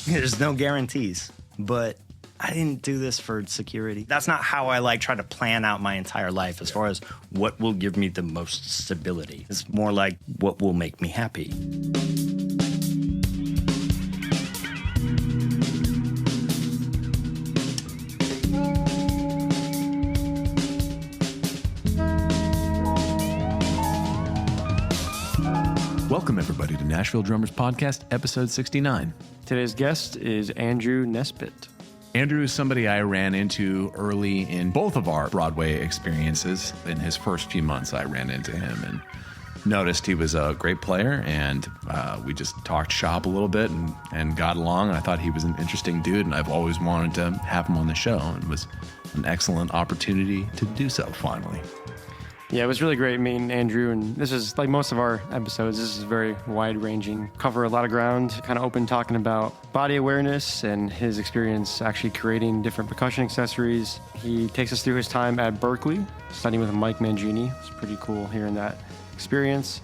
There's no guarantees, but I didn't do this for security. That's not how I try to plan out my entire life as far as what will give me the most stability. It's more like what will make me happy. Welcome, everybody, to Nashville Drummers Podcast, episode 69. Today's guest is Andrew Nesbitt. Andrew is somebody I ran into early in both of our Broadway experiences. In his first few months, I ran into him and noticed he was a great player, and we just talked shop a little bit and got along. And I thought he was an interesting dude, and I've always wanted to have him on the show, and it was an excellent opportunity to do so finally. Yeah, it was really great meeting Andrew, and this is like most of our episodes. This is very wide-ranging, cover a lot of ground, kind of open talking about body awareness and his experience actually creating different percussion accessories. He takes us through his time at Berklee, studying with Mike Mangini. It's pretty cool hearing that experience.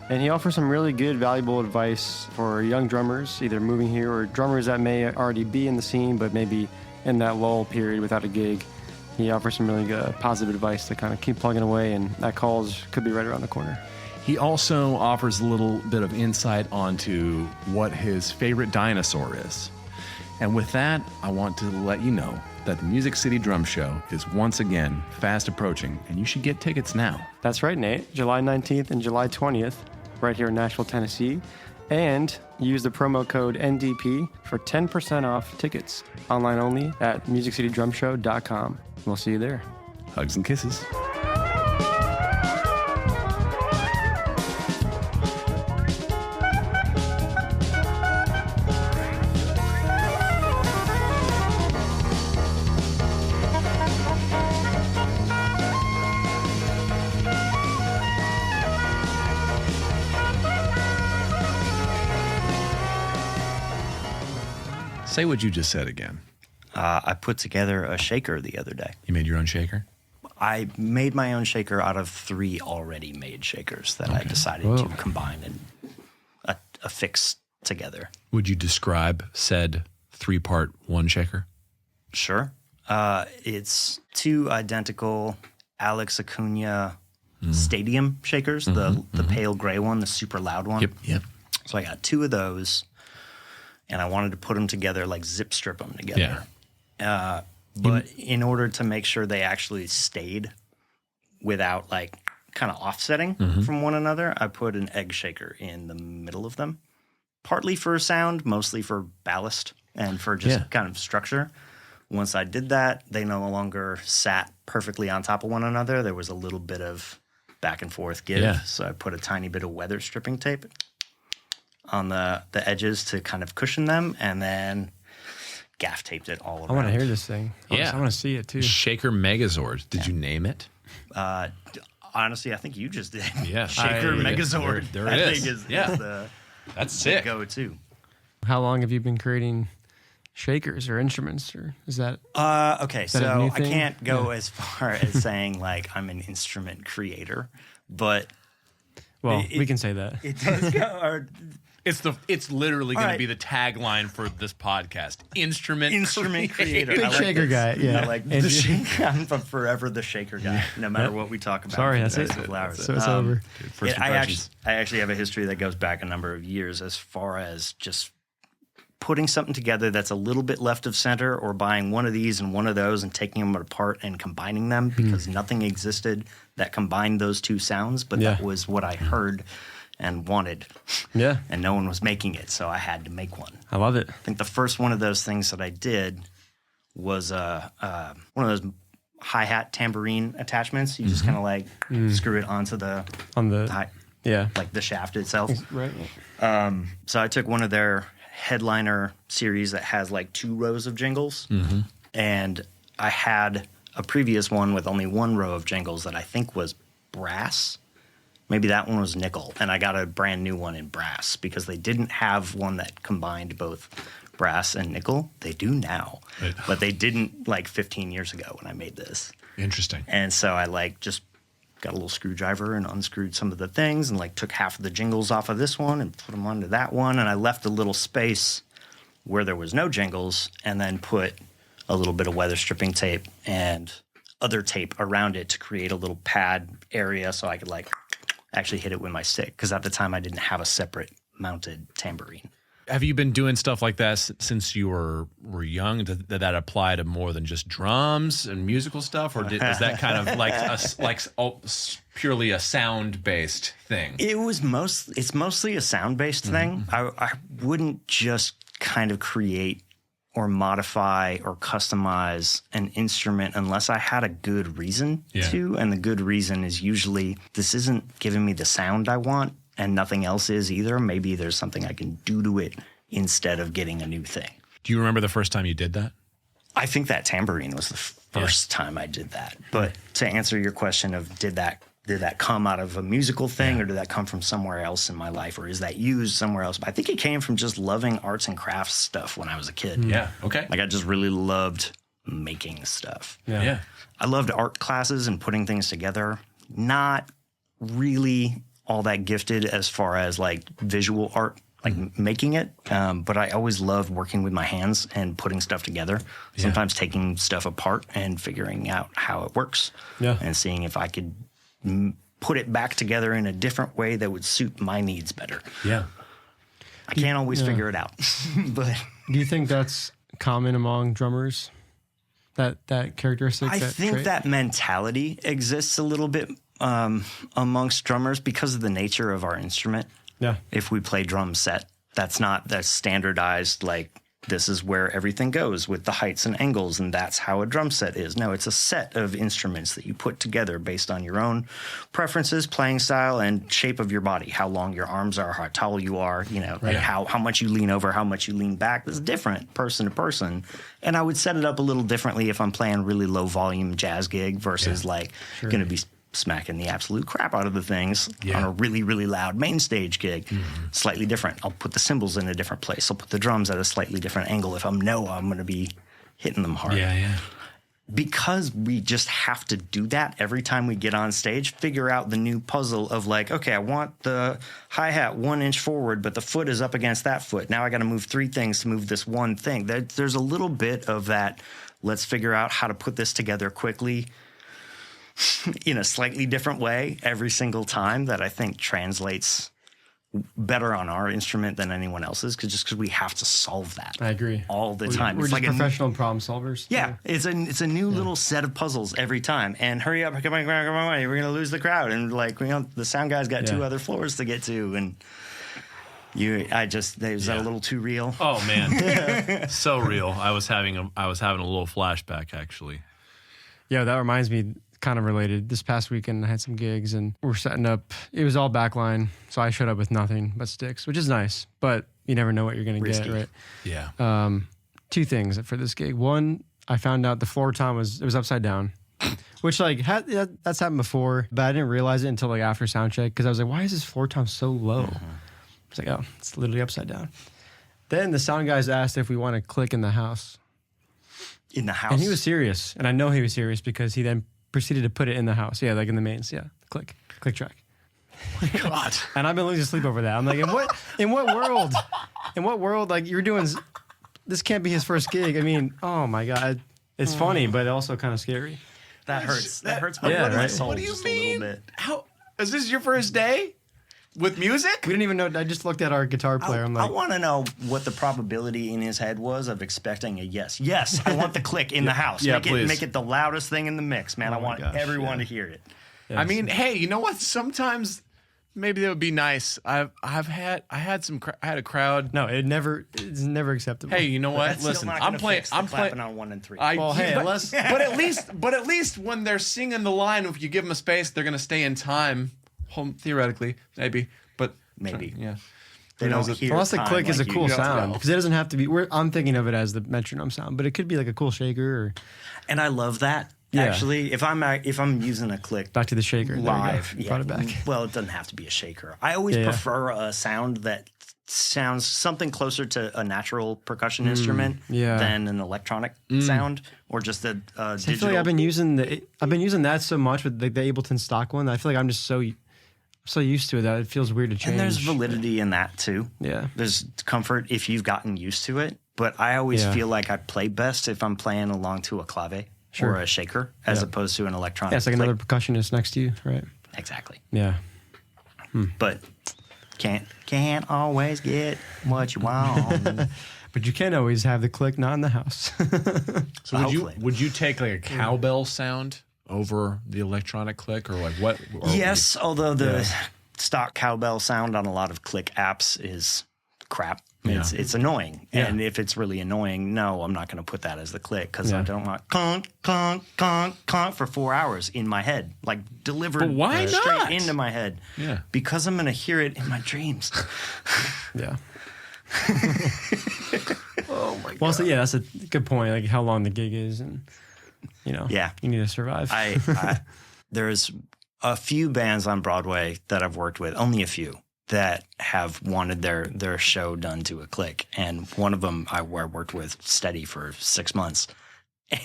And he offers some really good, valuable advice for young drummers, either moving here or drummers that may already be in the scene, but maybe in that lull period without a gig. He offers some really good, positive advice to kind of keep plugging away, and that calls could be right around the corner. He also offers a little bit of insight onto what his favorite dinosaur is. And with that, I want to let you know that the Music City Drum Show is once again fast approaching, and you should get tickets now. That's right, Nate. July 19th and July 20th, right here in Nashville, Tennessee. And use the promo code NDP for 10% off tickets. Online only at musiccitydrumshow.com. We'll see you there. Hugs and kisses. Say what you just said again. I put together a shaker the other day. You made your own shaker? I made my own shaker out of 3 already made shakers that I decided to combine and affix together. Would you describe said 3-part one shaker? Sure. It's 2 identical Alex Acuna stadium shakers, the pale gray one, the super loud one. Yep. So I got 2 of those, and I wanted to put them together, like zip strip them together. Yeah. But in order to make sure they actually stayed without like kind of offsetting from one another, I put an egg shaker in the middle of them, partly for sound, mostly for ballast and for just kind of structure. Once I did that, they no longer sat perfectly on top of one another. There was a little bit of back and forth give. Yeah. So I put a tiny bit of weather stripping tape on the edges to kind of cushion them, and then gaff taped it all around. I want to hear this thing. Yeah. I want to see it too. Shaker Megazord. Did you name it? Honestly, I think you just did. Yeah. Shaker Megazord. There it I is. think is the That's sick. go-to. How long have you been creating shakers or instruments, or is that? Okay, that a new so I thing? can't go as far as saying like I'm an instrument creator, but Well, we can say that. it does go. It's literally going All to be right. the tagline for this podcast. Instrument creator. Big I like shaker this. guy, yeah. I like And the shaker. I'm forever the shaker guy, no matter what we talk about. Sorry, for that's the it. next couple hours. So it's over. First I impressions. actually have a history that goes back a number of years as far as just putting something together that's a little bit left of center, or buying one of these and one of those and taking them apart and combining them, because nothing existed that combined those 2 sounds, but that was what I heard and wanted. Yeah. And no one was making it, so I had to make one. I love it. I think the first one of those things that I did was one of those hi-hat tambourine attachments. You just kind of like screw it onto the On the like the shaft itself. right. So I took one of their headliner series that has like 2 rows of jingles, and I had a previous one with only 1 row of jingles that I think was brass. Maybe that one was nickel, and I got a brand new one in brass because they didn't have one that combined both brass and nickel. They do now, but they didn't like 15 years ago when I made this. Interesting. And so I like just got a little screwdriver and unscrewed some of the things and like took half of the jingles off of this one and put them onto that one. And I left a little space where there was no jingles and then put a little bit of weather stripping tape and other tape around it to create a little pad area so I could like actually hit it with my stick. Because at the time I didn't have a separate mounted tambourine. Have you been doing stuff like that since you were young? Did that apply to more than just drums and musical stuff, or is that kind of purely a sound based thing? It's mostly a sound based thing. I wouldn't just kind of create or modify or customize an instrument unless I had a good reason to, and the good reason is usually this isn't giving me the sound I want. And nothing else is either. Maybe there's something I can do to it instead of getting a new thing. Do you remember the first time you did that? I think that tambourine was the first time I did that. But to answer your question of did that come out of a musical thing or did that come from somewhere else in my life or is that used somewhere else? But I think it came from just loving arts and crafts stuff when I was a kid. Yeah, okay. Like I just really loved making stuff. Yeah. I loved art classes and putting things together. Not really all that gifted as far as like visual art, like making it. But I always loved working with my hands and putting stuff together. Sometimes taking stuff apart and figuring out how it works. And seeing if I could put it back together in a different way that would suit my needs better. Yeah. I can't always figure it out. But do you think that's common among drummers? That characteristic? I think that mentality exists a little bit amongst drummers because of the nature of our instrument. Yeah. If we play drum set, that's standardized, like this is where everything goes with the heights and angles, and that's how a drum set is. No, it's a set of instruments that you put together based on your own preferences, playing style, and shape of your body, how long your arms are, how tall you are, like how much you lean over, how much you lean back. It's different person to person. And I would set it up a little differently if I'm playing really low volume jazz gig versus going to be smacking the absolute crap out of the things on a really, really loud main stage gig. Slightly different. I'll put the cymbals in a different place. I'll put the drums at a slightly different angle if I'm going to be hitting them hard. Because we just have to do that every time we get on stage, figure out the new puzzle of like, okay, I want the hi-hat 1 inch forward, but the foot is up against that foot. Now I got to move 3 things to move this one thing. There's a little bit of that, let's figure out how to put this together quickly in a slightly different way every single time that I think translates better on our instrument than anyone else's, because we have to solve that. I agree. All the time. We're it's just like professional problem solvers. Yeah, it's a new little set of puzzles every time. And hurry up, come on, we're gonna lose the crowd. And like the sound guy's got 2 other floors to get to, and is that a little too real? Oh man, so real. I was having a little flashback actually. Yeah, that reminds me. Kind of related. This past weekend, I had some gigs and we're setting up. It was all backline, so I showed up with nothing but sticks, which is nice, but you never know what you're going to get, right? Yeah. 2 things for this gig. One, I found out the floor tom was upside down, which that's happened before, but I didn't realize it until like after sound check because I was like, why is this floor tom so low? I was like, oh, it's literally upside down. Then the sound guys asked if we want to click in the house. In the house? And he was serious, and I know he was serious because he then proceeded to put it in the house. Yeah, like in the mains. Yeah, click track. Oh my God. And I've been losing sleep over that. I'm like, in what world, like you're doing, this can't be his first gig. I mean, oh my God. It's funny, but also kind of scary. That hurts. That hurts my soul. What do you just mean? A little bit. How is this your first day with music? We didn't even know. I just looked at our guitar player. I'm like, I want to know what the probability in his head was of expecting a yes. Yes, I want the click in the house. Yeah, make it the loudest thing in the mix, man. I want everyone to hear it. Yes. I mean, hey, you know what? Sometimes maybe that would be nice. I had a crowd. No, it's never acceptable. Hey, you know what? That's Listen, I'm clapping on 1 and 3. But at least when they're singing the line, if you give them a space, they're gonna stay in time. Theoretically, maybe, but maybe, yeah. They don't hear unless the click is a cool sound, know. because it doesn't have to be. I'm thinking of it as the metronome sound, but it could be like a cool shaker. And I love that. Yeah. Actually, if I'm using a click back to the shaker live, brought it back. Well, it doesn't have to be a shaker. I always prefer a sound that sounds something closer to a natural percussion instrument than an electronic sound or just a digital. I feel like I've been using that so much with the Ableton stock one. I feel like I'm just so used to it that it feels weird to change. And there's validity in that too. Yeah. There's comfort if you've gotten used to it. but I always Yeah. feel like I play best if I'm playing along to a clave Sure. or a shaker as opposed to an electronic. Yeah, it's like another percussionist next to you, right? Exactly. Yeah. But can't always get what you want. But you can always have the click not in the house. So Hopefully. would you take like a cowbell sound over the electronic click, or like what? Or Yes, although the stock cowbell sound on a lot of click apps is crap. It's annoying. Yeah. And if it's really annoying, no, I'm not going to put that as the click because I Yeah. don't want clunk, clunk, clunk, clunk for 4 hours in my head, like delivered But why straight not? into my head. Yeah. Because I'm going to hear it in my dreams. Yeah. Oh my God. Well, so yeah, that's a good point. Like how long the gig is, and Yeah. you need to survive. There's a few bands on Broadway that I've worked with, only a few, that have wanted their show done to a click. And one of them I worked with steady for 6 months.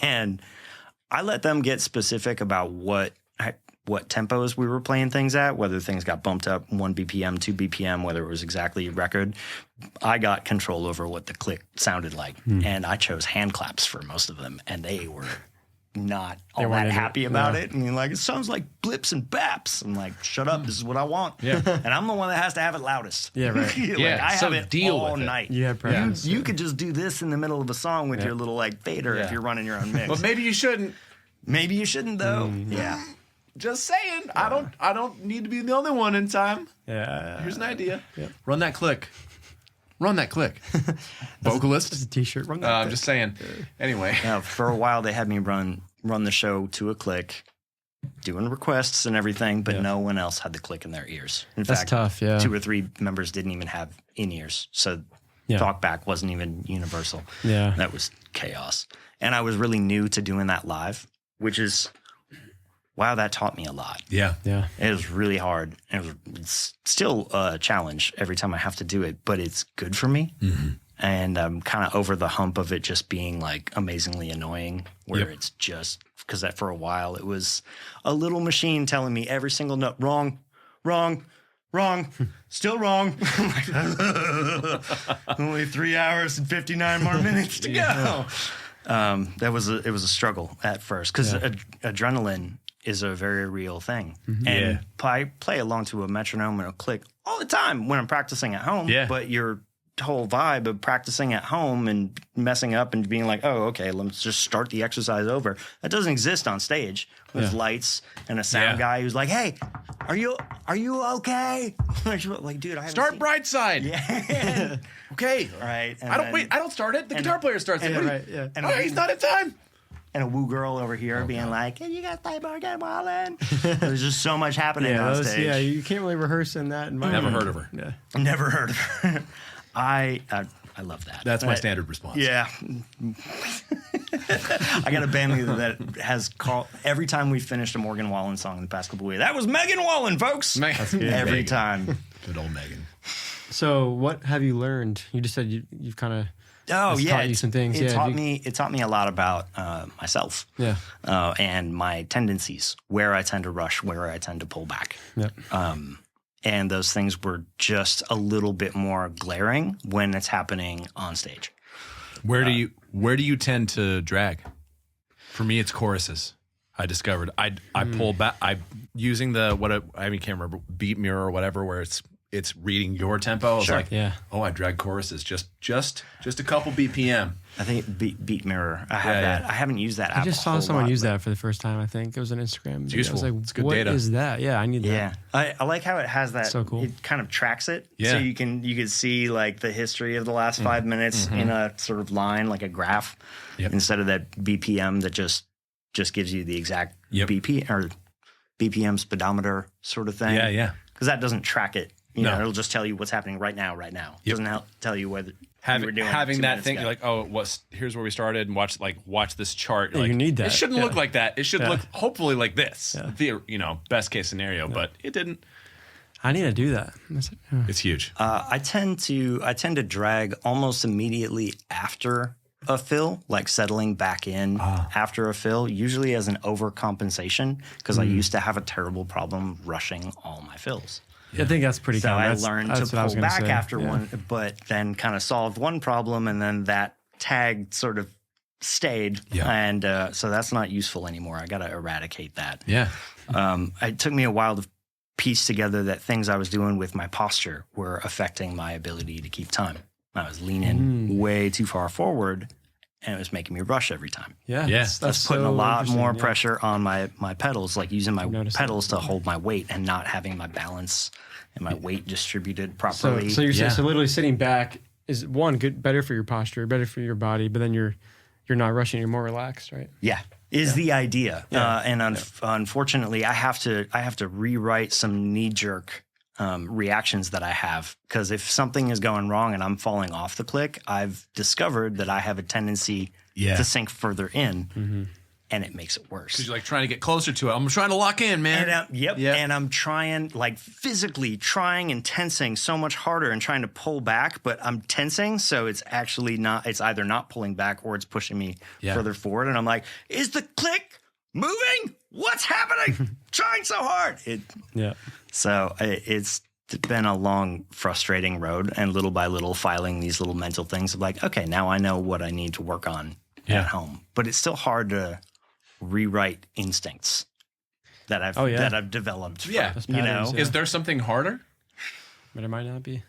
And I let them get specific about what tempos we were playing things at, whether things got bumped up 1 BPM, 2 BPM, whether it was exactly record. I got control over what the click sounded like. And I chose hand claps for most of them. And they were not all weren't that into happy it. about No. it. And like, it sounds like blips and baps. I'm like, shut up. This is what I want. Yeah. And I'm the one that has to have it loudest. Yeah, right. Like, Yeah, I so have it deal all with it. night. You have practice. You could just do this in the middle of a song with your little like fader if Yeah. you're running your own mix. But maybe you shouldn't. Maybe you shouldn't though. Yeah. Just saying. I don't need to be the only one in time. Yeah. Here's an idea. Run that click. Run that click. It's Vocalist. a t-shirt. Run that I'm thing. just saying. Anyway. Now, for a while they had me run the show to a click, doing requests and everything, but no one else had the click in their ears. In That's fact, tough, yeah. 2 or 3 members didn't even have in-ears. So Yeah. talkback wasn't even universal. Yeah. That was chaos. And I was really new to doing that live, which is, wow, that taught me a lot. Yeah. Yeah. It was really hard. It's still a challenge every time I have to do it, but it's good for me. Mm-hmm. And I'm kind of over the hump of it just being like amazingly annoying, where it's just because for a while it was a little machine telling me every single note wrong, wrong, wrong, still wrong. I'm like, only 3 hours and 59 more minutes to go. It was a struggle at first because adrenaline is a very real thing. And I play along to a metronome and a click all the time when I'm practicing at home. Yeah. But your whole vibe of practicing at home and messing up and being like, oh, okay, let's just start the exercise over. That doesn't exist on stage with lights and a sound guy who's like, hey, are you okay? Like, dude, I haven't Start seen- bright side. Yeah. Okay. Right. And I don't then- wait. I don't start it. The guitar player starts it. and- Right. Yeah. And Oh, he's not in time. and a woo girl over here being like, hey, you guys play Morgan Wallen. There's just so much happening Yeah. on stage. You can't really rehearse in that environment. Never heard of her. Yeah. Never heard of her. I love that. That's my standard response. Yeah. I got a band leader that has called every time we finished a Morgan Wallen song in the past couple of weeks. That was Megan Wallen, folks. That's good. Every Megan. time. Good old Megan. So what have you learned? You just said you've kind of Oh It's yeah, taught you some things. It Yeah, taught you- me. It taught me a lot about myself. Yeah. And my tendencies, where I tend to rush, where I tend to pull back. Yep. And those things were just a little bit more glaring when it's happening on stage. Where do you tend to drag? For me, it's choruses. I discovered I pull back. I using the can't remember, beat mirror or whatever, where it's reading your tempo. I was Sure. like, I drag choruses just a couple BPM. I think Beat Mirror. I have that. I haven't used that app. I just a saw whole someone lot, use but- that for the first time. I think it was on Instagram. It's useful. I was like, It's good what data. is that? Yeah, I need that. Yeah, I like how it has that. So cool. It kind of tracks it, Yeah. so you can see like the history of the last 5 minutes in a sort of line, like a graph, instead of that BPM that just gives you the exact BPM speedometer sort of thing. Yeah. Because that doesn't track it. You know, No. it'll just tell you what's happening right now. It doesn't tell you whether you were doing Having 2 that minutes thing, ago. you're like, oh, here's where we started, and watch this chart. Yeah, Like, you need that. It shouldn't Yeah. look like that. It should Yeah. look hopefully like this. Yeah. The best case scenario, but it didn't. I need to do that. It's huge. I tend to drag almost immediately after a fill, like settling back in after a fill, usually as an overcompensation, because I used to have a terrible problem rushing all my fills. I think that's pretty So common. I That's- learned that's to what I was pull gonna back say. after Yeah. one, but then kind of solved one problem, and then that tag sort of stayed. Yeah. And so that's not useful anymore. I got to eradicate that. Yeah. It took me a while to piece together that things I was doing with my posture were affecting my ability to keep time. I was leaning way too far forward, and it was making me rush every time. Yeah. That's putting so a lot interesting, more yeah. pressure on my pedals, like using my noticed pedals to hold my weight and not having my balance and my weight distributed properly. So you're so literally sitting back is one good, better for your posture, better for your body, but then you're not rushing, you're more relaxed, right? Yeah, is the idea. Yeah. And unfortunately, I have to rewrite some knee jerk reactions that I have, because if something is going wrong and I'm falling off the click, I've discovered that I have a tendency to sink further in, and it makes it worse. Because you're like trying to get closer to it. I'm trying to lock in, man. And, and I'm trying, like physically trying and tensing so much harder and trying to pull back, but I'm tensing, so it's actually not. It's either not pulling back or it's pushing me further forward. And I'm like, is the click moving? What's happening? Trying so hard. So it's been a long, frustrating road, and little by little filing these little mental things of like, okay, now I know what I need to work on at home. But it's still hard to rewrite instincts that I've developed. Yeah. Those You know, patterns, Is there something harder? But it might not be.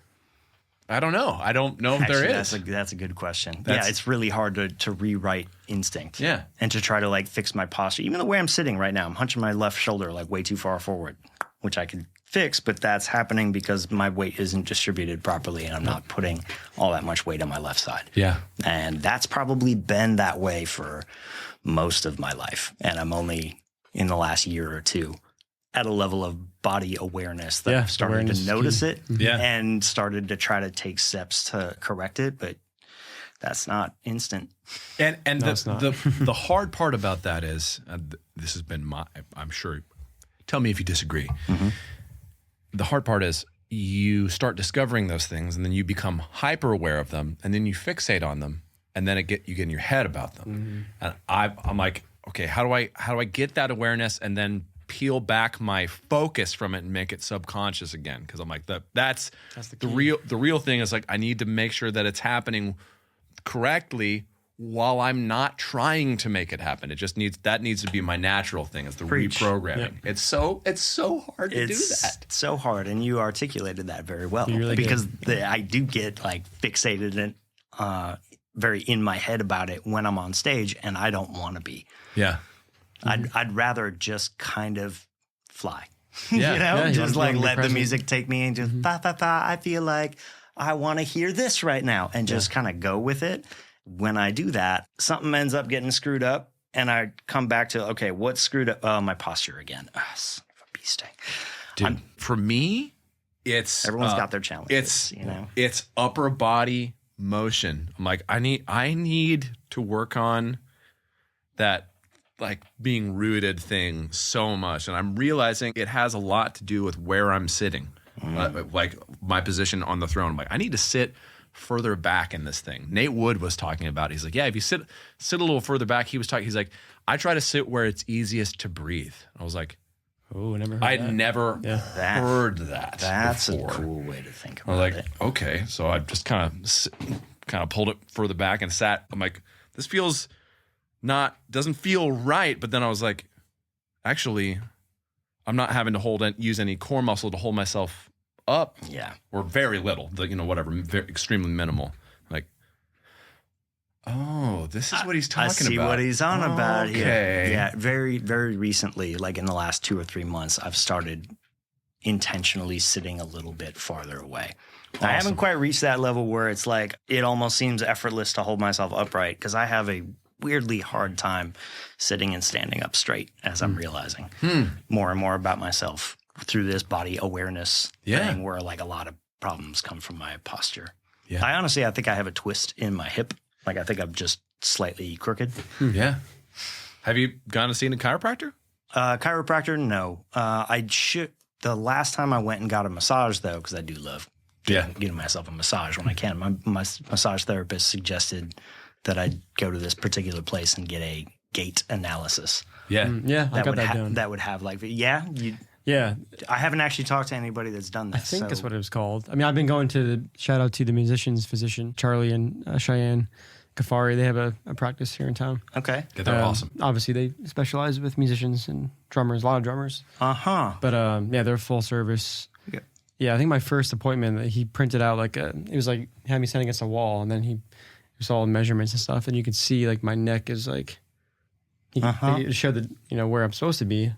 I don't know. I don't know if actually, there is. that's a good question. That's- It's really hard to rewrite instinct. Yeah. And to try to like fix my posture. Even the way I'm sitting right now, I'm hunching my left shoulder like way too far forward, which I can fix, but that's happening because my weight isn't distributed properly and I'm not putting all that much weight on my left side. Yeah. And that's probably been that way for most of my life. And I'm only in the last year or two at a level of body awareness that I've started awareness to is notice key. it Yeah. and started to try to take steps to correct it. But that's not instant. And No, it's not. the hard part about that is, this has been I'm sure, tell me if you disagree. The hard part is you start discovering those things and then you become hyper aware of them and then you fixate on them and then you get in your head about them. And I'm like, okay, how do I get that awareness and then peel back my focus from it and make it subconscious again? Because I'm like, that's the real thing is like, I need to make sure that it's happening correctly while I'm not trying to make it happen. It just needs to be my natural thing. It's the Preach. reprogramming. It's so hard to do that. It's so hard, and you articulated that very well. You really because I do get like fixated and very in my head about it when I'm on stage, and I don't want to be. Yeah. I'd rather just kind of fly. Yeah. You know, Yeah, you just wanna like be let the present. music take me and just I feel like I want to hear this right now, and just kind of go with it. When I do that, something ends up getting screwed up, and I come back to, okay, what's screwed up? Oh, my posture again. Son of a bee sting. Dude, for me, it's Everyone's got their challenges. It's you know, it's upper body motion. I'm like, I need to work on that, like being rooted thing so much, and I'm realizing it has a lot to do with where I'm sitting, like my position on the throne. I'm like, I need to sit further back in this thing. Nate Wood was talking about it. He's like, yeah, if you sit a little further back, he's like, I try to sit where it's easiest to breathe. I was like, Oh, never heard I'd that. never heard that. that's before. a cool way to think I was about like, it. okay. So I just kind of pulled it further back and sat. I'm like, this doesn't feel right. But then I was like, actually, I'm not having to use any core muscle to hold myself up. Yeah. Or very little, whatever, very, extremely minimal. Like, oh, this is what he's talking about. I see what he's on about here. Okay. Yeah, very, very recently, like in the last 2 or 3 months, I've started intentionally sitting a little bit farther away. I haven't quite reached that level where it's like it almost seems effortless to hold myself upright, because I have a weirdly hard time sitting and standing up straight, as I'm realizing more and more about myself through this body awareness thing, where like a lot of problems come from my posture. Yeah. I think I have a twist in my hip. Like I think I'm just slightly crooked. Yeah. Have you gone to see a chiropractor? Chiropractor, no. I should. The last time I went and got a massage, though, because I do love getting myself a massage when I can. My massage therapist suggested that I go to this particular place and get a gait analysis. Yeah. Yeah, I got that down. That would have like, Yeah, I haven't actually talked to anybody that's done I this. think that's what it was called. I mean, I've been going to shout out to the musician's physician, Charlie and Cheyenne, Kafari, they have a practice here in town. Okay. Yeah, they're awesome. Obviously, they specialize with musicians and drummers, a lot of drummers. Uh-huh. But yeah, they're full service. Yeah. Yeah, I think my first appointment, he printed out it was like, had me stand against a wall, and then he was all measurements and stuff, and you could see like my neck is like, it showed that, where I'm supposed to be, and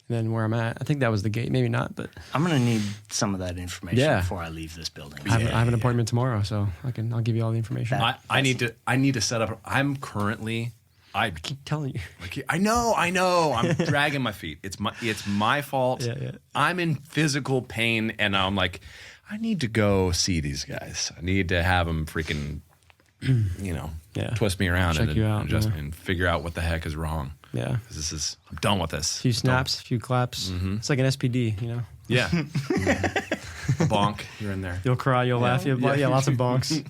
then where I'm at. I think that was the gate, maybe not, but I'm going to need some of that information before I leave this building. I have an appointment tomorrow, so I'll give you all the information. I need to set up. I'm currently. I keep telling you. I know. I'm dragging my feet. It's my fault. Yeah. I'm in physical pain, and I'm like, I need to go see these guys. I need to have them freaking, twist me around Check you out, adjust me and figure out what the heck is wrong. Yeah. I'm done with this. A few snaps, a few claps. Mm-hmm. It's like an SPD, Yeah. Bonk. You're in there. You'll cry, you'll laugh. Lots of bonks.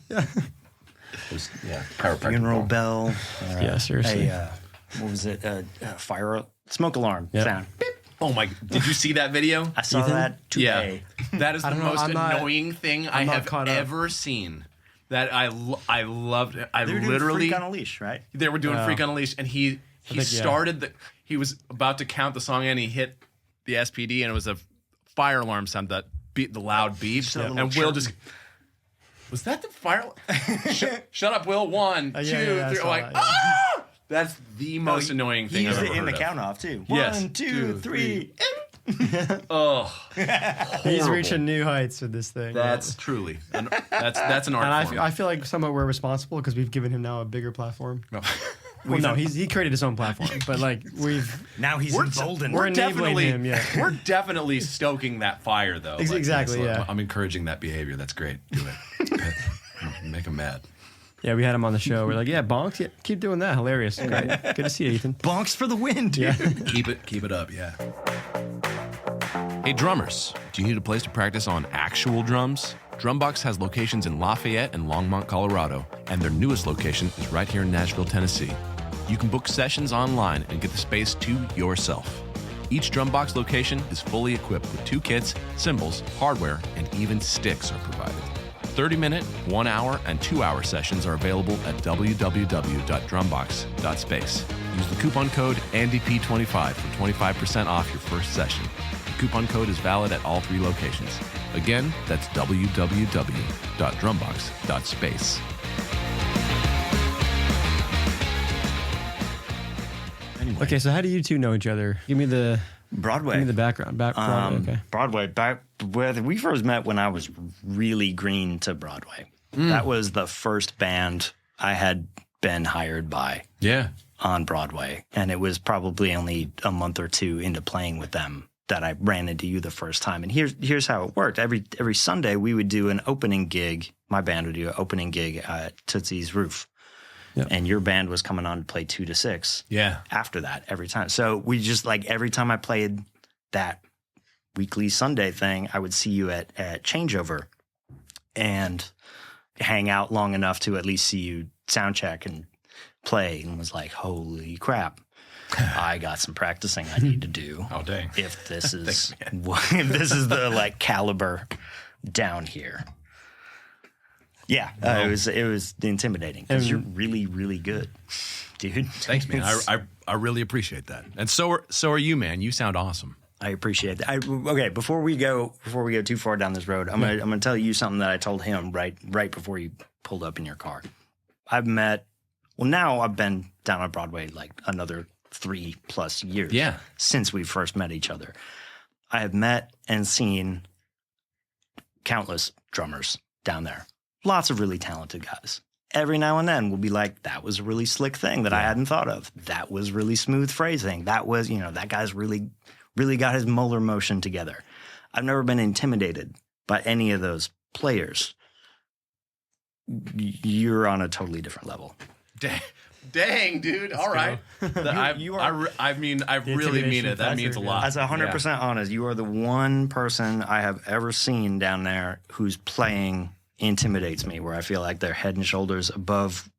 Chiropractic. Funeral bell. Yeah, seriously. What was it? Fire, smoke alarm sound. Beep. Oh my! Did you see that video? I saw that today. Yeah. That is the most annoying thing I have ever seen. That I loved it. They were doing Freak on a Leash, right? They were doing Freak on a Leash, and he he was about to count the song and he hit the SPD, and it was a fire alarm sound that beat the loud beep. And Will just was that the fire? Shut up, Will. 1, 2, 3. Like, that's the most annoying thing I've ever heard. He used it in the count off too. Yes. 1, 2, 3. He's reaching new heights with this thing. That's truly that's an art form. I feel like somewhat we're responsible because we've given him now a bigger platform. He created his own platform, but now he's emboldened. We're enabling him. Yeah, we're definitely stoking that fire though. Exactly. I'm encouraging that behavior. That's great. Do it. Okay. Make him mad. Yeah, we had him on the show. We're like, bonks. Yeah, keep doing that. Hilarious. Great. Good to see you, Ethan. Bonks for the win, dude. Yeah. Keep it up. Yeah. Hey, drummers, do you need a place to practice on actual drums? Drumbox has locations in Lafayette and Longmont, Colorado, and their newest location is right here in Nashville, Tennessee. You can book sessions online and get the space to yourself. Each Drumbox location is fully equipped with 2 kits, cymbals, hardware, and even sticks are provided. 30-minute, 1-hour, and 2-hour sessions are available at www.drumbox.space. Use the coupon code ANDP25 for 25% off your first session. The coupon code is valid at all 3 locations. Again, that's www.drumbox.space. Anyway. Okay, so how do you two know each other? Give me the Broadway. Give me the background. Broadway, okay. Broadway. We first met when I was really green to Broadway. That was the first band I had been hired by. Yeah. On Broadway, and it was probably only a month or 2 into playing with them that I ran into you the first time. And here's how it worked. Every Sunday we would do an opening gig. My band would do an opening gig at Tootsie's Roof. Yep. And your band was coming on to play 2 to 6. Yeah. After that, every time. So we just every time I played that weekly Sunday thing, I would see you at Changeover and hang out long enough to at least see you sound check and play, and was like, holy crap. I got some practicing I need to do. Oh, dang. If this is if this is the caliber down here. Yeah, it was intimidating because you're really, really good, dude. Thanks, man. I really appreciate that. And so are you, man. You sound awesome. I appreciate that. Okay, before we go too far down this road, I'm gonna tell you something that I told him right before you pulled up in your car. Now I've been down on Broadway another 3+ years since we first met each other. I have met and seen countless drummers down there. Lots of really talented guys. Every now and then we'll be like, that was a really slick thing that I hadn't thought of. That was really smooth phrasing. That was, that guy's really, really got his molar motion together. I've never been intimidated by any of those players. You're on a totally different level. Dang, dude. All right. I really mean it. That means a lot. As 100% honest, you are the one person I have ever seen down there whose playing intimidates me, where I feel like they're head and shoulders above,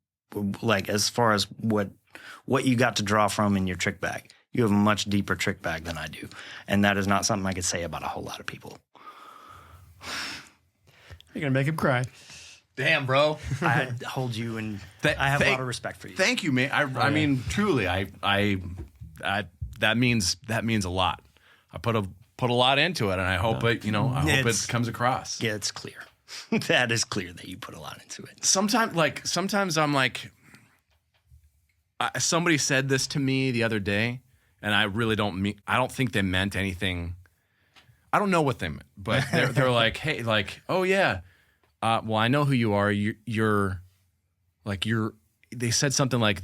as far as what you got to draw from in your trick bag. You have a much deeper trick bag than I do. And that is not something I could say about a whole lot of people. You're going to make him cry. Damn, bro. I hold you and I have a lot of respect for you. Thank you, man. I mean, truly, that means a lot. I put a lot into it, and I hope it comes across. Yeah, it's clear. That is clear that you put a lot into it. Sometimes I'm like, somebody said this to me the other day, and I don't think they meant anything. I don't know what they meant, but they're like, hey, like, oh yeah, well, I know who you are. They said something like,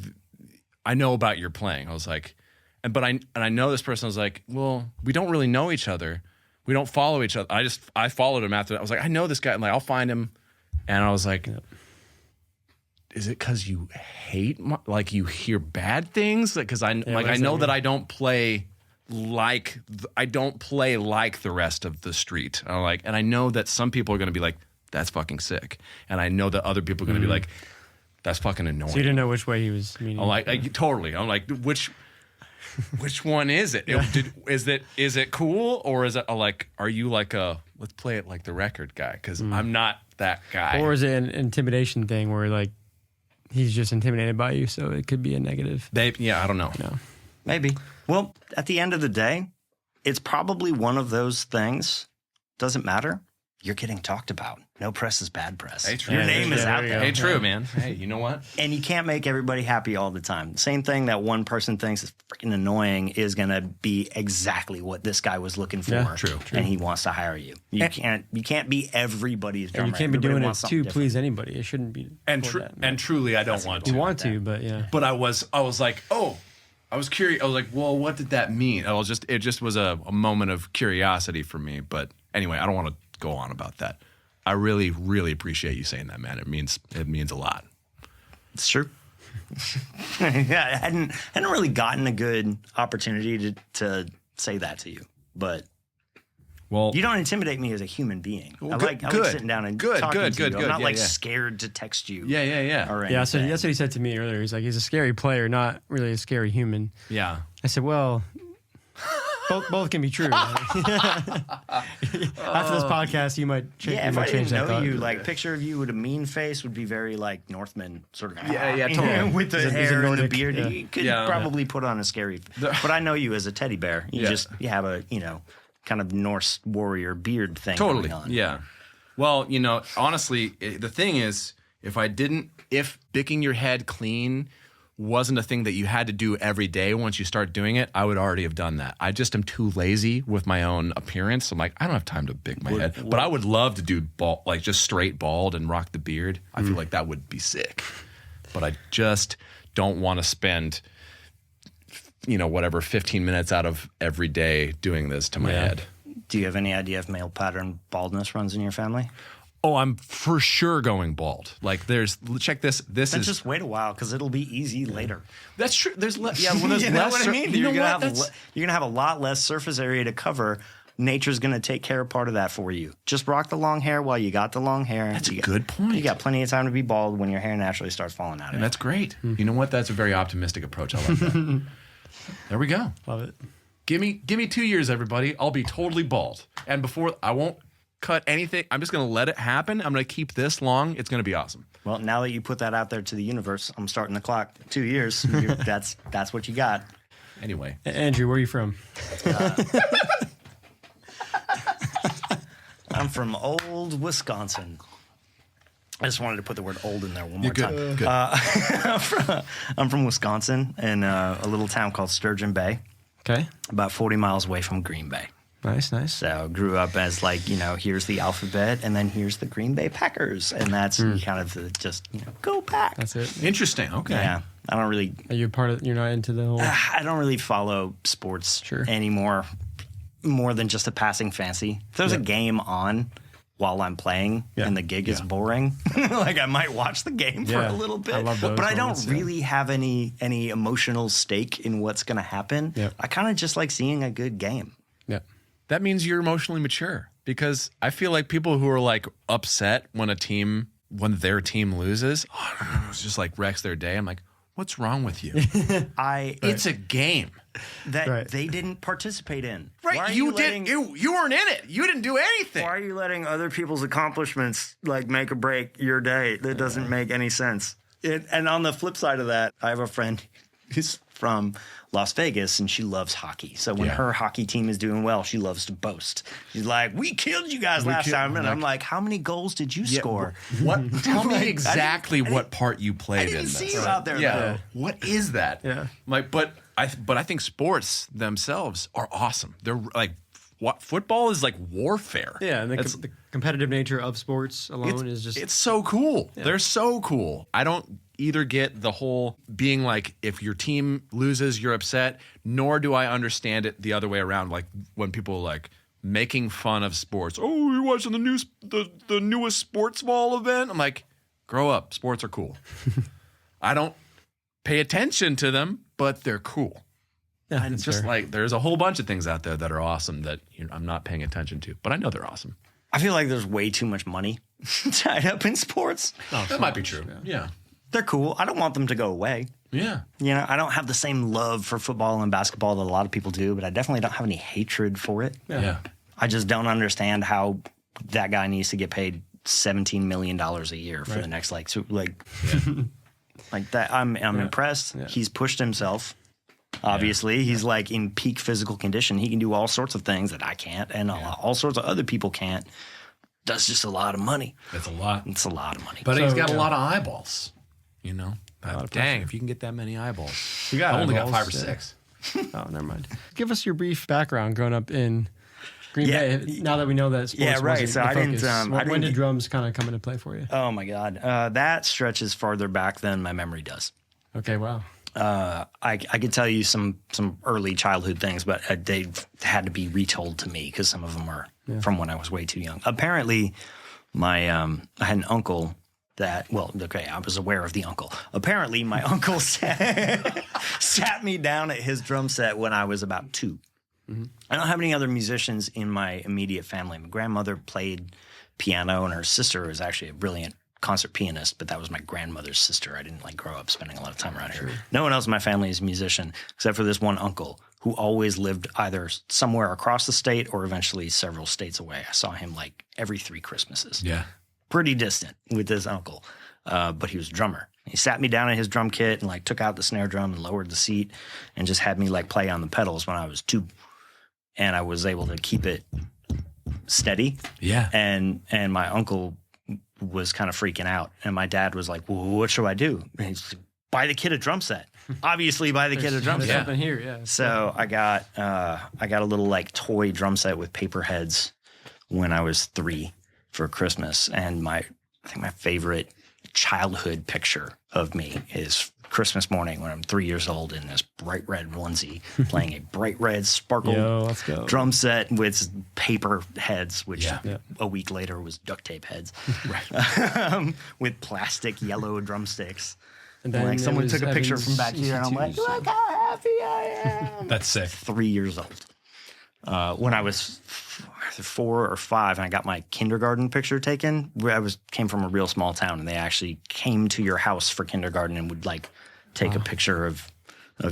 I know about your playing. I was like, but I know this person. I was like, well, we don't really know each other. We don't follow each other. I followed him after that. I was like, I know this guy. And like, I'll find him. And I was like, is it because you hate, you hear bad things? Because I know that I don't play like the rest of the street. And I know that some people are going to be like, that's fucking sick. And I know that other people are going to be like, that's fucking annoying. So you didn't know which way he was meaning. I'm like, totally. I'm like, which one is it? Yeah. Is it cool, or is it are you like let's play it like the record guy? Because I'm not that guy. Or is it an intimidation thing where like he's just intimidated by you, so it could be a negative? I don't know. No. Maybe. Well, at the end of the day, it's probably one of those things. Doesn't matter. You're getting talked about. No press is bad press. Hey, true. Your name is out there. Hey, true, man. Hey, you know what? And you can't make everybody happy all the time. The same thing that one person thinks is freaking annoying is going to be exactly what this guy was looking for. Yeah, true. And he wants to hire you. You can't be everybody's drummer. And you can't be Everybody doing it wants something to please anybody. It shouldn't be. And truly, I don't want to. You want to, but yeah. But I was like, oh, I was curious. I was like, well, what did that mean? It just was a moment of curiosity for me. But anyway, I don't want to go on about that. I really, really appreciate you saying that, man. It means a lot. It's true. Yeah, I hadn't really gotten a good opportunity to say that to you, but you don't intimidate me as a human being. Well, I like sitting down and talking to you. I'm not scared to text you. Yeah. Or Yeah, so anything. that's what he said to me earlier. He's like, he's a scary player, not really a scary human. Yeah. I said, well, both can be true. After this podcast, you might change. Yeah, you if might I didn't change that know thought. you, like picture of you with a mean face would be very like Northman sort of. Yeah, totally. With the He's a hair and the Nordic, beard, yeah. you could Yeah. probably put on a scary. But I know you as a teddy bear. You have a kind of Norse warrior beard thing Totally. going on. Yeah. Well, honestly, the thing is, if picking your head clean wasn't a thing that you had to do every day once you start doing it, I would already have done that. I just am too lazy with my own appearance. I'm like, I don't have time to pick my head. But I would love to do bald, like just straight bald and rock the beard. I feel like that would be sick. But I just don't want to spend 15 minutes out of every day doing this to my head. Do you have any idea if male pattern baldness runs in your family? Oh, I'm for sure going bald. Like, check this. This Then is just wait a while because it'll be easy later. that's true. There's when there's You know less. what I mean? You You're know gonna what? have you're gonna have a lot less surface area to cover. Nature's gonna take care of part of that for you. Just rock the long hair while you got the long hair. That's a good point. You got plenty of time to be bald when your hair naturally starts falling out. And that's great. You know what? That's a very optimistic approach. I like that. There we go. Love it. Give me 2 years, everybody. I'll be totally bald. And before I won't cut anything. I'm just going to let it happen. I'm going to keep this long. It's going to be awesome. Well, now that you put that out there to the universe, I'm starting the clock. 2 years. That's what you got. Anyway. Andrew, where are you from? I'm from old Wisconsin. I just wanted to put the word old in there one more time. Good. I'm from Wisconsin in a little town called Sturgeon Bay, Okay. about 40 miles away from Green Bay. Nice. So grew up as here's the alphabet and then here's the Green Bay Packers. And that's kind of go Pack. That's it. Interesting. Okay. Yeah. I don't really, Are you you're not into the whole... I don't really follow sports Sure. anymore, more than just a passing fancy. If there's a game on while I'm playing and the gig is boring, I might watch the game for a little bit. I love those but I don't moments, really have any emotional stake in what's going to happen. Yeah. I kind of just like seeing a good game. Yeah. That means you're emotionally mature, because I feel like people who are upset when their team loses, it just wrecks their day. I'm like, What's wrong with you? It's a game. That they didn't participate in. Right. Why are You letting- didn't. You weren't in it. You didn't do anything. Why are you letting other people's accomplishments like make or break your day? That doesn't make any sense. And on the flip side of that, I have a friend who's from Las Vegas and she loves hockey. So when her hockey team is doing well, she loves to boast. She's like, "We killed you guys last time." And I'm like, "How many goals did you score?" What? Tell me exactly what part you played in I didn't this. see you out there. though. What is that? Yeah. Like, but I think sports themselves are awesome. They're like, what football is like warfare. Yeah, and the competitive nature of sports alone is just... It's so cool. Yeah. They're so cool. I don't either get the whole being like, if your team loses, you're upset, nor do I understand it the other way around. Like when people are like making fun of sports. Oh, you're watching the newest sports ball event? I'm like, grow up. Sports are cool. I don't pay attention to them, but they're cool. Yeah, and it's just like there's a whole bunch of things out there that are awesome that I'm not paying attention to, but I know they're awesome. I feel like there's way too much money tied up in sports. Oh, that might be true. Yeah. They're cool. I don't want them to go away. Yeah. You know, I don't have the same love for football and basketball that a lot of people do, but I definitely don't have any hatred for it. Yeah. I just don't understand how that guy needs to get paid $17 million a year for the next like that. I'm impressed. Yeah. He's pushed himself. Obviously, he's like in peak physical condition. He can do all sorts of things that I can't, and all sorts of other people can't. That's just a lot of money. That's a lot. It's a lot of money. But he's got a lot of eyeballs. You know, dang! If you can get that many eyeballs, you got. I only got 5 or 6. Oh, never mind. Give us your brief background growing up in Green Bay. Now that we know that sports wasn't So the I focus. didn't. When did drums kind of come into play for you? Oh my God, that stretches farther back than my memory does. Okay, wow. I could tell you some early childhood things, but they had to be retold to me because some of them are from when I was way too young. Apparently, I had an uncle that, I was aware of the uncle. Apparently, my uncle sat me down at his drum set when I was about 2. Mm-hmm. I don't have any other musicians in my immediate family. My grandmother played piano, and her sister was actually a brilliant concert pianist, but that was my grandmother's sister. I didn't grow up spending a lot of time around here. No one else in my family is a musician except for this one uncle who always lived either somewhere across the state or eventually several states away. I saw him like every 3 Christmases. Yeah. Pretty distant with this uncle, but he was a drummer. He sat me down in his drum kit and took out the snare drum and lowered the seat and just had me play on the pedals when I was 2. And I was able to keep it steady. Yeah. And my uncle was kind of freaking out, and my dad was like, "Well, what should I do?" And he's like, "Buy the kid a drum set." Obviously, buy the kid a drum set. Something here, yeah. So I got a little toy drum set with paper heads when I was 3 for Christmas, and I think my favorite childhood picture of me is Christmas morning when I'm 3 years old in this bright red onesie playing a bright red sparkle drum set with paper heads, which a week later was duct tape heads, with plastic yellow drumsticks. And then someone took a picture from back here, and I'm like, look how happy I am. That's sick. 3 years old. When I was 4 or 5, and I got my kindergarten picture taken. Came from a real small town, and they actually came to your house for kindergarten and would take a picture of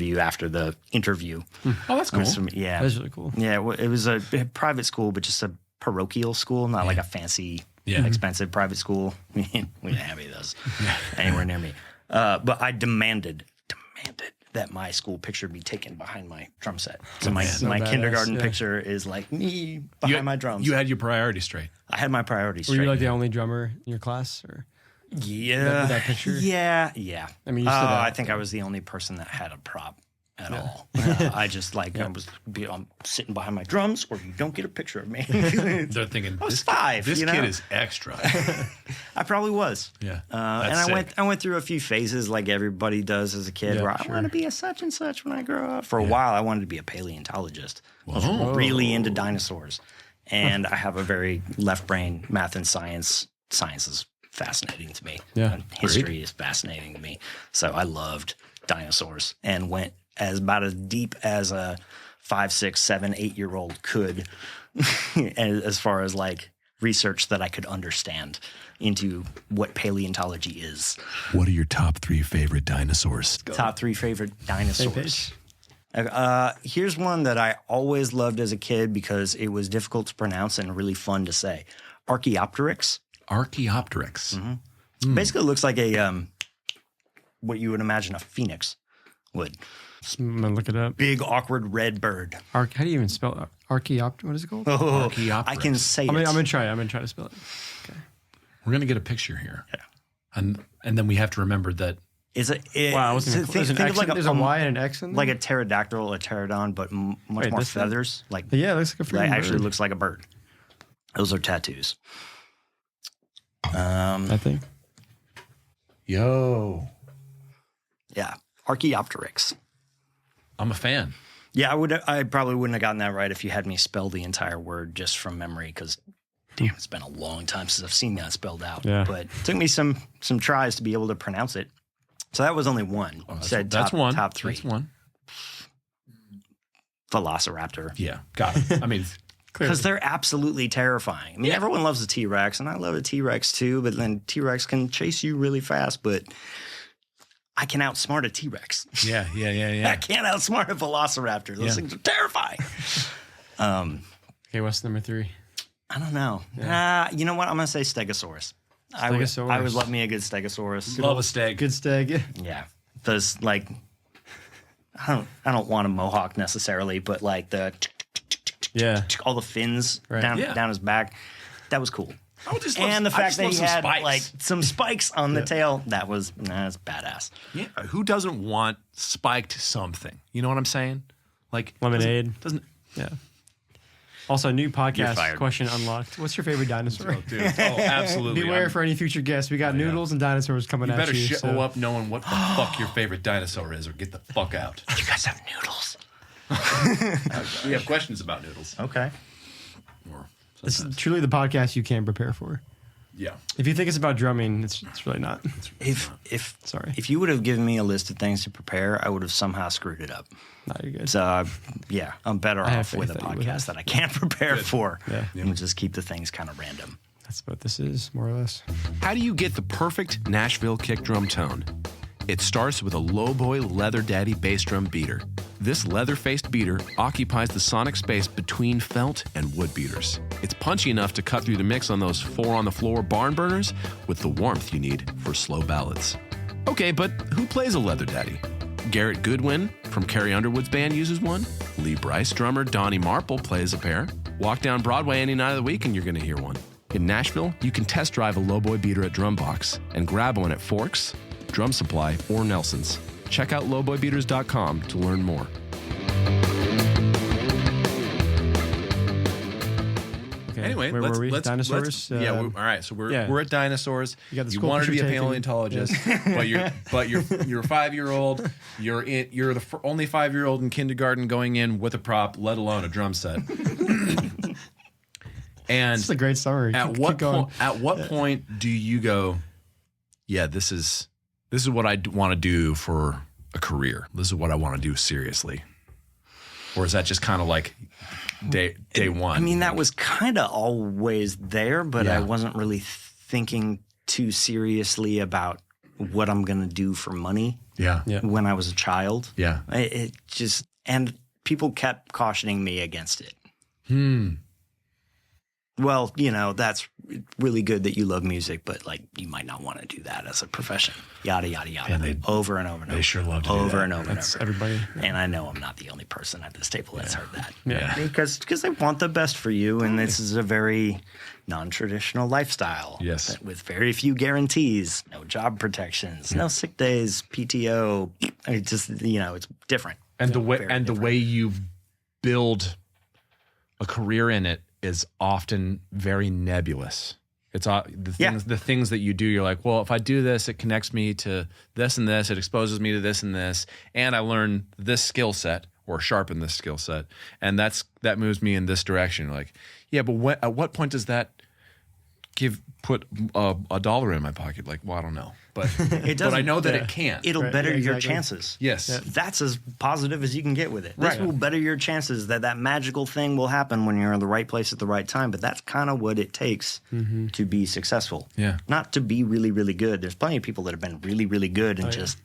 you after the interview. Oh, that's cool. Yeah, that's really cool. Yeah, it was a private school, but just a parochial school, not like a fancy, expensive private school. We didn't have any of those anywhere near me. But I demanded that my school picture be taken behind my drum set. So my kindergarten picture is me behind my drums. You had your priorities straight. I had my priorities straight. Were you the only drummer in your class? Or? Yeah. That picture? Yeah. I mean, I think I was the only person that had a prop at all. I just I'm sitting behind my drums, or you don't get a picture of me. They're thinking, I was 5. This kid is extra. I probably was. Yeah. And I went through a few phases like everybody does as a kid, where I want to be a such and such when I grow up. For a while, I wanted to be a paleontologist. I was really into dinosaurs. And I have a very left brain, math and science. Science is fascinating to me. Yeah. And history is fascinating to me. So I loved dinosaurs and went about as deep as a 5, 6, 7, 8-year-old could, as far as research that I could understand into what paleontology is. What are your top 3 favorite dinosaurs? Top 3 favorite dinosaurs. Here's one that I always loved as a kid because it was difficult to pronounce and really fun to say. Archaeopteryx. Archaeopteryx. Basically, it looks like a what you would imagine a phoenix would. I'm gonna look it up. Big, awkward red bird. How do you even spell it? Archaeopt? What is it called? I can say it. I'm gonna try it. I'm gonna try to spell it. We're going to get a picture here. And then we have to remember that Is it? Wow, I wasn't think think of like there's a Y and an X in there? like a pterodactyl, a pterodon, but much Wait, more this thing? feathers. Like Yeah, it looks like a freaking actually bird. looks like a bird. Those are tattoos. That thing? Yo. Yeah, Archaeopteryx. I'm a fan. Yeah, I probably wouldn't have gotten that right if you had me spell the entire word just from memory, because damn, it's been a long time since I've seen that spelled out. Yeah. But it took me some tries to be able to pronounce it. So that was only one. Said That's one. Top 3. That's one. Velociraptor. Yeah, got it. I mean, Because they're absolutely terrifying. I mean, everyone loves a T-Rex, and I love a T-Rex too, but then T-Rex can chase you really fast, but I can outsmart a T-Rex. yeah. I can't outsmart a Velociraptor. Those things are terrifying. Okay, what's number 3? I don't know. You know what? I'm going to say Stegosaurus. I would love me a good Stegosaurus. love a stag. Good stag. Yeah. Those, like, I don't want a mohawk necessarily, but like Yeah. all the fins Right. down his back. That was cool. And The fact that he had spikes. like some spikes on the tail, that's badass. Yeah, who doesn't want spiked something? You know what I'm saying? Like Lemonade. Doesn't Yeah. Also, new You're podcast fired. question unlocked. What's your favorite dinosaur? dude? Oh, absolutely. Beware for any future guests. We got noodles and dinosaurs coming You at better you. show up knowing what the fuck your favorite dinosaur is, or get the fuck out. You guys have noodles. We have questions about noodles. Okay. This is truly the podcast you can prepare for. Yeah. If you think it's about drumming, it's really not. If you would have given me a list of things to prepare, I would have somehow screwed it up. No, you're good. So yeah, I'm better have off faith with a that you would have. podcast that I can't prepare for. Yeah. And just keep the things kind of random. That's what this is, more or less. How do you get the perfect Nashville kick drum tone? It starts with a Lowboy Leather Daddy bass drum beater. This leather-faced beater occupies the sonic space between felt and wood beaters. It's punchy enough to cut through the mix on those 4-on-the-floor barn burners with the warmth you need for slow ballads. Okay, but who plays a Leather Daddy? Garrett Goodwin from Carrie Underwood's band uses one. Lee Bryce drummer Donnie Marple plays a pair. Walk down Broadway any night of the week and you're going to hear one. In Nashville, you can test drive a Lowboy beater at Drumbox and grab one at Forks, Drum Supply, or Nelson's. Check out lowboybeaters.com to learn more. Okay. Anyway, where were we? Dinosaurs? All right. So we're at dinosaurs. You got the You school wanted to be a picture taken. paleontologist, but you're a 5-year-old. You're the only 5-year-old in kindergarten going in with a prop, let alone a drum set. And It's a great summary. at what point do you go, yeah, this is what I want to do for a career. This is what I want to do seriously. Or is that just kind of like day one? I mean, that was kind of always there, but I Yeah. wasn't really thinking too seriously about what I'm going to do for money Yeah. when I was a child. Yeah. It just, and people kept cautioning me against it. Well, that's really good that you love music, but like you might not want to do that as a profession. Yada, yada, yada. And they- over and over and over. they sure love to do over that. and over That's and over. everybody. And I know I'm not the only person at this table that's heard that. Yeah. Because they want the best for you, and this is a very non-traditional lifestyle. Yes. With very few guarantees, no job protections, no sick days, PTO. It's just it's different. And the way Very the way you build a career in it is often very nebulous. It's the things that you do. You're like, well, if I do this, it connects me to this and this. It exposes me to this and this, and I learn this skill set or sharpen this skill set, and that moves me in this direction. Like, yeah, but at what point does that put a dollar in my pocket. Like, well, I don't know, but It but I doesn't. know that it can. It'll Right, better yeah, your exactly. chances. Yes. That's as positive as you can get with it. This Right. will better your chances that magical thing will happen when you're in the right place at the right time. But that's kind of what it takes to be successful. Yeah. Not to be really, really good. There's plenty of people that have been really, really good and just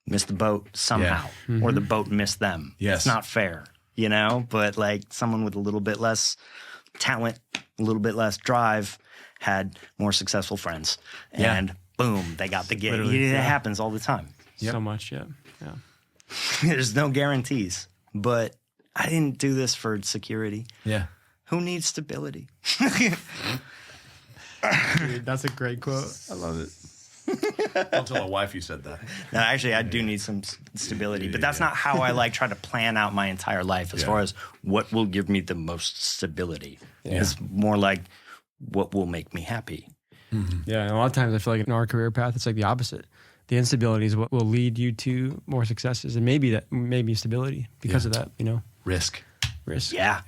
missed the boat somehow, or the boat missed them. Yes. It's not fair, you know? But like someone with a little bit less talent, a little bit less drive had more successful friends. And boom, they got the gig. It happens all the time. So much, yeah. There's no guarantees. But I didn't do this for security. Yeah. Who needs stability? Dude, that's a great quote. I love it. Don't tell a wife you said that. No, actually, I do need some stability, but that's not how I like try to plan out my entire life as far as what will give me the most stability. It's more like what will make me happy. Yeah, and a lot of times I feel like in our career path, it's like the opposite. The instability is what will lead you to more successes, and maybe stability because of that. You know, Risk. Yeah.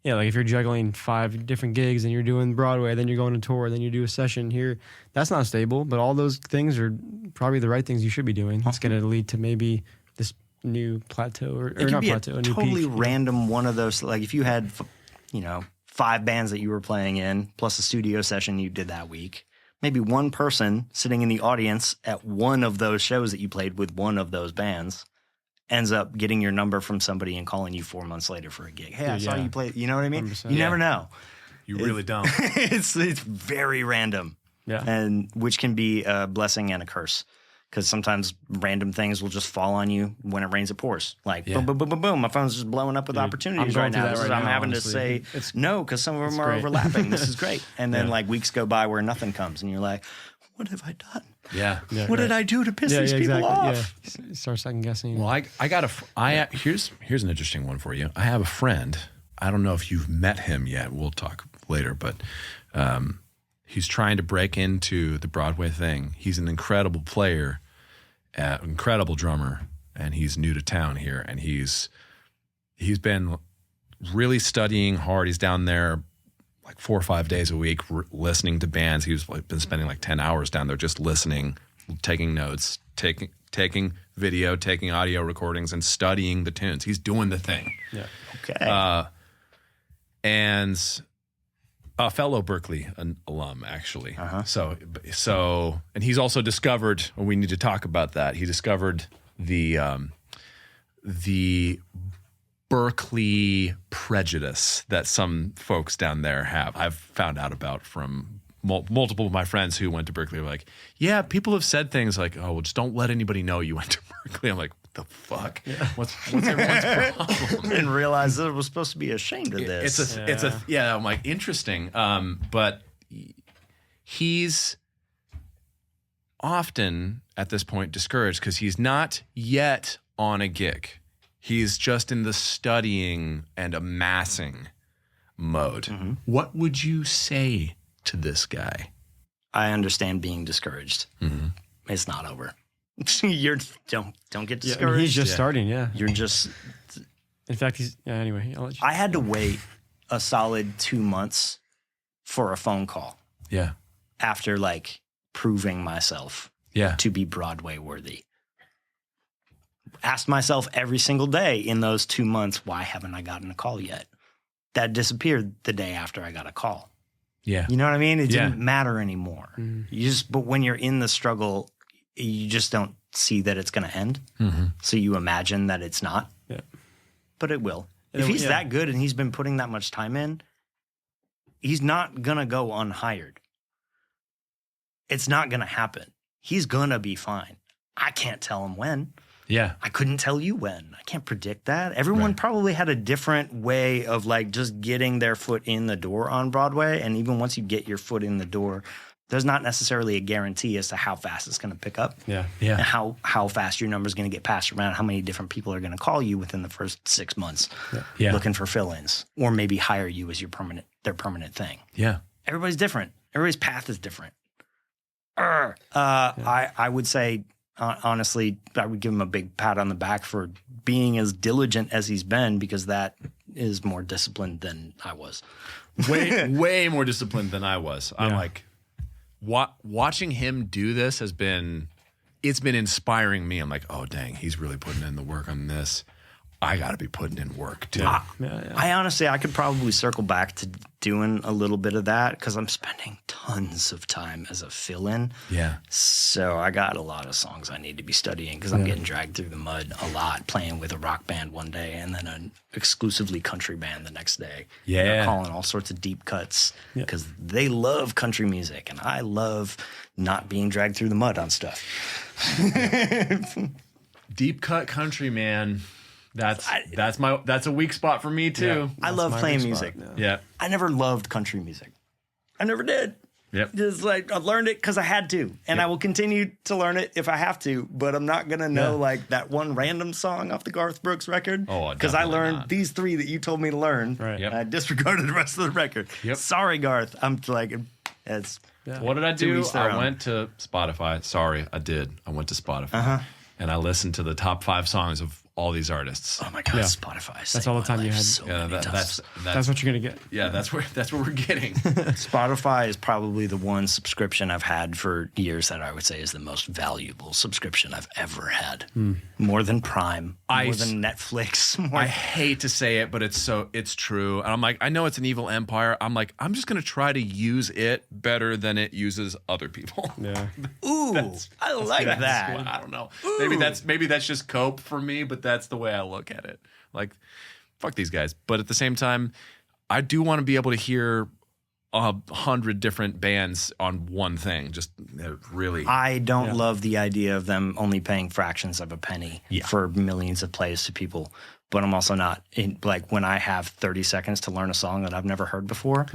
Yeah, like if you're juggling 5 different gigs and you're doing Broadway, then you're going to tour, then you do a session here, that's not stable. But all those things are probably the right things you should be doing. It's going to lead to maybe this new plateau or It could not be plateau, a new totally peak. random one of those. Like if you had, 5 bands that you were playing in, plus a studio session you did that week, maybe one person sitting in the audience at one of those shows that you played with one of those bands ends up getting your number from somebody and calling you 4 months later for a gig. Hey, I saw you play. You know what I mean? 100%. You never know. You really don't. It's very random. Yeah. And which can be a blessing and a curse. Because sometimes random things will just fall on you when it rains, it pours. Like boom, boom, boom, boom, boom. My phone's just blowing up with opportunities I'm right going now. through that right I'm now, having honestly. to say no because some of them are great. overlapping. This is great. And then like weeks go by where nothing comes, and you're like, "What have I done? Yeah. What did I do to piss these people off?" Yeah. You start second guessing. Well, here's an interesting one for you. I have a friend. I don't know if you've met him yet. We'll talk later, but he's trying to break into the Broadway thing. He's an incredible player, incredible drummer, and he's new to town here. And he's been really studying hard. He's down there like 4 or 5 days a week listening to bands. He's been spending like 10 hours down there just listening, taking notes, taking video, taking audio recordings, and studying the tunes. He's doing the thing. yeah. Okay. And a fellow Berklee alum, actually. So, and he's also discovered. We need to talk about that. He discovered the Berklee prejudice that some folks down there have. I've found out about from multiple of my friends who went to Berklee. Are like, yeah, people have said things like, "Oh, well, just don't let anybody know you went to Berklee." I'm like, what the fuck? Yeah. What's everyone's problem? I didn't realize that I was supposed to be ashamed of this. I'm like, interesting. But he's often at this point discouraged because he's not yet on a gig. He's just in the studying and amassing mode. Mm-hmm. What would you say to this guy? I understand being discouraged. It's not over. Don't get discouraged. I mean, he's just starting, yeah. You're just. In fact, anyway, I'll let you. I had to wait a solid 2 months for a phone call Yeah. after like proving myself Yeah. to be Broadway worthy. Asked myself every single day in those 2 months, why haven't I gotten a call yet? That disappeared the day after I got a call. Yeah. You know what I mean? It Yeah. didn't matter anymore. But when you're in the struggle, you just don't see that it's going to end. So you imagine that it's not. Yeah. But it will. If he's that good and he's been putting that much time in, he's not going to go unhired. It's not going to happen. He's going to be fine. I can't tell him when. Yeah. I couldn't tell you when. I can't predict that. Everyone probably had a different way of like just getting their foot in the door on Broadway. And even once you get your foot in the door, there's not necessarily a guarantee as to how fast it's going to pick up. Yeah. Yeah. And how fast your number is going to get passed around, how many different people are going to call you within the first 6 months Yeah. looking for fill-ins, or maybe hire you as their permanent thing. Yeah. Everybody's different. Everybody's path is different. I would say, honestly, I would give him a big pat on the back for being as diligent as he's been, because that is more disciplined than I was. way more disciplined than I was. I'm like, watching him do this it's been inspiring me. I'm like, oh dang, he's really putting in the work on this. I got to be putting in work too. I honestly, I could probably circle back to doing a little bit of that because I'm spending tons of time as a fill-in. Yeah. So I got a lot of songs I need to be studying because I'm getting dragged through the mud a lot, playing with a rock band one day and then an exclusively country band the next day. Yeah. They're calling all sorts of deep cuts because they love country music and I love not being dragged through the mud on stuff. Deep cut country, man. That's a weak spot for me too. Yeah, I love playing music. Yeah. I never loved country music. I never did. Yep. Just like I learned it because I had to, and I will continue to learn it if I have to. But I'm not gonna know like that one random song off the Garth Brooks record because I learned these 3 that you told me to learn. Right. And I disregarded the rest of the record. Yep. Sorry, Garth. I'm like, it's. What did I do? each their I own. went to Spotify. Sorry, I did. I went to Spotify and I listened to the top 5 songs of all these artists. Oh my God, Spotify. That's all the time you had. So That's what you're gonna get. Yeah, that's what we're getting. Spotify is probably the one subscription I've had for years that I would say is the most valuable subscription I've ever had. More than Prime, more than Netflix. I hate to say it, but it's true. And I'm like, I know it's an evil empire. I'm like, I'm just gonna try to use it better than it uses other people. Yeah. Ooh, I like that. I don't know. Maybe that's just cope for me, but that's the way I look at it. Like, fuck these guys. But at the same time, I do want to be able to hear 100 different bands on one thing. Just really. I don't love the idea of them only paying fractions of a penny for millions of plays to people. But I'm also not like when I have 30 seconds to learn a song that I've never heard before.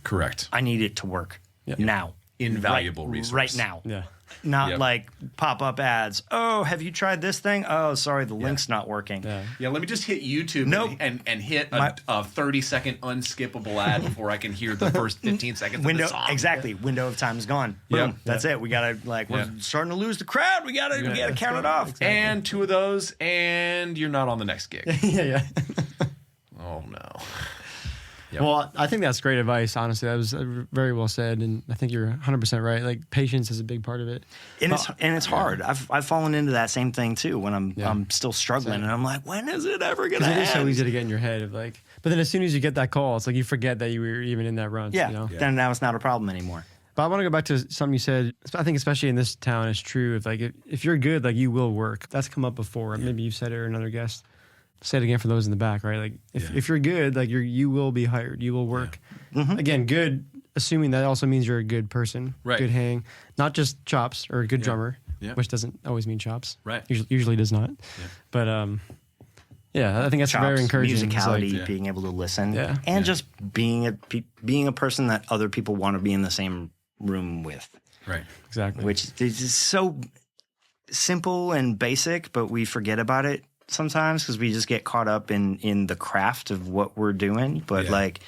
Correct. I need it to work now. Invaluable resource. Right now. Yeah. Not like pop-up ads. Oh, have you tried this thing? Oh, sorry, the link's not working. Yeah, let me just hit YouTube and hit a 30-second unskippable ad before I can hear the first 15 seconds of the song. Exactly. Window of time is gone. Boom. That's it. We got to we're starting to lose the crowd. We got to count it off. Exactly. And 2 of those and you're not on the next gig. Yeah. Oh no. Yep. Well, I think that's great advice. Honestly, that was very well said, and I think you're 100% right. Like patience is a big part of it, and it's hard. I've fallen into that same thing too when I'm still struggling, and I'm like, when is it ever gonna end? It is so easy to get in your head of like, but then as soon as you get that call, it's like you forget that you were even in that run. Yeah. You know? Then now it's not a problem anymore. But I want to go back to something you said. I think especially in this town, it's true. If you're good, like you will work. That's come up before. Maybe you've said it or another guest. Say it again for those in the back, right? Like if you're good, like you will be hired. You will work. Yeah. Again, good, assuming that also means you're a good person, right? Good hang, not just chops or a good drummer, which doesn't always mean chops, right? Usually does not. Yeah. But I think that's chops, very encouraging. Musicality, being able to listen, and just being a person that other people want to be in the same room with, right? Exactly. Which is so simple and basic, but we forget about it sometimes because we just get caught up in the craft of what we're doing. But like,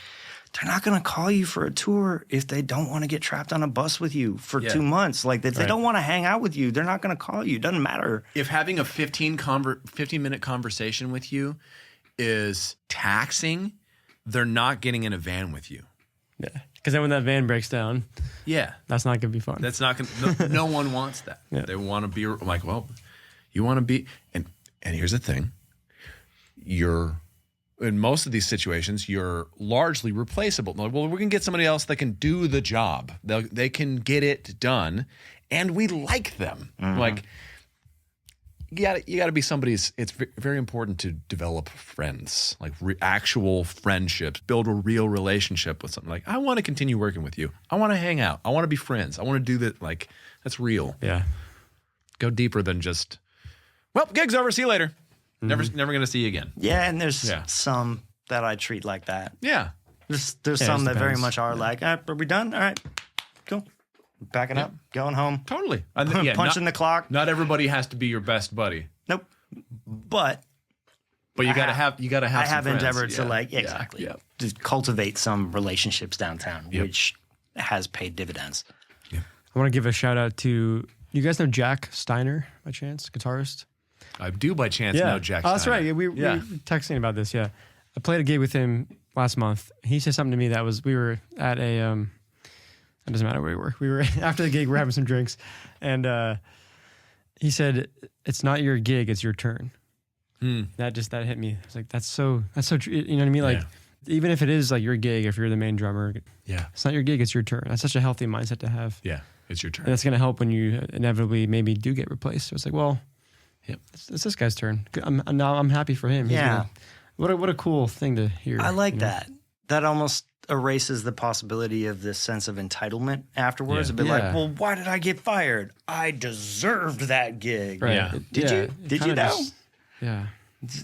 they're not going to call you for a tour if they don't want to get trapped on a bus with you for 2 months. Like, if they don't want to hang out with you, they're not going to call you. It doesn't matter. If having a 15-minute conversation with you is taxing, they're not getting in a van with you. Yeah. Because then when that van breaks down, that's not going to be fun. That's not going to, no one wants that. Yeah. They want to be like, well, you want to be, and here's the thing, in most of these situations, you're largely replaceable. Well, we're going to get somebody else that can do the job. They can get it done, and we like them. Like, you got to be somebody's. It's very important to develop friends, like actual friendships, build a real relationship with something. Like, I want to continue working with you. I want to hang out. I want to be friends. I want to do that. Like, that's real. Yeah. Go deeper than just, well, gig's over. See you later. Never going to see you again. Yeah, and there's some that I treat like that. Yeah. There's some that very much are like, are we done? All right, cool. Backing up, going home. Totally. Punching the clock. Not everybody has to be your best buddy. Nope. But you got to have. I have friends. endeavored to to cultivate some relationships downtown, which has paid dividends. Yeah. I want to give a shout out to, you guys know Jack Steiner by chance, guitarist? I do by chance know Jack Steiner. That's right. We were texting about this, I played a gig with him last month. He said something to me that was, we were at a, it doesn't matter where we were. We were, after the gig, we're having some drinks. And he said, it's not your gig, it's your turn. That hit me. It's like, that's so true. You know what I mean? Like, even if it is like your gig, if you're the main drummer, it's not your gig, it's your turn. That's such a healthy mindset to have. Yeah, it's your turn. And that's going to help when you inevitably maybe do get replaced. So it's like, well, it's this guy's turn. I'm happy for him. Yeah. What a cool thing to hear. I like that. That almost erases the possibility of this sense of entitlement afterwards. A bit like, well, why did I get fired? I deserved that gig. Right. Yeah. Did you know? Yeah.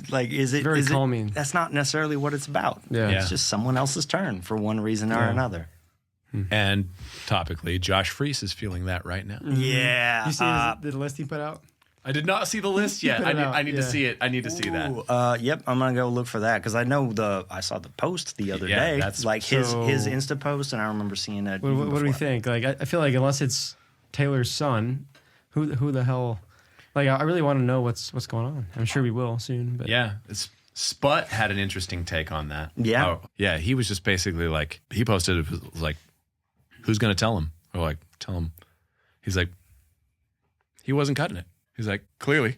Like, is it very calming? That's not necessarily what it's about. Yeah. It's just someone else's turn for one reason or another. And topically, Josh Freese is feeling that right now. Yeah. You see the list he put out? I did not see the list yet. I need to see it. I need to see that. Yep, I'm gonna go look for that because I know I saw the post the other day. That's like his Insta post, and I remember seeing it. What do we think? Like, I feel like unless it's Taylor's son, who the hell? Like, I really want to know what's going on. I'm sure we will soon. But Yeah, Sput had an interesting take on that. Yeah. Yeah, he was just basically like, he posted, it was like, who's going to tell him? Or like, tell him. He's like, he wasn't cutting it. He's like, clearly.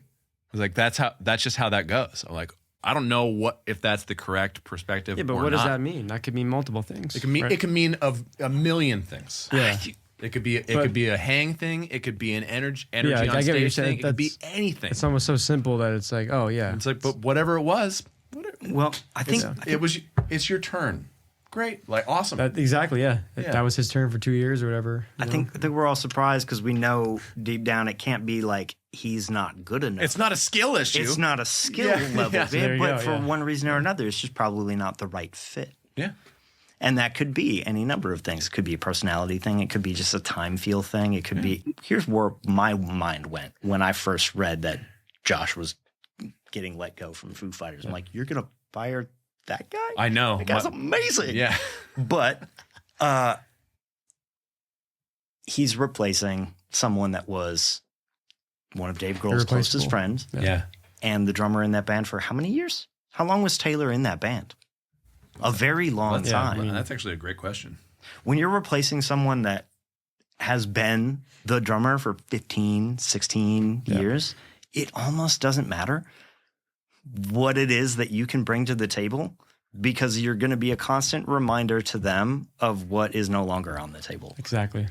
He's like, that's just how that goes. I'm like, I don't know if that's the correct perspective. yeah, but or what does not. that mean? That could mean multiple things. It can mean right? it can mean a million things. Yeah. It could be a hang thing. It could be an energy I on get what you're stage saying. thing. It could be anything. It's almost so simple that it's like, oh yeah. It's like, but whatever it was, Well, I think it's your turn. Great, like awesome. Exactly, yeah. Yeah. That was his turn for 2 years or whatever. I think we're all surprised because we know deep down it can't be like he's not good enough. It's not a skill issue. It's not a skill level, Yeah, there you but go, for yeah. one reason or another, it's just probably not the right fit. Yeah. And that could be any number of things. It could be a personality thing. It could be just a time feel thing. It could be. Here's where my mind went when I first read that Josh was getting let go from Foo Fighters. I'm like, you're gonna fire that guy? I know. That guy's amazing. Yeah. But he's replacing someone that was one of Dave Grohl's closest Irreplaceable. friends Yeah. and the drummer in that band for how many years? How long was Taylor in that band? A very long time. That's actually a great question. When you're replacing someone that has been the drummer for 15, 16 years, it almost doesn't matter what it is that you can bring to the table because you're going to be a constant reminder to them of what is no longer on the table. Exactly.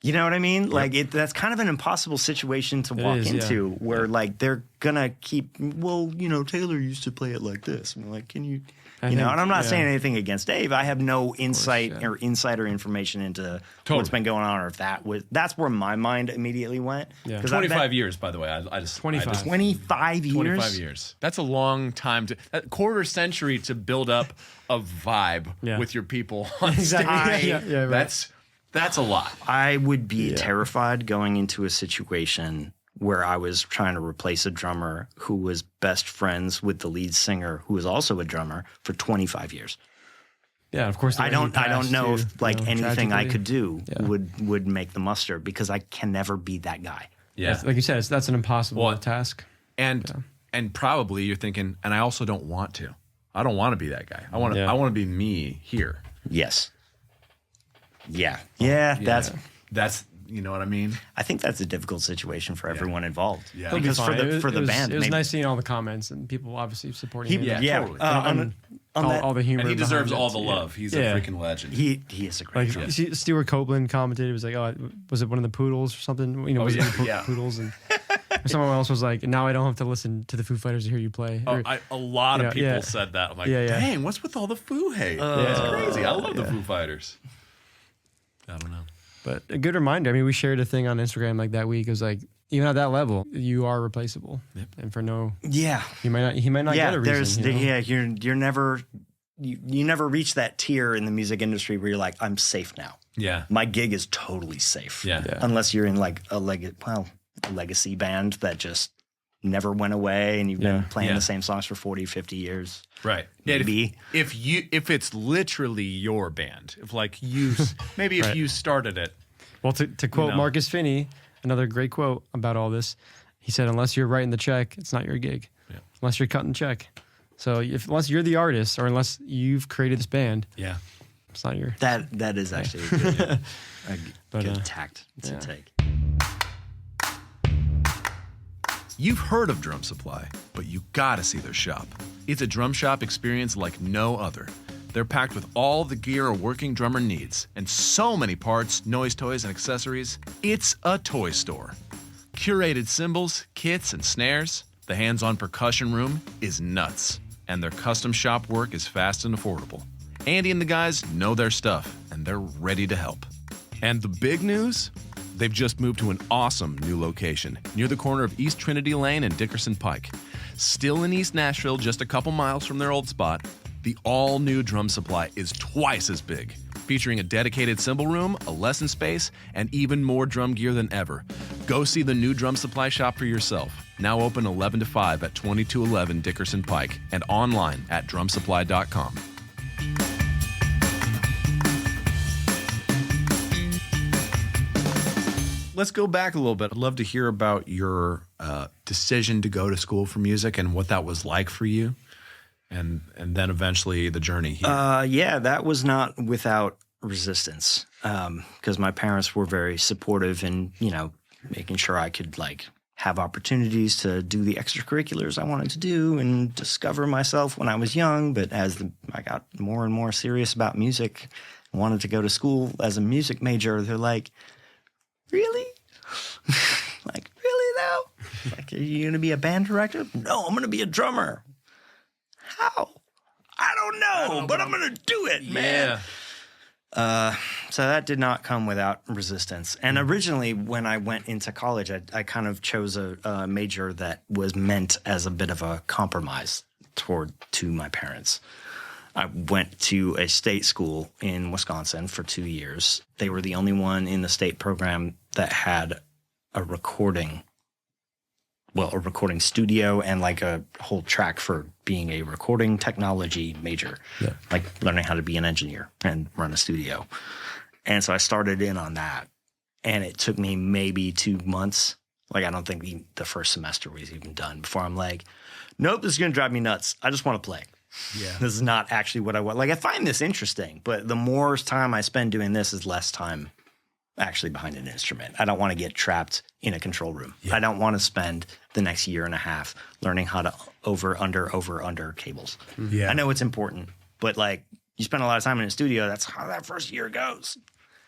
You know what I mean? Like that's kind of an impossible situation to walk into where like they're going to keep, well, you know, Taylor used to play it like this. And like, can you, and I'm not saying anything against Dave. I have no insight or insider information into what's been going on or if that's where my mind immediately went. Yeah. 25 years, by the way. I just 25. 25 years? 25 years. That's a long time a quarter century to build up a vibe with your people on Exactly. stage. Yeah, right. That's a lot. I would be terrified going into a situation where I was trying to replace a drummer who was best friends with the lead singer, who was also a drummer for 25 years. Yeah, of course. I don't know if anything I tragically. could do would make the muster because I can never be that guy. Yeah. Like you said, that's an impossible task. And probably you're thinking, and I also don't want to. I don't want to be that guy. I want to be me here. Yes. Yeah. That's you know what I mean? I think that's a difficult situation for everyone involved. Yeah. He'll be Because fine. for the band. It was maybe- nice seeing all the comments and people obviously supporting him. totally. All the humor. And he deserves behind all it. the love. He's a Yeah. freaking legend. He is a great Like drummer. Stuart Copeland commented, it was like, oh, was it one of the Poodles or something? You know, was it the Poodles? And someone else was like, now I don't have to listen to the Foo Fighters to hear you play. Or, A lot of people said that. I'm like, dang, what's with all the Foo hate? It's crazy. I love the Foo Fighters. I don't know. But a good reminder. I mean, we shared a thing on Instagram like that week. It was like, even at that level, you are replaceable. Yep. And for he might not get a reason. You're never you never reach that tier in the music industry where you're like, I'm safe now. Yeah. My gig is totally safe. Yeah. Unless you're in like a legacy band that just never went away and you've been playing the same songs for 40, 50 years. Right. Maybe. If it's literally your band, if like you maybe if you started it. Well, to quote Marcus Finney, another great quote about all this, he said, unless you're writing the check, it's not your gig. Yeah. Unless you're cutting the check, So unless you're the artist or unless you've created this band, Yeah. it's not your. That is actually a good tact to take. You've heard of Drum Supply, but you gotta see their shop. It's a drum shop experience like no other. They're packed with all the gear a working drummer needs, and so many parts, noise toys, and accessories. It's a toy store. Curated cymbals, kits, and snares. The hands-on percussion room is nuts, and their custom shop work is fast and affordable. Andy and the guys know their stuff, and they're ready to help. And the big news? They've just moved to an awesome new location near the corner of East Trinity Lane and Dickerson Pike. Still in East Nashville, just a couple miles from their old spot, the all-new Drum Supply is twice as big, featuring a dedicated cymbal room, a lesson space, and even more drum gear than ever. Go see the new Drum Supply shop for yourself. Now open 11 to 5 at 2211 Dickerson Pike and online at drumsupply.com. Let's go back a little bit. I'd love to hear about your decision to go to school for music and what that was like for you, and then eventually the journey here. Yeah, that was not without resistance, because my parents were very supportive in, making sure I could have opportunities to do the extracurriculars I wanted to do and discover myself when I was young. But as I got more and more serious about music, wanted to go to school as a music major, they're like, really? Really though? Are you going to be a band director? No, I'm going to be a drummer. How? I don't know, but I'm going to do it, man. So that did not come without resistance. And originally, when I went into college, I kind of chose a major that was meant as a bit of a compromise to my parents. I went to a state school in Wisconsin for 2 years. They were the only one in the state program that had a recording studio and a whole track for being a recording technology major, learning how to be an engineer and run a studio. And so I started in on that, and it took me maybe 2 months. I don't think the first semester was even done before I'm like, nope, this is going to drive me nuts. I just want to play. Yeah. This is not actually what I want. I find this interesting, but the more time I spend doing this is less time actually behind an instrument. I don't want to get trapped in a control room. Yeah. I don't want to spend the next year and a half learning how to over, under cables. Yeah. I know it's important, but you spend a lot of time in a studio. That's how that first year goes.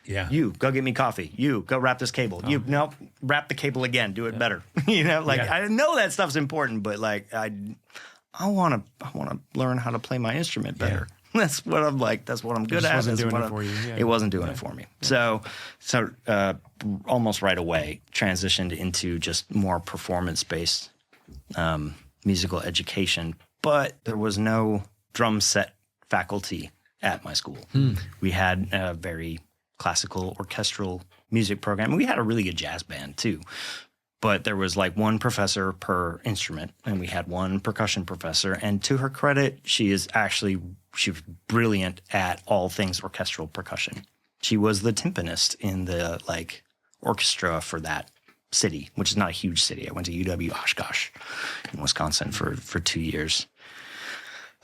Yeah. You go get me coffee. You go wrap this cable. Oh. Wrap the cable again. Do it better. I know that stuff's important, but I want to learn how to play my instrument better. Yeah. That's what I'm That's what I'm good at. Wasn't doing it for you. It wasn't doing it for me. Yeah. So almost right away transitioned into just more performance-based musical education. But there was no drum set faculty at my school. We had a very classical orchestral music program. We had a really good jazz band too. But there was one professor per instrument, and we had one percussion professor. And to her credit, she was brilliant at all things orchestral percussion. She was the timpanist in the orchestra for that city, which is not a huge city. I went to UW Oshkosh in Wisconsin for 2 years.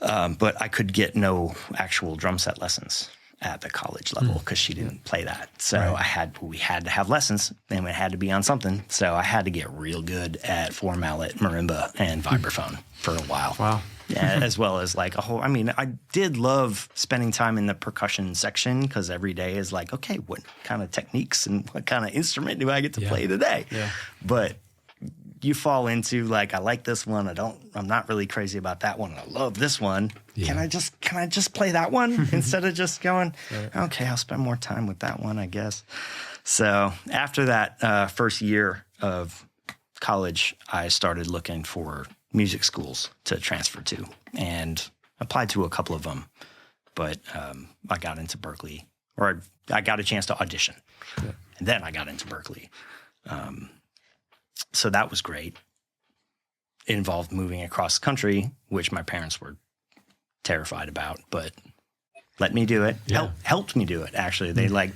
But I could get no actual drum set lessons at the college level because she didn't play that. So we had to have lessons, and it had to be on something. So I had to get real good at four mallet, marimba, and vibraphone for a while. Wow. Yeah, as well as a whole. I mean, I did love spending time in the percussion section because every day is okay, what kind of techniques and what kind of instrument do I get to play today? Yeah. But you fall into I like this one. I'm not really crazy about that one. I love this one. Yeah. Can I just play that one instead of just going, okay, I'll spend more time with that one, I guess. So after that first year of college, I started looking for music schools to transfer to and applied to a couple of them. But I got into Berklee, or I got a chance to audition. Yeah. And then I got into Berklee. So that was great. It involved moving across the country, which my parents were terrified about, but let me do it. Yeah. Helped me do it, actually. They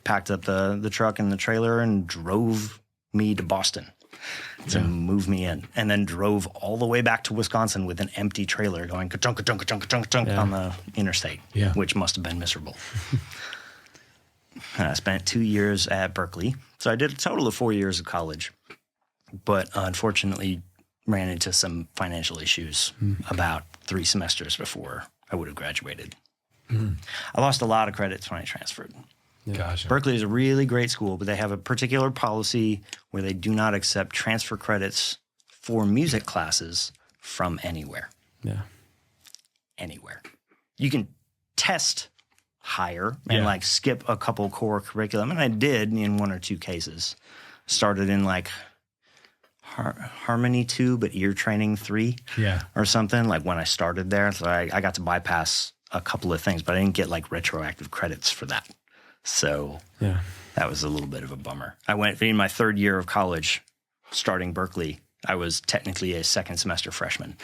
packed up the truck and the trailer and drove me to Boston. to move me in, and then drove all the way back to Wisconsin with an empty trailer going ka-chunk, ka-chunk, ka-chunk, ka-chunk, ka-chunk on the interstate, which must have been miserable. I spent 2 years at Berklee. So I did a total of 4 years of college, but unfortunately ran into some financial issues about 3 semesters before I would have graduated. I lost a lot of credits when I transferred. Gotcha. Berklee is a really great school, but they have a particular policy where they do not accept transfer credits for music classes from anywhere. Yeah. Anywhere. You can test higher and like skip a couple core curriculum, and I did in 1 or 2 cases. Started in like Harmony 2, but ear training 3 or something, like when I started there. So I got to bypass a couple of things, but I didn't get like retroactive credits for that. So that was a little bit of a bummer. I went in my 3rd year of college, starting Berklee. I was technically a 2nd semester freshman,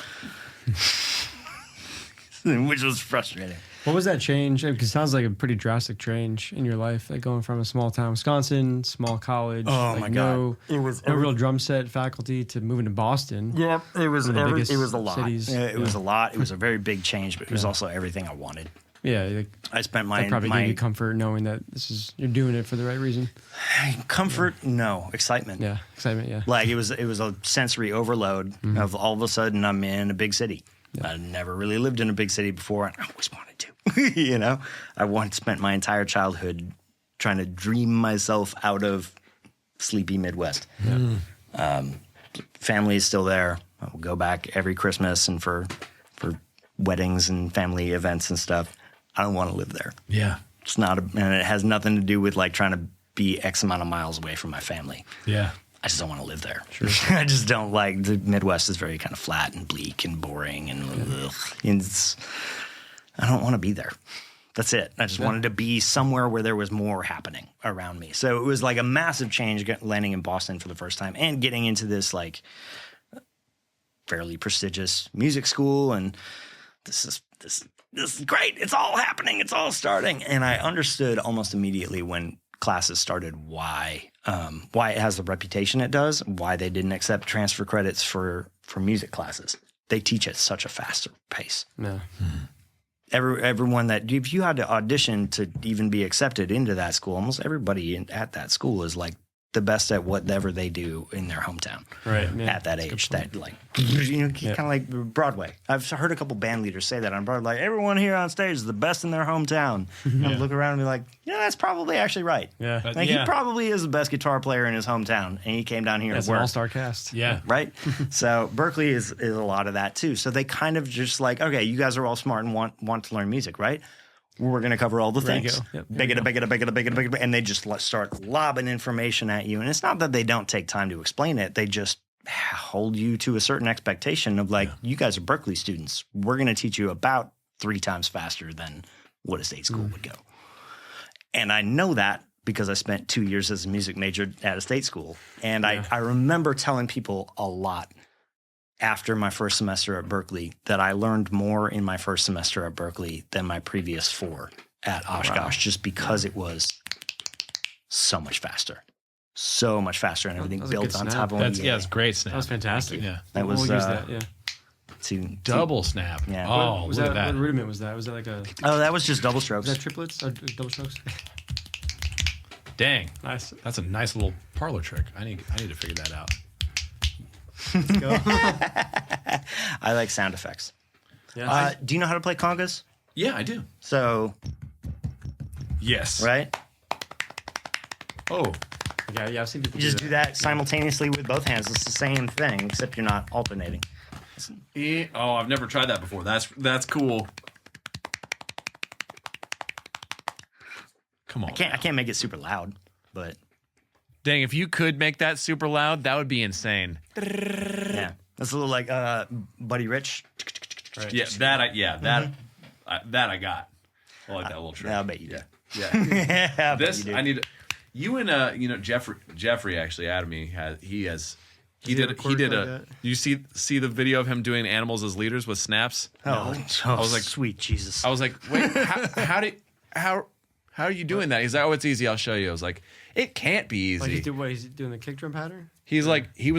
which was frustrating. What was that change? Because it sounds like a pretty drastic change in your life, like going from a small town, Wisconsin, small college. Oh like my God. It was no real drum set faculty to moving to Boston. Yeah, it was one of the biggest it was a lot. cities. It was a lot. It was a very big change, but it was also everything I wanted. Yeah, like, I spent that probably gave you comfort knowing that you're doing it for the right reason. comfort. No, excitement. Yeah, excitement. Yeah, Like it was a sensory overload of all of a sudden I'm in a big city. I never really lived in a big city before, and I always wanted to. You know, I once spent my entire childhood trying to dream myself out of sleepy Midwest. Family is still there. I will go back every Christmas and for weddings and family events and stuff. I don't want to live there. Yeah. It's not, and it has nothing to do with like trying to be X amount of miles away from my family. Yeah. I just don't want to live there. Sure. I just don't like, the Midwest is very kind of flat and bleak and boring and I don't want to be there. That's it. I just wanted to be somewhere where there was more happening around me. So it was like a massive change landing in Boston for the first time and getting into this like fairly prestigious music school. And this is great. It's all happening. It's all starting. And I understood almost immediately when classes started why it has the reputation it does, why they didn't accept transfer credits for music classes. They teach at such a faster pace. Yeah. Everyone that, if you had to audition to even be accepted into that school, almost everybody at that school is like the best at whatever they do in their hometown. Right. Yeah. At that age, that like, you know, kind of like Broadway. I've heard a couple band leaders say that on Broadway. Like, everyone here on stage is the best in their hometown. And I look around and be like, yeah, that's probably actually right. Yeah. Like, he probably is the best guitar player in his hometown, and he came down here That's and an worked. all-star cast. Yeah. Right? So Berklee is a lot of that too. So they kind of just like, okay, you guys are all smart and want to learn music, right? We're going to cover all the There you things. go. Yep, Big, and they just start lobbing information at you. And it's not that they don't take time to explain it. They just hold you to a certain expectation of like, you guys are Berklee students. We're going to teach you about 3 times faster than what a state school would go. And I know that because I spent 2 years as a music major at a state school. And I remember telling people a lot after my first semester at Berklee that I learned more in my first semester at Berklee than my previous 4 at Oshkosh, just because it was so much faster. So much faster, and everything built on top of one. It's great snap. That was fantastic. Yeah. That was We'll use that. Yeah. Double snap. Yeah. Oh, Was look that at that. what rudiment was that? Was that like a that was just double strokes. was that triplets or double strokes? Dang. Nice. That's a nice little parlor trick. I need to figure that out. Let's go. I like sound effects. Yeah. Do you know how to play congas? Yeah, I do. So, Yes. right? Oh. Yeah, I've seen people You just do that simultaneously with both hands. It's the same thing, except you're not alternating. Oh, I've never tried that before. That's cool. Come on. I can't make it super loud, but Dang, if you could make that super loud, that would be insane. yeah. That's a little like Buddy Rich. Yeah, that I got. I like that little trick. I'll bet you do. Yeah. I bet This you do. I need. You and Jeffrey actually added me. He did a. You see the video of him doing animals as leaders with snaps? Oh, I was like, sweet Jesus. I was like, wait, how how are you doing that? He's like, oh, it's easy. I'll show you. I was like, it can't be easy. He's doing the kick drum pattern? He was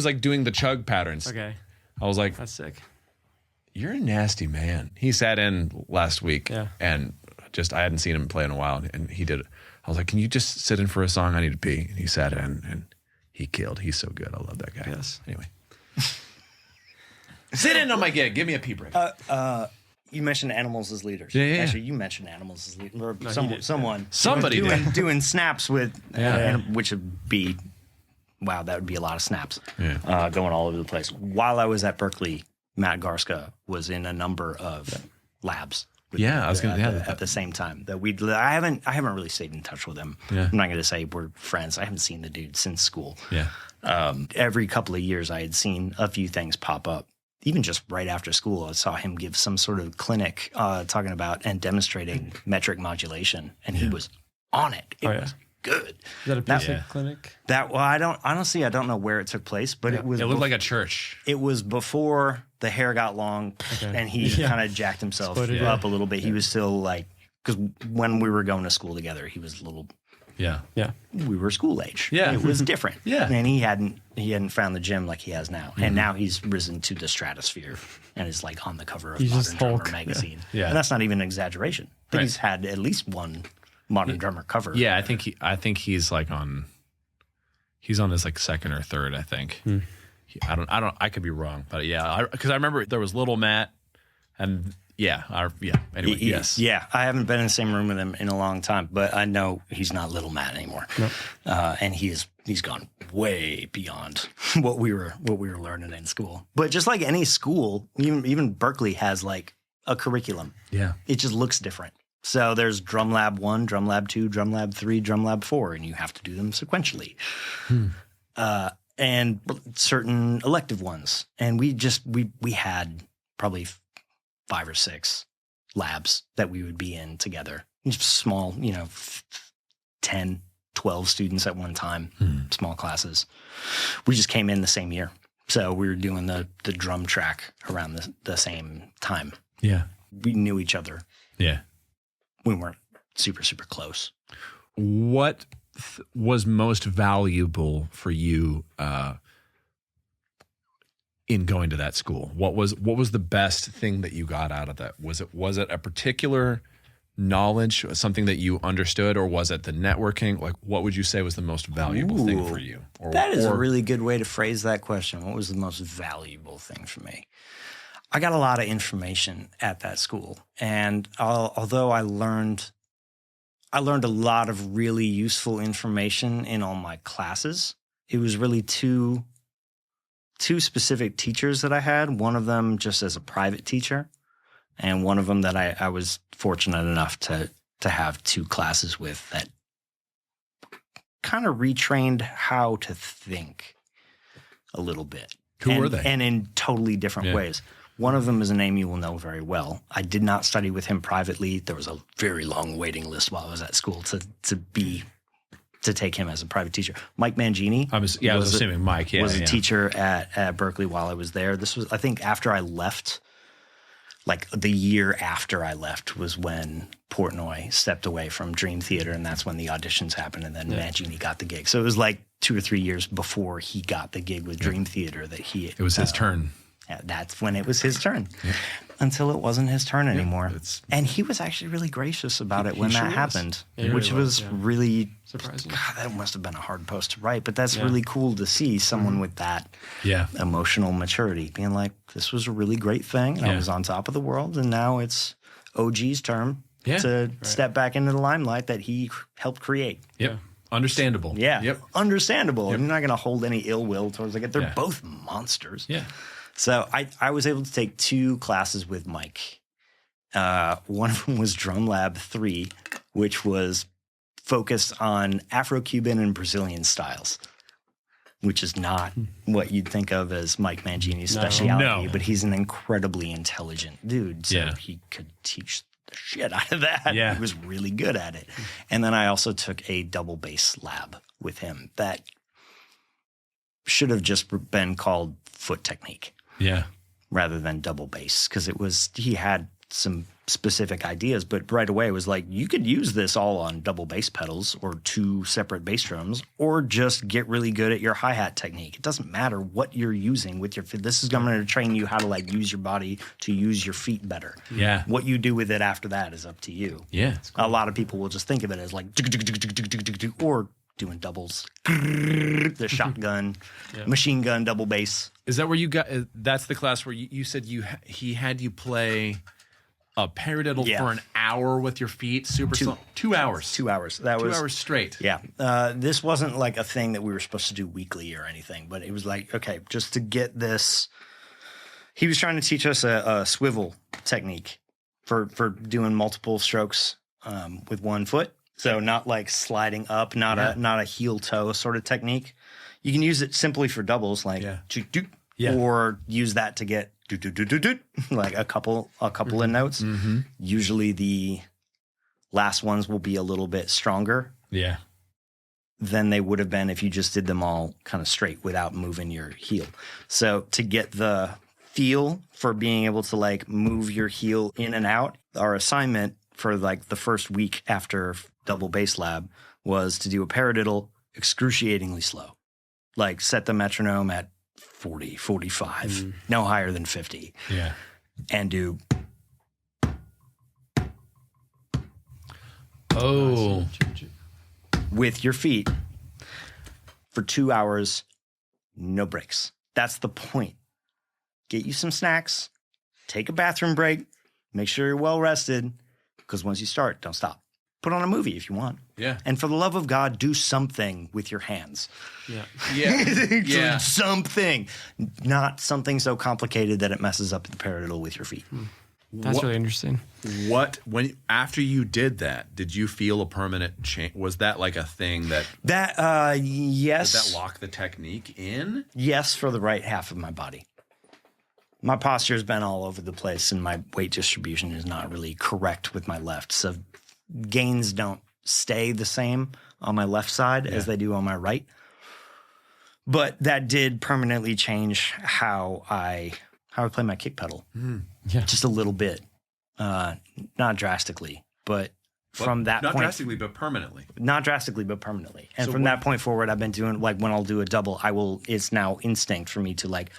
like doing the chug patterns. Okay. I was like, that's sick. You're a nasty man. He sat in last week and I hadn't seen him play in a while, and he did it. I was like, can you just sit in for a song? I need to pee. And he sat in and he killed. He's so good. I love that guy. Yes. Anyway. Sit in on my gig. Give me a pee break. You mentioned animals as leaders. Yeah. Actually, you mentioned animals as leaders. Or Somebody doing snaps with, which would be, wow, that would be a lot of snaps. Yeah. Going all over the place. While I was at Berklee, Matt Garska was in a number of labs. I was going to at the same time that I haven't really stayed in touch with him. Yeah. I'm not going to say we're friends. I haven't seen the dude since school. Yeah. Every couple of years, I had seen a few things pop up. Even just right after school, I saw him give some sort of clinic talking about and demonstrating metric modulation, and he was on it. It was good. Is that a PC clinic? I don't know where it took place, but it looked like a church. It was before the hair got long, and he kind of jacked himself up a little bit. He was still like, because when we were going to school together, he was a little. Yeah. We were school age. Yeah. It was different. Yeah. And he hadn't found the gym like he has now. And now he's risen to the stratosphere and is like on the cover of Modern Drummer magazine. Yeah. And that's not even an exaggeration. I think he's had at least one Modern Drummer cover. Yeah, I think he's like he's on his like second or third, I think. I could be wrong, but because I remember there was Little Matt and anyway, yes. Yeah, I haven't been in the same room with him in a long time, but I know he's not Little Matt anymore. No. And he's gone way beyond what we were learning in school. But just like any school, even Berklee has like a curriculum. Yeah. It just looks different. So there's Drum Lab 1, Drum Lab 2, Drum Lab 3, Drum Lab 4, and you have to do them sequentially. And certain elective ones. And we had probably 5 or 6 labs that we would be in together. Small, 10, 12 students at one time, small classes. We just came in the same year. So we were doing the drum track around the same time. Yeah. We knew each other. Yeah. We weren't super, super close. What was most valuable for you in going to that school? What was the best thing that you got out of that? Was it a particular knowledge, something that you understood, or was it the networking? Like, what would you say was the most valuable thing for you? That is a really good way to phrase that question. What was the most valuable thing for me? I got a lot of information at that school, and although I learned a lot of really useful information in all my classes, it was really two specific teachers that I had. One of them just as a private teacher, and one of them that I was fortunate enough to have 2 classes with that kind of retrained how to think a little bit. Who were they? And in totally different ways. One of them is a name you will know very well. I did not study with him privately. There was a very long waiting list while I was at school to take him as a private teacher. Mike Mangini. I was assuming Mike. Was a teacher at Berklee while I was there. This was, I think, after I left. Like the year after I left was when Portnoy stepped away from Dream Theater, and that's when the auditions happened, and then Mangini got the gig. So it was like 2 or 3 years before he got the gig with Dream Theater that it was his turn. Yeah, that's when it was his turn. Yeah. Until it wasn't his turn anymore. And he was actually really gracious about it when that happened, which was really surprising. God, that must have been a hard post to write, but that's really cool to see someone with that emotional maturity being like, this was a really great thing, and I was on top of the world, and now it's OG's turn to step back into the limelight that he helped create. Yep. Understandable. Yeah. Yep. Understandable. Yep. I'm not going to hold any ill will towards it. They're both monsters. Yeah. So I was able to take 2 classes with Mike. One of them was Drum Lab 3, which was focused on Afro-Cuban and Brazilian styles, which is not what you'd think of as Mike Mangini's specialty, but he's an incredibly intelligent dude. So he could teach the shit out of that. Yeah. He was really good at it. And then I also took a double bass lab with him that should have just been called foot technique. Yeah. Rather than double bass, because he had some specific ideas, but right away it was like, you could use this all on double bass pedals or 2 separate bass drums, or just get really good at your hi-hat technique. It doesn't matter what you're using with your feet. This is going to train you how to like use your body to use your feet better. Yeah. What you do with it after that is up to you. Yeah. A lot of people will just think of it as like, or doing doubles, the shotgun, machine gun, double bass. Is that where you got? That's the class where you said he had you play a paradiddle for an hour with your feet, super slow. 2 hours. 2 hours. That was 2 hours straight. Yeah. This wasn't like a thing that we were supposed to do weekly or anything, but it was like, okay, just to get this. He was trying to teach us a swivel technique for doing multiple strokes with one foot. So not like sliding up, not a heel toe sort of technique. You can use it simply for doubles, like or use that to get like a couple of notes. Mm-hmm. Usually the last ones will be a little bit stronger than they would have been if you just did them all kind of straight without moving your heel. So to get the feel for being able to like move your heel in and out, our assignment for like the first week after double bass lab was to do a paradiddle excruciatingly slow. Like set the metronome at 40, 45, no higher than 50. Yeah. And do. Oh. With your feet for 2 hours, no breaks. That's the point. Get you some snacks, take a bathroom break, make sure you're well rested, because once you start, don't stop. Put on a movie if you want. Yeah. And for the love of God, do something with your hands. Yeah. Yeah. Something. Not something so complicated that it messes up the paradiddle with your feet. That's really interesting. After you did that, did you feel a permanent change? Was that like a thing that yes. did that lock the technique in? Yes, for the right half of my body. My posture has been all over the place, and my weight distribution is not really correct with my left. So gains don't stay the same on my left side as they do on my right. But that did permanently change how I play my kick pedal. Yeah. Just a little bit. Not drastically, but from that point. Not drastically, but permanently. Not drastically, but permanently. And So from that point forward, I've been doing, like, when I'll do a double, it's now instinct for me to, like,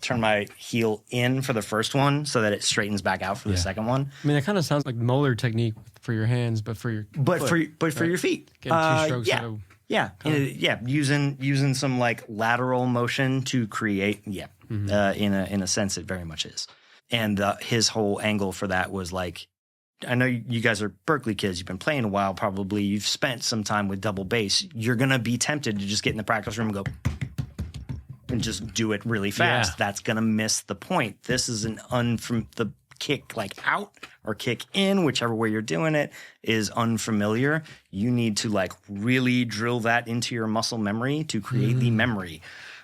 turn my heel in for the first one so that it straightens back out for the second one. I mean, that kind of sounds like molar technique for your hands, but for your For your feet. Getting 2 strokes yeah. out of- Yeah, using some, like, lateral motion to create, in a sense, it very much is. And his whole angle for that was, like, I know you guys are Berklee kids. You've been playing a while, probably. You've spent some time with double bass. You're going to be tempted to just get in the practice room and go and just do it really fast. Yeah. That's going to miss the point. This is the kick like out or kick in, whichever way you're doing it, is unfamiliar. You need to like really drill that into your muscle memory to create the memory.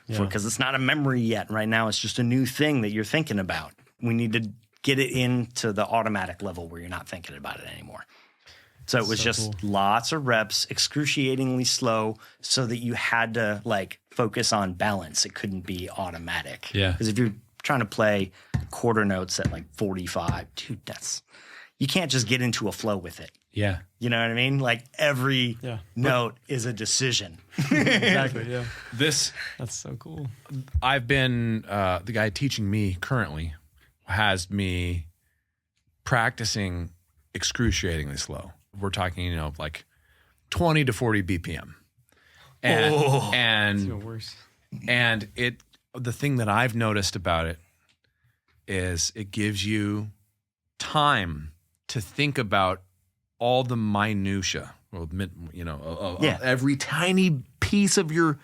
Because it's not a memory yet. Right now, it's just a new thing that you're thinking about. We need to get it into the automatic level where you're not thinking about it anymore. So it was just lots of reps, excruciatingly slow, so that you had to like focus on balance. It couldn't be automatic. Yeah. Because if you're trying to play quarter notes at like 45, dude, you can't just get into a flow with it. Yeah. You know what I mean? Like every note is a decision. Exactly. Yeah. This, That's so cool. I've been, the guy teaching me currently has me practicing excruciatingly slow. We're talking, like 20 to 40 BPM. And It's even worse. And the thing that I've noticed about it is it gives you time to think about all the minutia, every tiny piece of your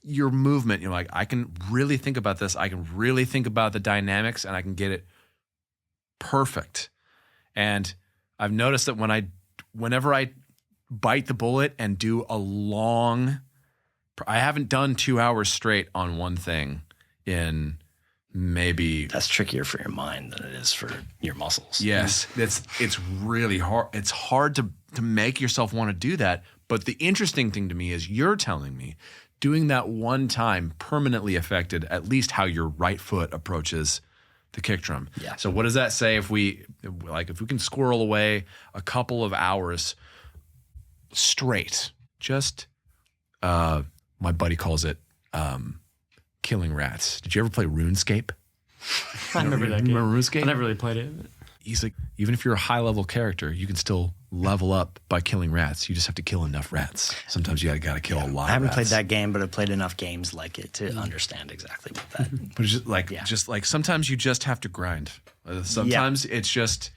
movement. You're like, I can really think about this. I can really think about the dynamics, and I can get it perfect. And I've noticed that whenever I bite the bullet and do I haven't done 2 hours straight on one thing in maybe. That's trickier for your mind than it is for your muscles. Yes, it's really hard. It's hard to make yourself want to do that. But the interesting thing to me is you're telling me doing that one time permanently affected at least how your right foot approaches the kick drum. Yeah. So what does that say if we can squirrel away a couple of hours straight, just my buddy calls it killing rats. Did you ever play RuneScape? I remember that game. Remember RuneScape? I never really played it. He's like, even if you're a high level character, you can still level up by killing rats. You just have to kill enough rats. Sometimes you got to kill a lot. I haven't of played rats. that game, but I've played enough games like it to understand exactly what that. But it's just like sometimes you just have to grind. Sometimes it's just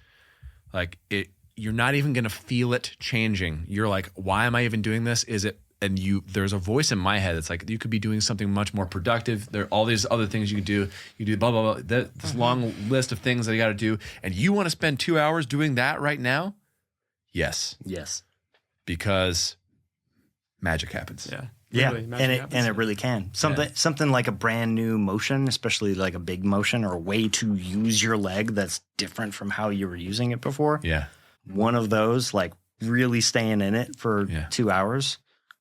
like it. You're not even going to feel it changing. You're like, why am I even doing this? Is it? And there's a voice in my head that's like, you could be doing something much more productive. There are all these other things you can do. You do blah, blah, blah. This long list of things that you got to do. And you want to spend 2 hours doing that right now? Yes. Yes. Because magic happens. Yeah. Yeah, Really, magic happens. and it really can. Something like a brand new motion, especially like a big motion or a way to use your leg that's different from how you were using it before. Yeah. One of those, like really staying in it for 2 hours,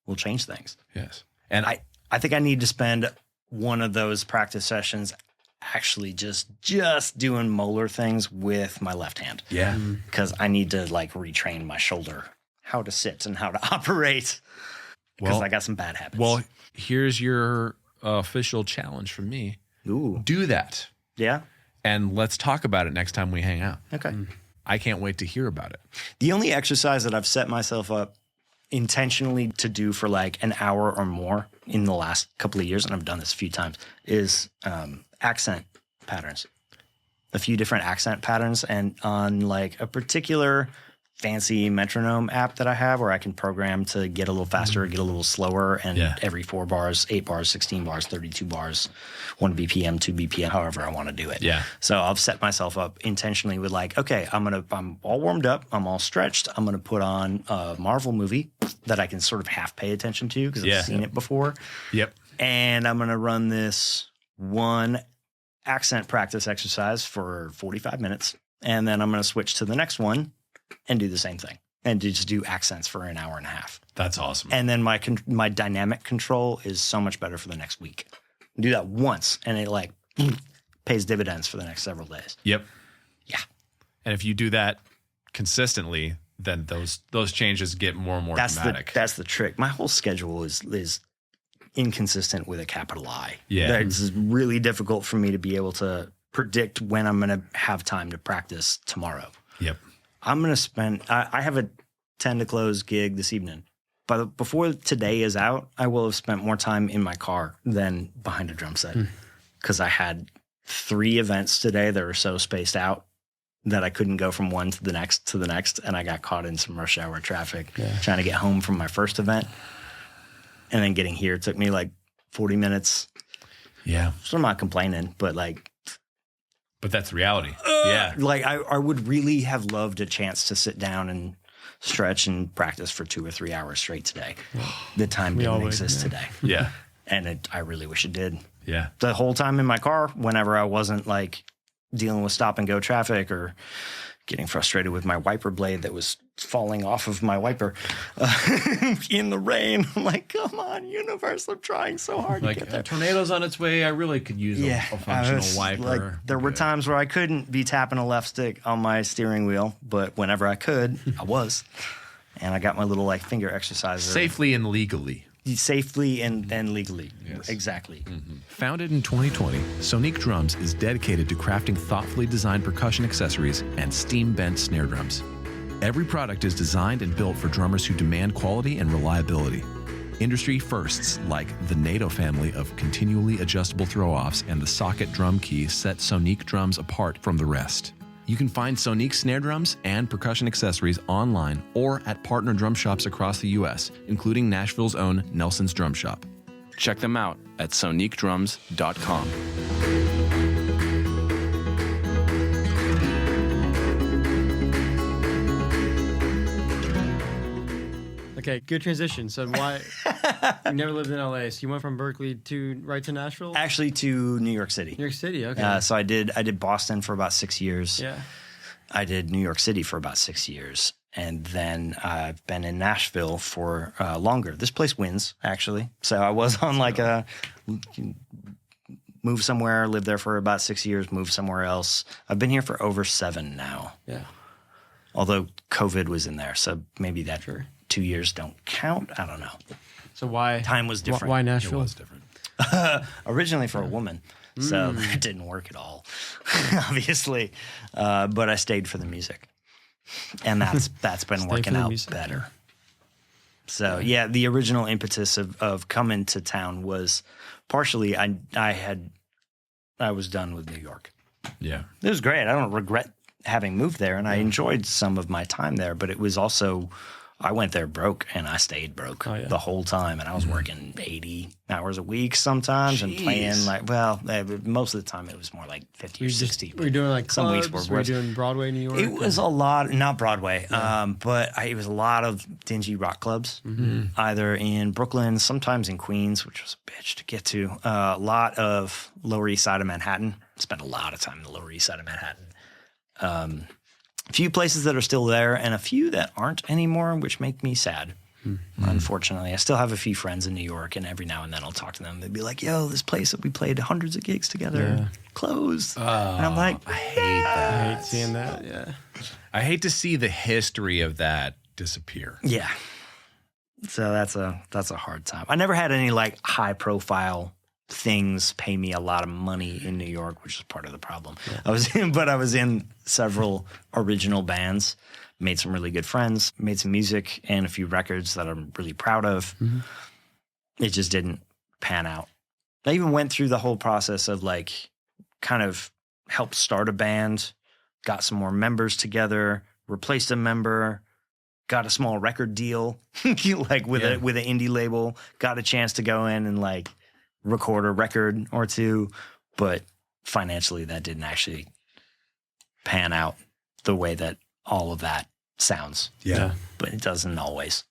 will change things. Yes. And I think I need to spend one of those practice sessions actually just doing molar things with my left hand. Yeah. Because I need to like retrain my shoulder, how to sit and how to operate. Because I got some bad habits. Well, here's your official challenge from me. Ooh. Do that. Yeah? And let's talk about it next time we hang out. Okay. I can't wait to hear about it. The only exercise that I've set myself up intentionally to do for like an hour or more in the last couple of years, and I've done this a few times, is accent patterns. A few different accent patterns, and on like a particular fancy metronome app that I have where I can program to get a little faster, get a little slower, and every 4 bars, 8 bars, 16 bars, 32 bars, 1 BPM, 2 BPM, however I want to do it. Yeah. So I've set myself up intentionally with like, okay, I'm all warmed up, I'm all stretched, I'm gonna put on a Marvel movie that I can sort of half pay attention to because I've seen it before. Yep. And I'm gonna run this one accent practice exercise for 45 minutes, and then I'm gonna switch to the next one and do the same thing and just do accents for an hour and a half. That's awesome. And then my dynamic control is so much better for the next week. Do that once and it like pays dividends for the next several days. Yep. Yeah. And if you do that consistently, then those changes get more and more dramatic. That's the trick. My whole schedule is inconsistent with a capital I. Yeah. It's really difficult for me to be able to predict when I'm going to have time to practice tomorrow. Yep. I'm going to spend, I have a 10 to close gig this evening. But before today is out, I will have spent more time in my car than behind a drum set. Because I had 3 events today that were so spaced out that I couldn't go from one to the next. And I got caught in some rush hour traffic trying to get home from my first event. And then getting here took me like 40 minutes. Yeah. So I'm not complaining, but like. But that's reality. Like I would really have loved a chance to sit down and stretch and practice for 2 or 3 hours straight today. The time didn't exist today. Yeah. And I really wish it did. Yeah. The whole time in my car, whenever I wasn't like dealing with stop and go traffic or getting frustrated with my wiper blade that was falling off of my wiper in the rain. I'm like, come on, universe, I'm trying so hard to get there. A tornado's on its way. I really could use a functional wiper. Like, there were times where I couldn't be tapping a left stick on my steering wheel, but whenever I could, I was. And I got my little like finger exerciser. Safely and legally. Safely and legally. Yes. Exactly. Founded in 2020, Sonique Drums is dedicated to crafting thoughtfully designed percussion accessories and steam-bent snare drums. Every product is designed and built for drummers who demand quality and reliability. Industry firsts like the NATO family of continually adjustable throw-offs and the socket drum key set Sonique Drums apart from the rest. You can find Sonique snare drums and percussion accessories online or at partner drum shops across the U.S., including Nashville's own Nelson's Drum Shop. Check them out at soniquedrums.com. Okay, good transition. So why you never lived in LA? So you went from Berklee right to Nashville? Actually, to New York City. New York City, okay. So I did Boston for about 6 years. Yeah. I did New York City for about 6 years. And then I've been in Nashville for longer. This place wins, actually. So I was on like a move somewhere, live there for about 6 years, move somewhere else. I've been here for over 7 now. Yeah. Although COVID was in there, so maybe that 2 years don't count. I don't know. So why Time was different. Why Nashville? It was different. Originally for a woman, so that didn't work at all, obviously. But I stayed for the music, and that's been working out better. So yeah, the original impetus of coming to town was partially I was done with New York. Yeah. It was great. I don't regret having moved there, and I enjoyed some of my time there, but it was also, I went there broke, and I stayed broke the whole time, and I was working 80 hours a week sometimes and playing like, most of the time it was more like 50 or 60. Were you doing like some clubs? weeks Were you doing Broadway, New York? It was a lot, not Broadway, but it was a lot of dingy rock clubs, either in Brooklyn, sometimes in Queens, which was a bitch to get to. A lot of Lower East Side of Manhattan. Spent a lot of time in the Lower East Side of Manhattan. A few places that are still there and a few that aren't anymore, which make me sad. Unfortunately, I still have a few friends in New York, and every now and then I'll talk to them. They'd be like, yo, this place that we played hundreds of gigs together closed. And I'm like, I hate that. I hate seeing that. Yeah. I hate to see the history of that disappear. yeah. So that's a hard time. I never had any like high profile things pay me a lot of money in New York, which is part of the problem. I was in several original bands, made some really good friends, made some music and a few records that I'm really proud of. It just didn't pan out. I even went through the whole process of like kind of helped start a band, got some more members together, replaced a member, got a small record deal, like with an indie label, got a chance to go in and like record a record or two, but financially that didn't actually pan out the way that all of that sounds. Yeah. But it doesn't always.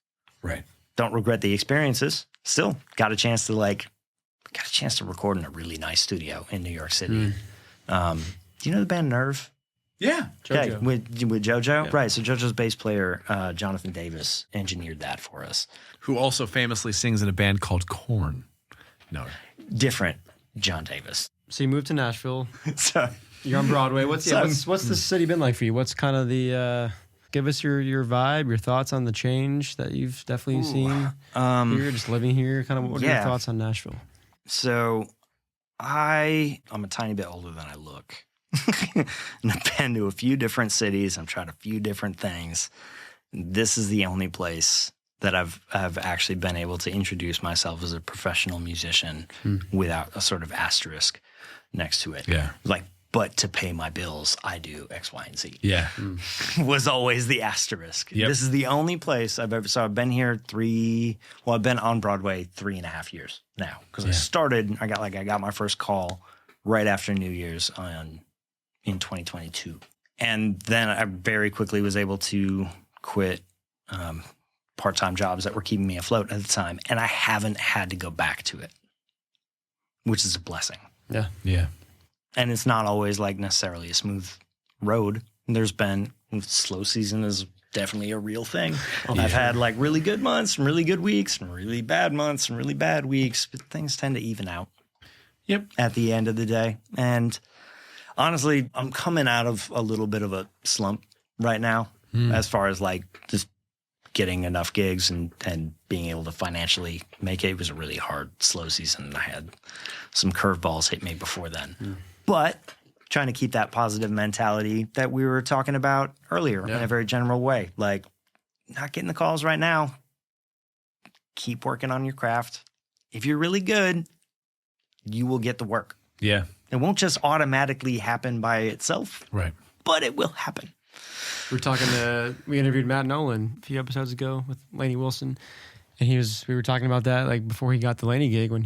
Right. Don't regret the experiences. Still got a chance to record in a really nice studio in New York City. Do you know the band Nerve? Yeah. JoJo. Okay, with JoJo? Yeah. Right. So JoJo's bass player, Jonathan Davis, engineered that for us. Who also famously sings in a band called Korn. No. Different John Davis. So you moved to Nashville. So You're on Broadway. What's the city been like for you? What's kind of the give us your vibe, your thoughts on the change that you've definitely seen here, just living here. Kind of what are your thoughts on Nashville? So I'm a tiny bit older than I look. And I've been to a few different cities. I've tried a few different things. This is the only place that I've actually been able to introduce myself as a professional musician without a sort of asterisk next to it. Yeah. Like, but to pay my bills, I do X, Y, and Z. Yeah. Was always the asterisk. Yep. This is the only place I've ever, so I've been here I've been on Broadway 3.5 years now. Because I got my first call right after New Year's in 2022. And then I very quickly was able to quit part-time jobs that were keeping me afloat at the time. And I haven't had to go back to it, which is a blessing. Yeah. Yeah. And it's not always like necessarily a smooth road. There's been slow season is definitely a real thing. I've had like really good months and really good weeks and really bad months and really bad weeks, but things tend to even out. Yep. At the end of the day. And honestly, I'm coming out of a little bit of a slump right now as far as like just getting enough gigs and being able to financially make it. It was a really hard, slow season. I had some curveballs hit me before then. But trying to keep that positive mentality that we were talking about earlier in a very general way. Like, not getting the calls right now. Keep working on your craft. If you're really good, you will get the work. Yeah. Mm. It won't just automatically happen by itself. Right. But it will happen. We interviewed Matt Nolan a few episodes ago with Lainey Wilson, and we were talking about that like before he got the Lainey gig when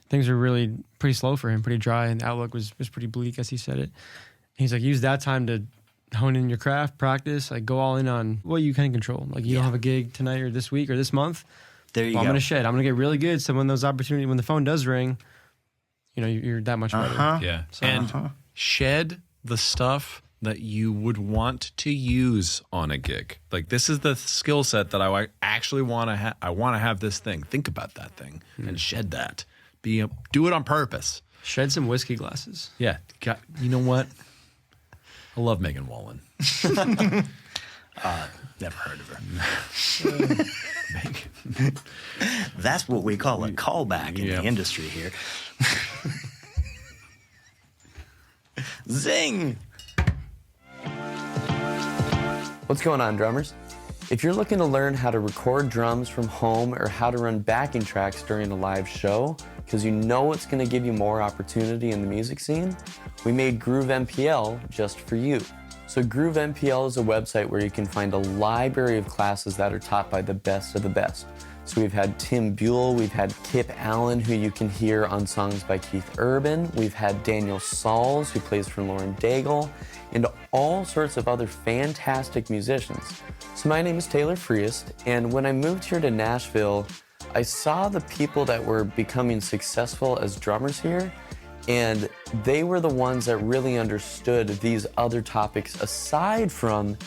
things were really pretty slow for him, pretty dry, and the outlook was pretty bleak as he said it. He's like, use that time to hone in your craft, practice, like go all in on what you can control. Like you don't have a gig tonight or this week or this month. There you go. I'm gonna shed. I'm gonna get really good. So when the phone does ring, you're that much better. Yeah. And shed the stuff that you would want to use on a gig. Like this is the skill set that I actually want to have. I want to have this thing. Think about that thing and shed that. Do it on purpose. Shed some whiskey glasses. Yeah. You know what? I love Megan Wallen. Never heard of her. That's what we call a callback in the industry here. Zing! What's going on, drummers? If you're looking to learn how to record drums from home or how to run backing tracks during a live show, because you know it's going to give you more opportunity in the music scene, we made Groove MPL just for you. So Groove MPL is a website where you can find a library of classes that are taught by the best of the best. So we've had Tim Buell, we've had Kip Allen, who you can hear on songs by Keith Urban, we've had Daniel Sauls, who plays for Lauren Daigle, and all sorts of other fantastic musicians. So my name is Taylor Freese, and when I moved here to Nashville, I saw the people that were becoming successful as drummers here, and they were the ones that really understood these other topics aside from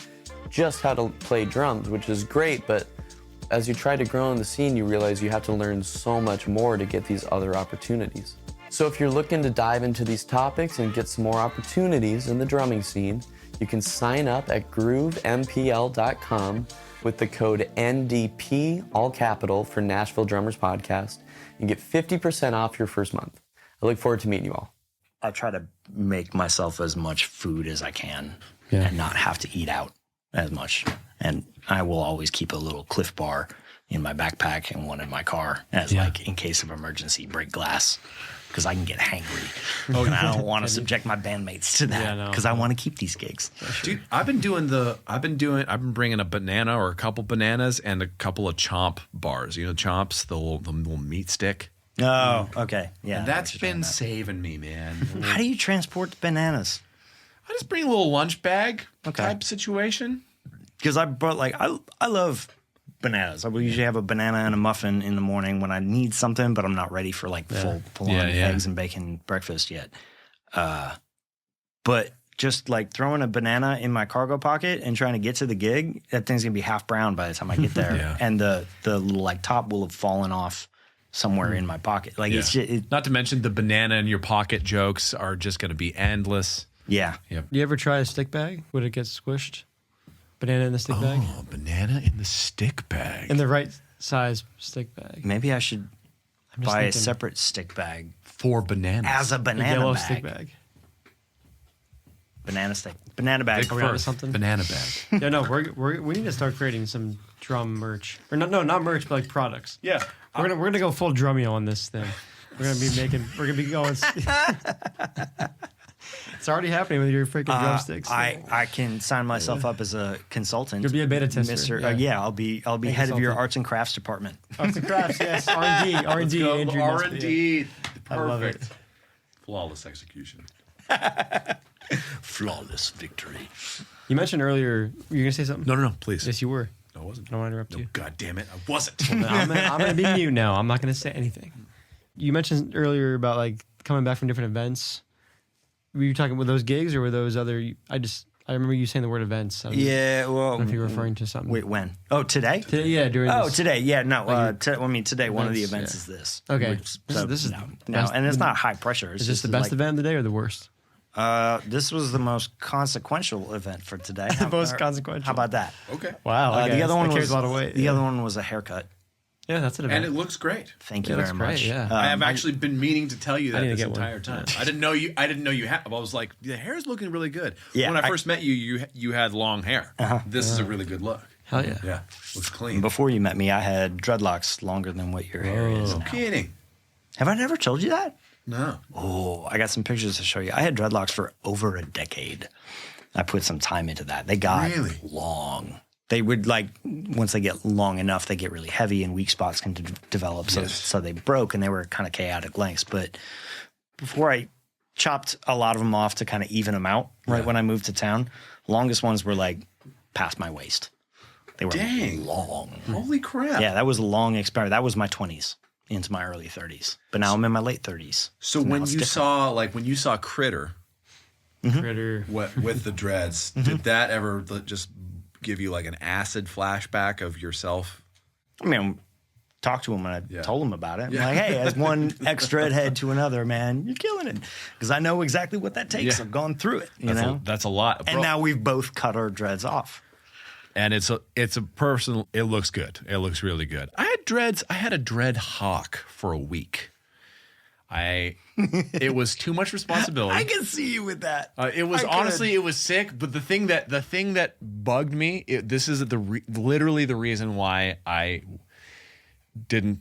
just how to play drums, which is great, but as you try to grow in the scene, you realize you have to learn so much more to get these other opportunities. So if you're looking to dive into these topics and get some more opportunities in the drumming scene, you can sign up at groovempl.com with the code NDP, all capital, for Nashville Drummers Podcast, and get 50% off your first month. I look forward to meeting you all. I try to make myself as much food as I can and not have to eat out as much. And I will always keep a little Cliff Bar in my backpack and one in my car as like in case of emergency, break glass, because I can get hangry. And I don't want to subject my bandmates to that because I want to keep these gigs. Dude, I've been bringing a banana or a couple bananas and a couple of chomp bars. You know, chomps, the little meat stick. Oh, okay. Yeah. And that's been saving me, man. How do you transport the bananas? I just bring a little lunch bag Okay. type situation. Because I brought I love bananas. I will usually have a banana and a muffin in the morning when I need something, but I'm not ready for like full on eggs and bacon breakfast yet. But just like throwing a banana in my cargo pocket and trying to get to the gig, that thing's gonna be half brown by the time I get there, and the little like top will have fallen off somewhere in my pocket. Like it's just, not to mention the banana in your pocket jokes are just going to be endless. Yeah. You ever try a stick bag? Would it get squished? Banana in the stick bag? Oh, banana in the stick bag. In the right size stick bag. Maybe I should buy a thinking- separate stick bag for bananas. as a A banana yellow bag. stick bag. Banana bag. Are we onto something? Banana bag. Yeah, no, we need to start creating some drum merch. Or not merch, but like products. Yeah. We're gonna go full drumeo on this thing. We're gonna be going. It's already happening with your freaking drumsticks. I can sign myself up as a consultant. You'll be a beta tester. I'll be head of your arts and crafts department. Arts and crafts, yes. R&D. Andrew Nesbitt. R&D. I love it. Perfect. Flawless execution. Flawless victory. You mentioned earlier, you were gonna say something? No, please. Yes, you were. No, I wasn't. I don't want to interrupt you. God damn it. I wasn't. I'm gonna be mute now. I'm not gonna say anything. You mentioned earlier about like coming back from different events. Were you talking with those gigs or were those other? I remember you saying the word events. I don't know if you're referring to something. Wait, when? Oh, today? Yeah, during. Oh, this. today. Yeah, no. Today one of the events is this. Okay. This is best- and it's not high pressure. It's Is this just the best like, event of the day or the worst? This was the most consequential event for today. The most consequential. How about that? Okay. Wow. The other one carries was a lot of weight. The other one was a haircut. Yeah, that's an event. And it looks great. Thank you looks very great, much. yeah. I have actually been meaning to tell you that need to this get one. entire time. I didn't know you had. I was like, the hair's looking really good. Yeah, When I first met you, you had long hair. This is a really good look. Hell yeah. Yeah. Looks clean. Before you met me, I had dreadlocks longer than what your hair is No now. kidding. Have I never told you that? No. Oh, I got some pictures to show you. I had dreadlocks for over a decade. I put some time into that. They got Really? long. They would once they get long enough, they get really heavy and weak spots can develop. So they broke and they were kind of chaotic lengths. But before I chopped a lot of them off to kind of even them out, when I moved to town, longest ones were like past my waist. They were long. Holy crap. Yeah, that was a long experiment. That was my 20s into my early 30s. But now I'm in my late 30s. So now when it's you different. saw Critter Critter. with the dreads, did that ever just give you like an acid flashback of yourself? I mean, talked to him and I told him about it. I'm like, hey, as one extra head to another, man, you're killing it. Because I know exactly what that takes. I've gone through it, you know? That's a lot. And now we've both cut our dreads off. And it's a personal, it looks good. It looks really good. I had dreads. I had a dread hawk for a week. It was too much responsibility. I can see you with that. It was honestly, it was sick. But the thing that bugged me, this is literally the reason why I didn't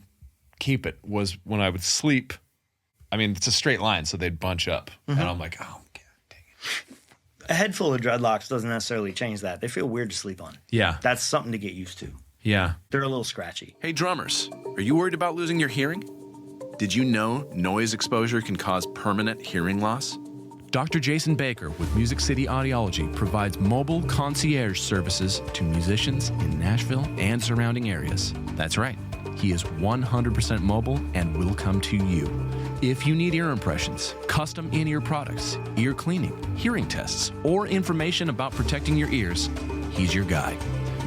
keep it, was when I would sleep. I mean, it's a straight line, so they'd bunch up, and I'm like, oh, God, dang it. A head full of dreadlocks doesn't necessarily change that. They feel weird to sleep on. Yeah, That's something to get used to. yeah. They're a little scratchy. Hey, drummers, are you worried about losing your hearing? Did you know noise exposure can cause permanent hearing loss? Dr. Jason Baker with Music City Audiology provides mobile concierge services to musicians in Nashville and surrounding areas. That's right, he is 100% mobile and will come to you. If you need ear impressions, custom in-ear products, ear cleaning, hearing tests, or information about protecting your ears, he's your guy.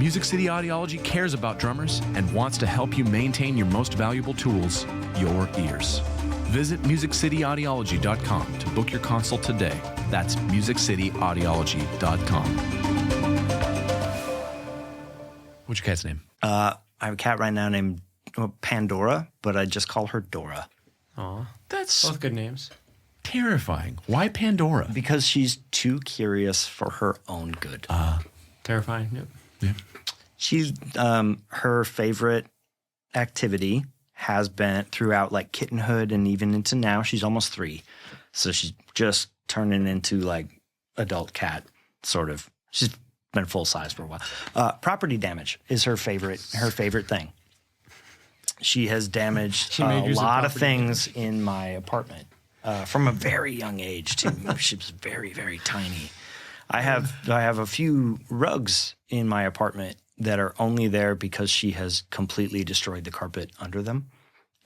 Music City Audiology cares about drummers and wants to help you maintain your most valuable tools, your ears. Visit MusicCityAudiology.com to book your consult today. That's MusicCityAudiology.com. What's your cat's name? I have a cat right now named Pandora, but I just call her Dora. Aw. That's Both good names. terrifying. Why Pandora? Because she's too curious for her own good. Terrifying. Yep. She's her favorite activity has been throughout like kittenhood and even into now. She's almost 3, so she's just turning into like adult cat sort of. She's been full size for a while. Property damage is her favorite thing. She has damaged She made a use of lot of property things in my apartment from a very young age too. She was very, very tiny. I have a few rugs in my apartment that are only there because she has completely destroyed the carpet under them.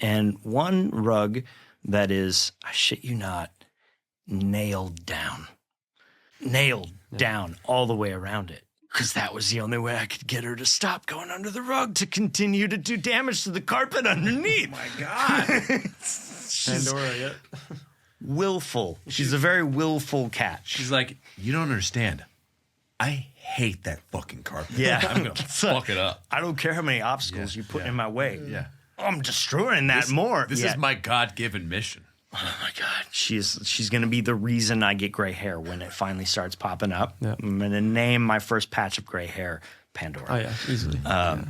And one rug that is, I shit you not, nailed down all the way around it. Because that was the only way I could get her to stop going under the rug to continue to do damage to the carpet underneath. Oh my God. Pandora, yeah. Willful. She's a very willful cat. She's like, you don't understand. I hate that fucking carpet. Yeah. I'm gonna fuck it up. I don't care how many obstacles you put in my way. Yeah. I'm destroying that more. This is my God-given mission. Oh my God. She's going to be the reason I get gray hair when it finally starts popping up. Yeah. I'm going to name my first patch of gray hair Pandora. Oh, yeah, easily.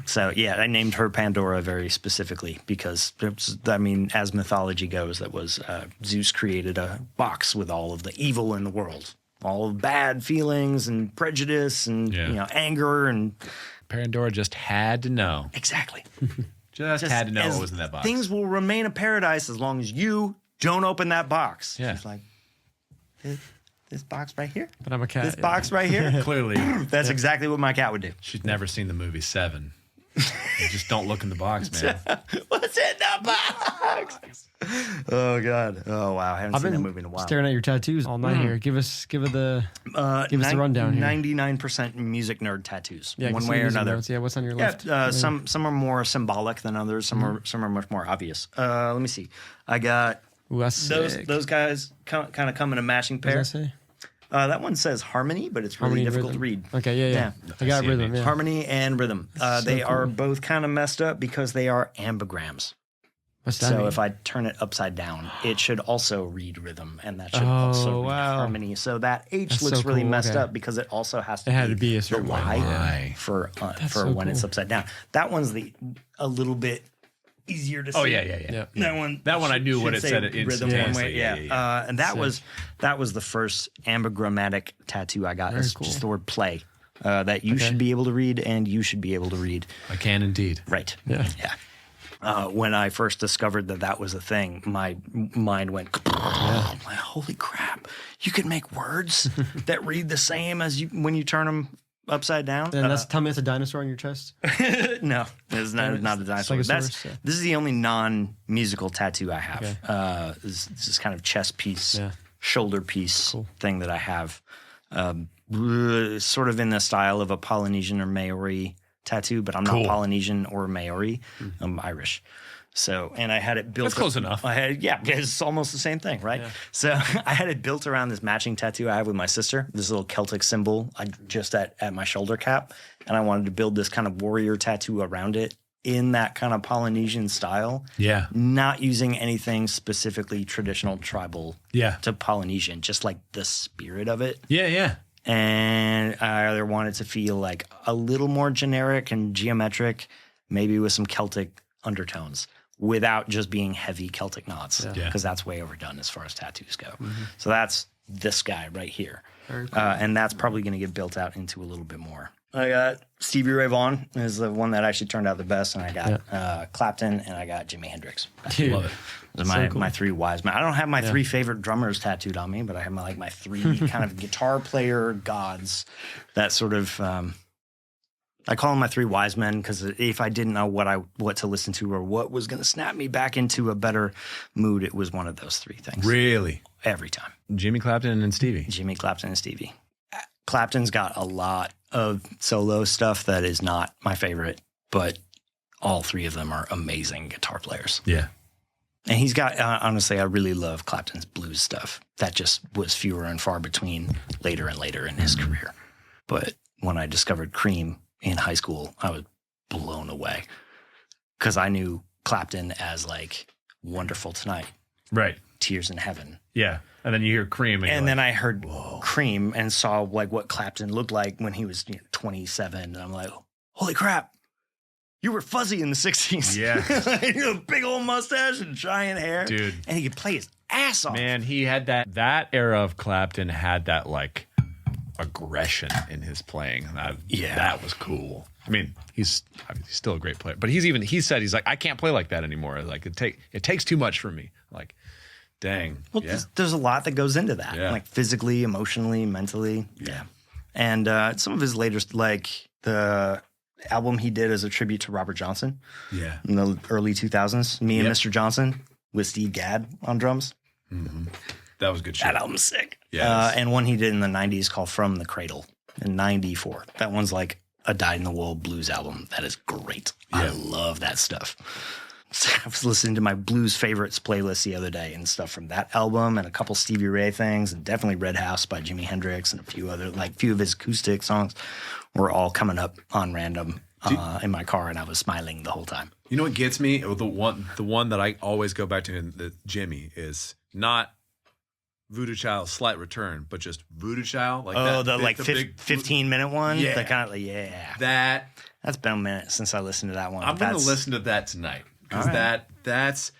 So, yeah, I named her Pandora very specifically because, as mythology goes, that was Zeus created a box with all of the evil in the world, all of bad feelings and prejudice and anger and Pandora just had to know. exactly. Just had to know what was in that box. Things will remain a paradise as long as you don't open that box. Yeah. She's like, this box right here? But I'm a cat. This box right here? Clearly, That's exactly what my cat would do. she's never seen the movie Seven. You just don't look in the box, man. What's in the box? Oh, God. Oh, wow. I haven't seen that movie in a while. Staring at your tattoos all night here. Give us the rundown here. 99% music nerd tattoos, Yeah, one way or another. Notes. Yeah, what's on your left? Some are more symbolic than others. Some are much more obvious. Let me see. I got Ooh, that's sick. those guys kind of come in a matching pair. What does that say? That one says harmony, but it's really Harmony and difficult to rhythm. read. Okay, yeah. I got see it, rhythm, maybe. yeah. Harmony and rhythm. They are both kind of messed up because they are ambigrams. What's that So mean? if I turn it upside down, it should also read rhythm, and that should also read wow. harmony. So that H That's looks so really cool, messed okay. up because it also has to It had to be a the certain way. Y for so when it's cool. upside down. That one's a little bit easier to see. Oh, yeah. That one I knew what should it say said rhythm one instantaneously. way. Yeah. And that was the first ambigrammatic tattoo I got. Very It's cool. just the word play. That you should be able to read and you should be able to read. I can indeed. Right. Yeah. When I first discovered that was a thing, my mind went, oh, holy crap. You can make words that read the same as when you turn them upside down. And tell me it's a dinosaur on your chest? No, it's not a dinosaur. Stegosaurus, yeah. This is the only non-musical tattoo I have. Okay. This is kind of chest piece, Yeah. shoulder piece thing that I have. Sort of in the style of a Polynesian or Maori tattoo, but I'm not Polynesian or Maori. I'm Irish. So, and I had it built. That's close enough. It's almost the same thing, right? Yeah. So I had it built around this matching tattoo I have with my sister, this little Celtic symbol just at my shoulder cap. And I wanted to build this kind of warrior tattoo around it in that kind of Polynesian style. Yeah. Not using anything specifically traditional tribal to Polynesian, just like the spirit of it. Yeah, yeah. And I either wanted to feel like a little more generic and geometric, maybe with some Celtic undertones, without just being heavy Celtic knots, because that's way overdone as far as tattoos go. So that's this guy right here. Very cool. And that's probably going to get built out into a little bit more. I got Stevie Ray Vaughan is the one that actually turned out the best, and I got Clapton, and I got Jimi Hendrix. Love it. Those are my three wise men. I don't have my three favorite drummers tattooed on me, but I have my three kind of guitar player gods that sort of I call them my three wise men, because if I didn't know what to listen to or what was going to snap me back into a better mood, it was one of those three things. Really? Every time. Jimmy Clapton and Stevie. Jimmy Clapton and Stevie. Clapton's got a lot of solo stuff that is not my favorite, but all three of them are amazing guitar players. Yeah. And he's got, honestly, I really love Clapton's blues stuff. That just was fewer and far between later and later in his career. But when I discovered Cream in high school, I was blown away, because I knew Clapton as like Wonderful Tonight. Right. Tears in Heaven. Yeah. And then you hear Cream. And then I heard Cream and saw like what Clapton looked like when he was 27. And I'm like, holy crap. You were fuzzy in the 60s. Yeah. Big old mustache and giant hair. Dude. And he could play his ass off. Man, he had that era of Clapton had that like aggression in his playing. That was cool. I mean, he's still a great player, but he said he's like, I can't play like that anymore. Like it takes too much from me. Like, dang. Well, there's a lot that goes into that, like physically, emotionally, mentally. Yeah. And some of his latest, like the album he did as a tribute to Robert Johnson. Yeah. In the early 2000s, Me and Mr. Johnson with Steve Gadd on drums. Mm-hmm. That was good shit. That album's sick. Yeah. And one he did in the 90s called From the Cradle in 94. That one's like a dyed-in-the-wool blues album. That is great. Yeah. I love that stuff. So I was listening to my blues favorites playlist the other day and stuff from that album and a couple Stevie Ray things, and definitely Red House by Jimi Hendrix and a few of his acoustic songs were all coming up on random in my car, and I was smiling the whole time. You know what gets me? The one that I always go back to in the Jimmy is not Voodoo Child's Slight Return, but just Voodoo Child. Like the 15-minute one? Yeah. The kind of, that's been a minute since I listened to that one. I'm going to listen to that tonight. Because that's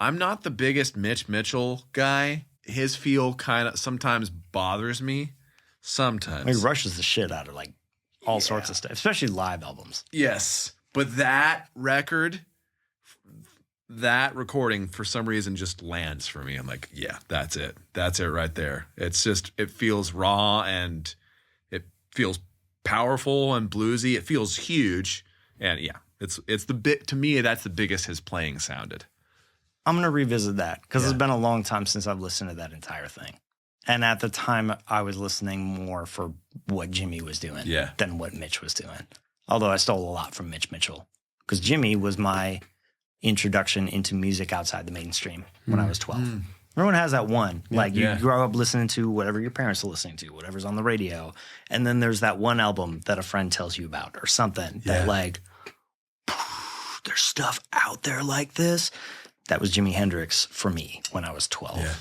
I'm not the biggest Mitch Mitchell guy. His feel kind of sometimes bothers me. Sometimes. He rushes the shit out of like all sorts of stuff, especially live albums. Yes. But that recording for some reason just lands for me. I'm like, yeah, that's it. That's it right there. It's just, it feels raw and it feels powerful and bluesy. It feels huge. And yeah. It's the bit, to me, that's the biggest his playing sounded. I'm going to revisit that because it's been a long time since I've listened to that entire thing. And at the time, I was listening more for what Jimmy was doing than what Mitch was doing. Although I stole a lot from Mitch Mitchell, because Jimmy was my introduction into music outside the mainstream when I was 12. Everyone has that one. Like you grow up listening to whatever your parents are listening to, whatever's on the radio. And then there's that one album that a friend tells you about or something that like, there's stuff out there like this. That was Jimi Hendrix for me when I was 12. Yeah.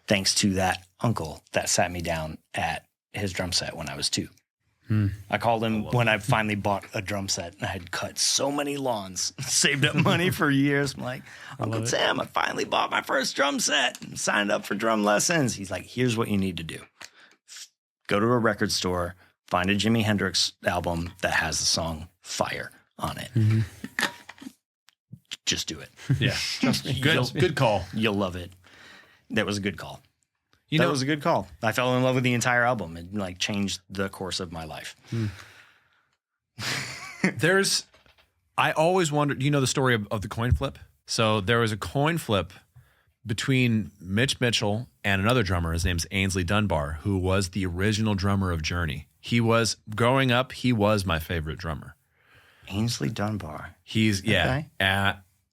Thanks to that uncle that sat me down at his drum set when I was 2. I called him when I finally bought a drum set. I had cut so many lawns, saved up money for years. I'm like, Uncle Sam, I finally bought my first drum set and signed up for drum lessons. He's like, here's what you need to do. Go to a record store, find a Jimi Hendrix album that has the song Fire on it. Mm-hmm. Just do it. Yeah. Trust me. Good call. You'll love it. That was a good call. That was a good call. I fell in love with the entire album. It like changed the course of my life. I always wondered, the story of the coin flip? So there was a coin flip between Mitch Mitchell and another drummer. His name's Ainsley Dunbar, who was the original drummer of Journey. Growing up, he was my favorite drummer. Ainsley Dunbar. He's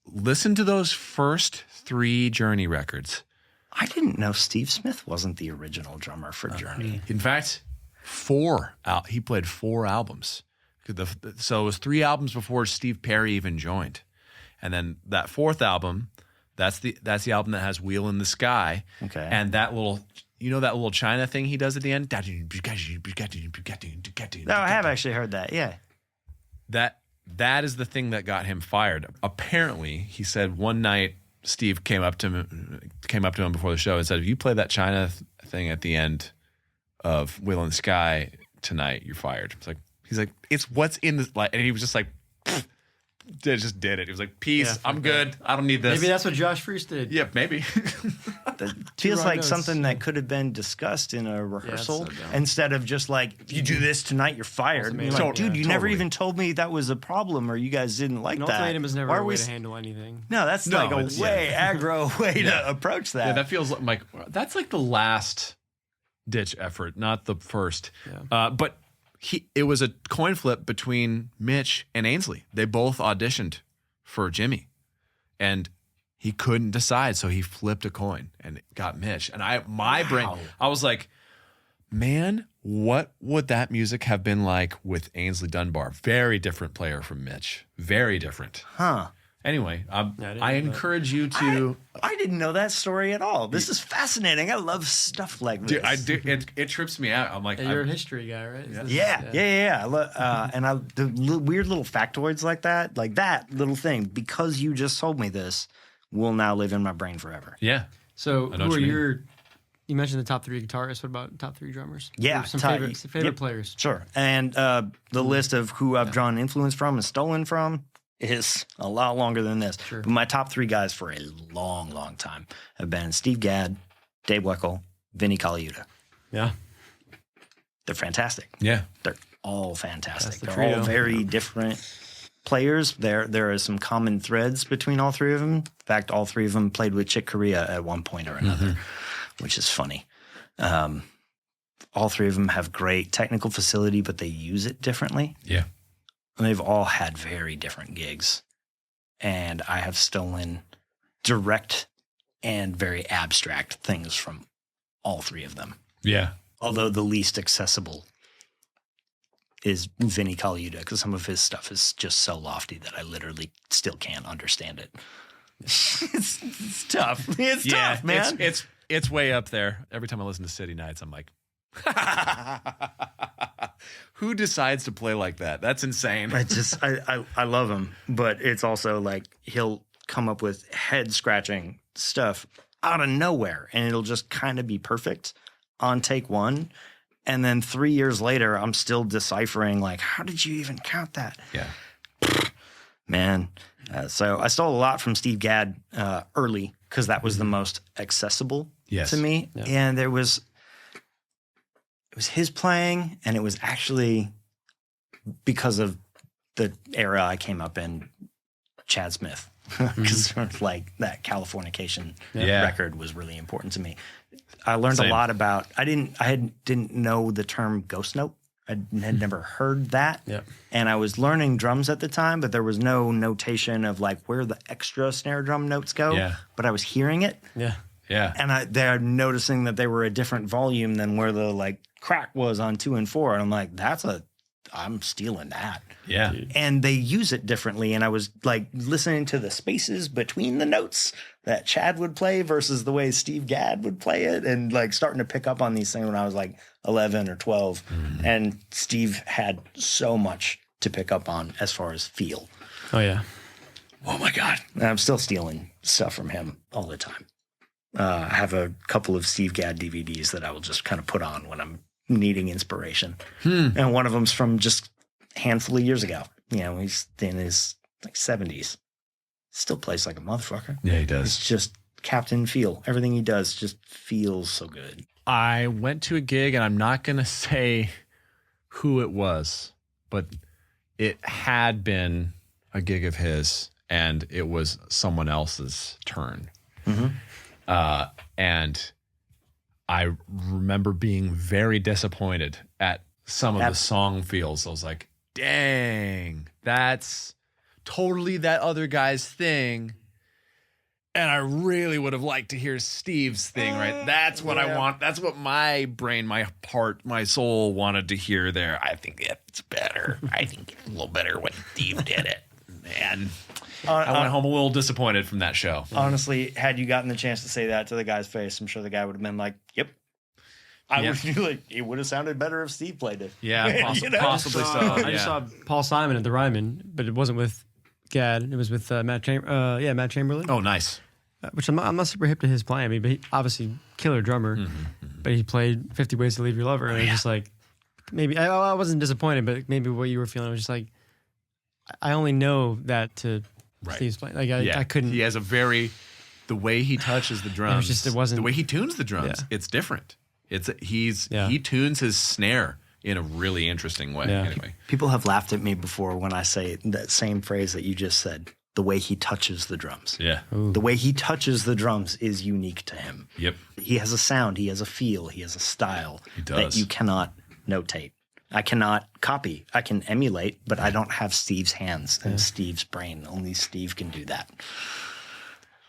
listen to those first 3 Journey records. I didn't know Steve Smith wasn't the original drummer for Journey. In fact, 4 out. He played 4 albums. So it was 3 albums before Steve Perry even joined, and then that 4th album, that's the album that has "Wheel in the Sky." Okay, and that little, that little China thing he does at the end. No, I have actually heard that. Yeah, that is the thing that got him fired. Apparently, he said one night Steve came up to him before the show and said, "If you play that China thing at the end of Wheel in the Sky tonight, you're fired." He's like, it's what's in this, and he was just like, just did it. He was like, peace, I'm good. I don't need this. Maybe that's what Josh Freese did. Yeah, maybe. That feels like something that could have been discussed in a rehearsal instead of just like, if you do this tonight, you're fired. You're like, dude, you never even told me that was a problem or you guys didn't like An that. ultimatum is never a way to handle anything. No, that's like a way aggro way to approach that. Yeah, that feels like that's like the last ditch effort, not the first. Yeah. But it was a coin flip between Mitch and Ainsley. They both auditioned for Jimmy, and he couldn't decide, so he flipped a coin and got Mitch. And brain, I was like, man, what would that music have been like with Ainsley Dunbar? Very different player from Mitch. Very different. Huh. Anyway, I encourage you to. I didn't know that story at all. This is fascinating. I love stuff like this. Dude, I do. It trips me out. I'm like, you're a history guy, right? Yeah. The weird little factoids like that little thing, because you just told me this, will now live in my brain forever. Yeah. So who are you mentioned the top 3 guitarists. What about top 3 drummers? Yeah. Some favorite players. Sure. And the list of who I've drawn influence from and stolen from is a lot longer than this. Sure. But my top 3 guys for a long, long time have been Steve Gadd, Dave Weckl, Vinnie Colaiuta. Yeah. They're fantastic. Yeah. They're all fantastic. The They're trio. all very different players. There are some common threads between all 3 of them. In fact, all 3 of them played with Chick Corea at one point or another, which is funny. All 3 of them have great technical facility, but they use it differently. Yeah. And they've all had very different gigs. And I have stolen direct and very abstract things from all 3 of them. Yeah. Although the least accessible is Vinnie Colaiuta, because some of his stuff is just so lofty that I literally still can't understand it. It's tough. It's tough, man. It's way up there. Every time I listen to City Nights, I'm like, who decides to play like that? That's insane. I love him, but it's also like he'll come up with head scratching stuff out of nowhere, and it'll just kind of be perfect on take 1. And then 3 years later, I'm still deciphering, like, how did you even count that? Yeah. Man. So I stole a lot from Steve Gadd early because that was the most accessible to me. Yeah. And it was his playing, and it was actually because of the era I came up in, Chad Smith. Because like that Californication record was really important to me. I learned a lot about. I didn't know the term ghost note. I had never heard that, and I was learning drums at the time, but there was no notation of like where the extra snare drum notes go. Yeah. But I was hearing it. Yeah. Yeah. And they're noticing that they were a different volume than where the like crack was on 2 and 4, and I'm like, I'm stealing that. Yeah. Dude. And they use it differently. And I was like listening to the spaces between the notes that Chad would play versus the way Steve Gadd would play it, and like starting to pick up on these things when I was like 11 or 12. And Steve had so much to pick up on as far as feel. Oh, yeah. Oh, my God. And I'm still stealing stuff from him all the time. I have a couple of Steve Gadd DVDs that I will just kind of put on when I'm needing inspiration. And one of them's from just a handful of years ago. You know, he's in his like 70s. Still plays like a motherfucker. Yeah, he does. It's just Captain Feel. Everything he does just feels so good. I went to a gig, and I'm not going to say who it was, but it had been a gig of his, and it was someone else's turn. And I remember being very disappointed at some of the song feels. I was like, dang, that's totally that other guy's thing. And I really would have liked to hear Steve's thing, right? That's what I want. That's what my brain, my heart, my soul wanted to hear there. I think it's better. I think it's a little better when Steve did it. And I went home a little disappointed from that show. Honestly, had you gotten the chance to say that to the guy's face, I'm sure the guy would have been like, yep. I would feel like it would have sounded better if Steve played it. Yeah, possibly so. I just saw Paul Simon at the Ryman, but it wasn't with Gad. It was with Matt Chamberlain. Oh, nice. Which I'm not super hip to his playing. I mean, but he obviously killer drummer. But he played 50 Ways to Leave Your Lover, and I was just like, maybe I wasn't disappointed, but maybe what you were feeling was just like, I only know that to Steve's playing. Like I couldn't. He has the way he touches the drums. It wasn't the way he tunes the drums. Yeah. It's different. He tunes his snare in a really interesting way. Yeah. Anyway, People have laughed at me before when I say that same phrase that you just said. The way he touches the drums. yeah, The way he touches the drums is unique to him. yep. He has a sound, he has a feel, he has a style He does. that you cannot notate. I cannot copy. I can emulate, but I don't have Steve's hands and Steve's brain. Only Steve can do that.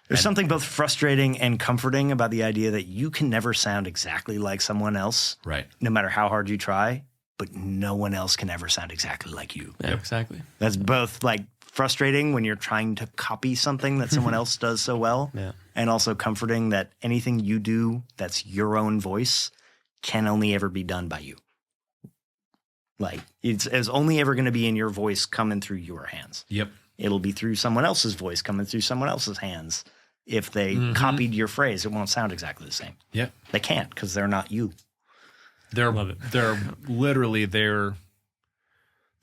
There's something both frustrating and comforting about the idea that you can never sound exactly like someone else, Right. no matter how hard you try, but no one else can ever sound exactly like you. Yeah, exactly. That's both like frustrating when you're trying to copy something that someone else does so well, and also comforting that anything you do that's your own voice can only ever be done by you. Like it's only ever going to be in your voice coming through your hands. Yep. It'll be through someone else's voice coming through someone else's hands. If they copied your phrase, it won't sound exactly the same. Yep. They can't because they're not you. They're literally the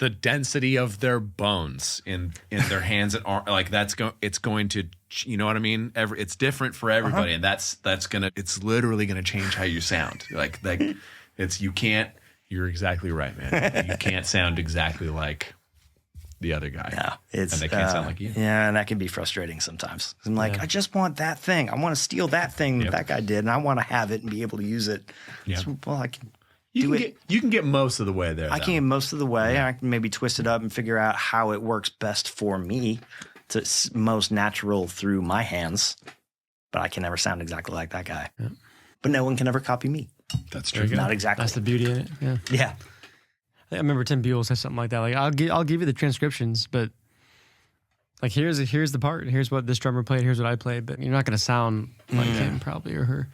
density of their bones in their hands and arm, like it's going to, you know what I mean? It's different for everybody, and it's literally gonna change how you sound. Like you're exactly right, man. You can't sound exactly like the other guy. Yeah, and they can't sound like you. Yeah, and that can be frustrating sometimes. I'm like, I just want that thing. I want to steal that thing that guy did, and I want to have it and be able to use it. Yeah. So, well, I can. You can get most of the way there. I can get most of the way. I can maybe twist it up and figure out how it works best for me to most natural through my hands. But I can never sound exactly like that guy. Yeah. But no one can ever copy me. That's true. Not exactly. That's the beauty in it. Yeah. Yeah. I remember Tim Buell said something like that. Like I'll give you the transcriptions, but like here's the part. Here's what this drummer played. Here's what I played. But you're not going to sound like him probably or her.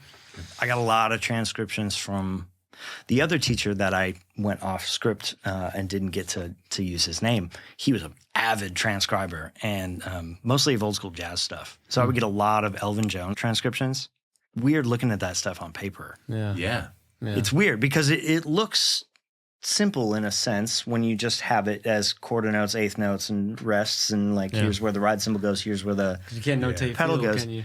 I got a lot of transcriptions from the other teacher that I went off script and didn't get to use his name. He was an avid transcriber and mostly of old school jazz stuff. So I would get a lot of Elvin Jones transcriptions. Weird looking at that stuff on paper. Yeah. It's weird because it looks simple in a sense when you just have it as quarter notes, eighth notes, and rests, and like here's where the ride cymbal goes, here's where the you can't notate pedal feel, goes. can you?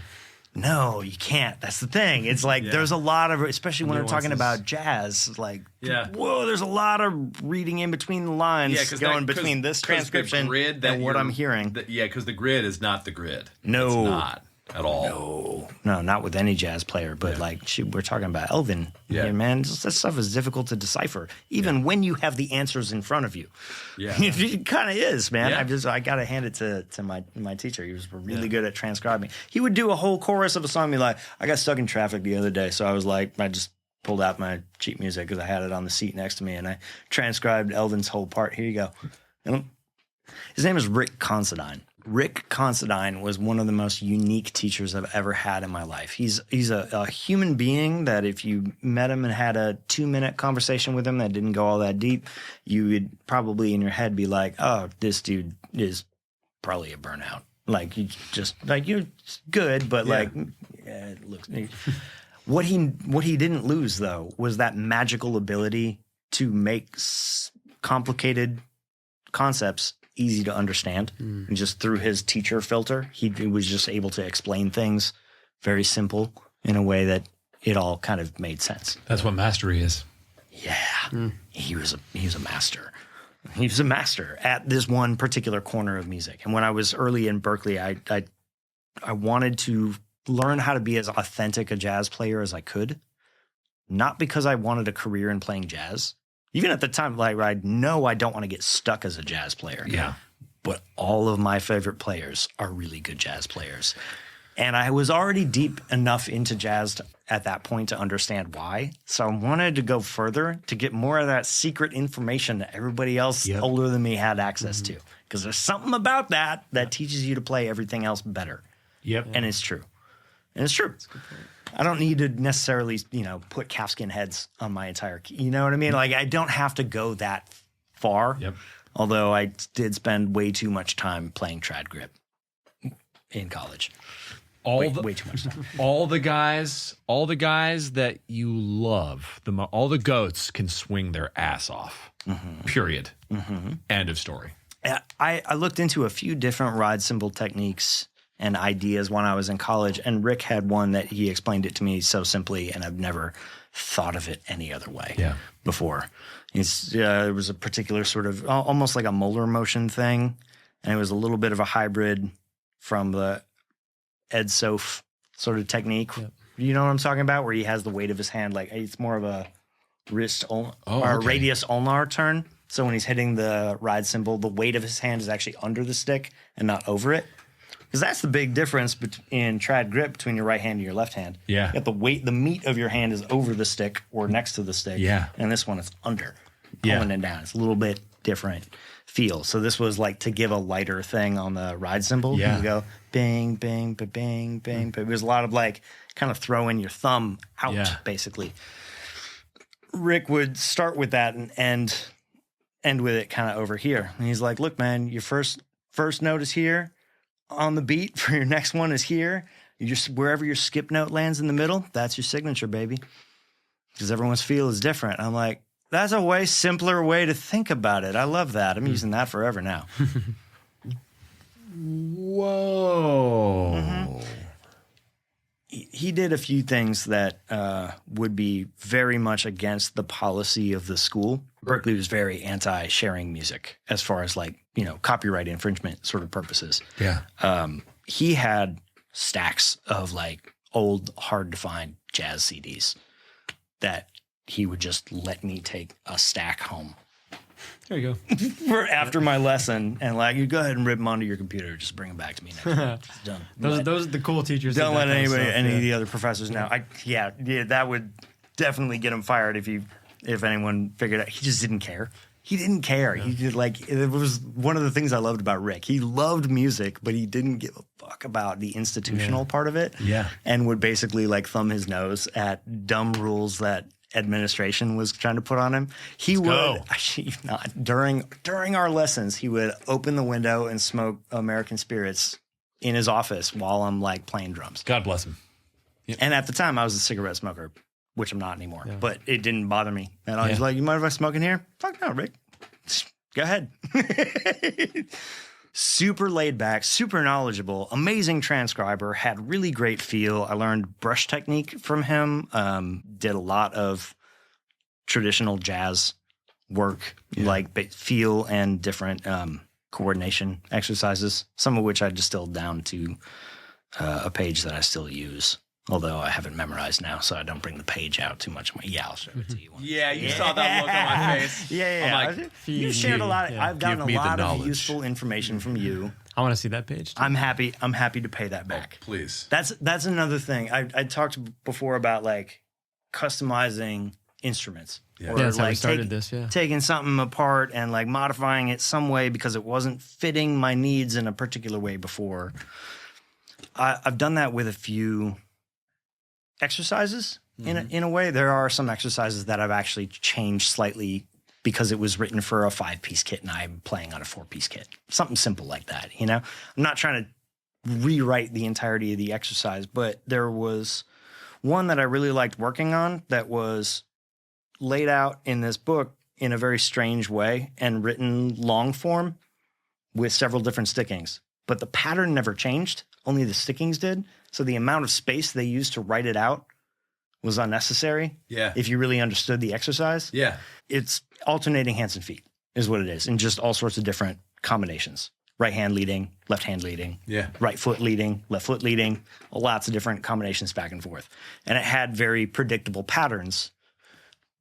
No, you can't. That's the thing. It's like there's a lot of, especially when we're talking about jazz, like, whoa, there's a lot of reading in between the lines going between this transcription and what I'm hearing. Because the grid is not the grid. No. It's not at all. No, not with any jazz player, but we're talking about Elvin. Yeah, man, that stuff is difficult to decipher, even when you have the answers in front of you. Yeah, it kind of is, man. I got to hand it to my teacher. He was really good at transcribing. He would do a whole chorus of a song, and be like, I got stuck in traffic the other day, so I was like, I just pulled out my sheet music because I had it on the seat next to me, and I transcribed Elvin's whole part. Here you go. And his name is Rick Considine. Rick Considine was one of the most unique teachers I've ever had in my life. He's a human being that if you met him and had a 2-minute conversation with him that didn't go all that deep, you would probably in your head be like, oh, this dude is probably a burnout. Like, you just, like, you're good, but it looks... What he didn't lose, though, was that magical ability to make complicated concepts easy to understand. And just through his teacher filter, he was just able to explain things very simple in a way that it all kind of made sense. That's what mastery is. Yeah. He was a master. He was a master at this one particular corner of music. And when I was early in Berklee, I wanted to learn how to be as authentic a jazz player as I could. Not because I wanted a career in playing jazz, Even at the time, like, I know I don't want to get stuck as a jazz player. Yeah. But all of my favorite players are really good jazz players. And I was already deep enough into jazz at that point to understand why. So I wanted to go further to get more of that secret information that everybody else older than me had access to. Because there's something about that teaches you to play everything else better. Yep. And it's true. And it's true. I don't need to necessarily, put calfskin heads on my entire key. You know what I mean? Like, I don't have to go that far. Yep. Although I did spend way too much time playing trad grip in college. Way too much time. All the guys that you love, all the goats can swing their ass off. Mm-hmm. Period. Mm-hmm. End of story. I looked into a few different ride cymbal techniques and ideas when I was in college, and Rick had one that he explained it to me so simply, and I've never thought of it any other way before. It was a particular sort of almost like a molar motion thing, and it was a little bit of a hybrid from the Ed Soph sort of technique. Yep. You know what I'm talking about? Where he has the weight of his hand, like it's more of a wrist radius ulnar turn. So when he's hitting the ride cymbal, the weight of his hand is actually under the stick and not over it. Because that's the big difference in trad grip between your right hand and your left hand. Yeah. You got the meat of your hand is over the stick or next to the stick. Yeah. And this one is under, pulling it down. It's a little bit different feel. So this was like to give a lighter thing on the ride cymbal. Yeah. You go bing, bing, bing, bing. But it was a lot of like kind of throwing your thumb out, basically. Rick would start with that and end with it kind of over here. And he's like, look, man, your first note is here. On the beat for your next one is here. You just wherever your skip note lands in the middle, that's your signature, baby. Because everyone's feel is different. I'm like, that's a way simpler way to think about it. I love that. I'm using that forever now. Whoa. Mm-hmm. He did a few things that would be very much against the policy of the school. Berklee was very anti-sharing music as far as like, copyright infringement sort of purposes. Yeah. He had stacks of like old, hard to find jazz CDs that he would just let me take a stack home. There you go. For after my lesson, and like, you go ahead and rip them onto your computer. Just bring them back to me next time. It's done. Those are the cool teachers. Don't let any of the other professors know. That would definitely get him fired if anyone figured out. He just didn't care. He didn't care. Yeah. He did it was one of the things I loved about Rick. He loved music, but he didn't give a fuck about the institutional part of it. Yeah, and would basically like thumb his nose at dumb rules that administration was trying to put on him. He would actually not during our lessons. He would open the window and smoke American Spirits in his office while I'm like playing drums. God bless him. Yep. And at the time, I was a cigarette smoker, which I'm not anymore. Yeah. But it didn't bother me. And I was like, "You mind if I smoke in here?" Fuck no, Rick. Go ahead. Super laid back, super knowledgeable, amazing transcriber, had really great feel. I learned brush technique from him, did a lot of traditional jazz work, like feel and different coordination exercises, some of which I distilled down to a page that I still use. Although I haven't memorized now, so I don't bring the page out too much. I'll show it to you. You saw that look on my face. I'm like, you shared a lot. I've gotten a lot of useful information from you. I want to see that page. I'm happy to pay that back. Oh, please. That's another thing. I talked before about like customizing instruments. Yeah, that's how we started this. Taking something apart and like modifying it some way because it wasn't fitting my needs in a particular way before. I've done that with a few exercises in a way. There are some exercises that I've actually changed slightly because it was written for a 5-piece kit and I'm playing on a 4-piece kit. Something simple like that, I'm not trying to rewrite the entirety of the exercise, but there was one that I really liked working on that was laid out in this book in a very strange way and written long form with several different stickings. But the pattern never changed, only the stickings did. So the amount of space they used to write it out was unnecessary. Yeah. If you really understood the exercise. Yeah. It's alternating hands and feet is what it is. And just all sorts of different combinations. Right hand leading, left hand leading. Yeah. Right foot leading, left foot leading. Lots of different combinations back and forth. And it had very predictable patterns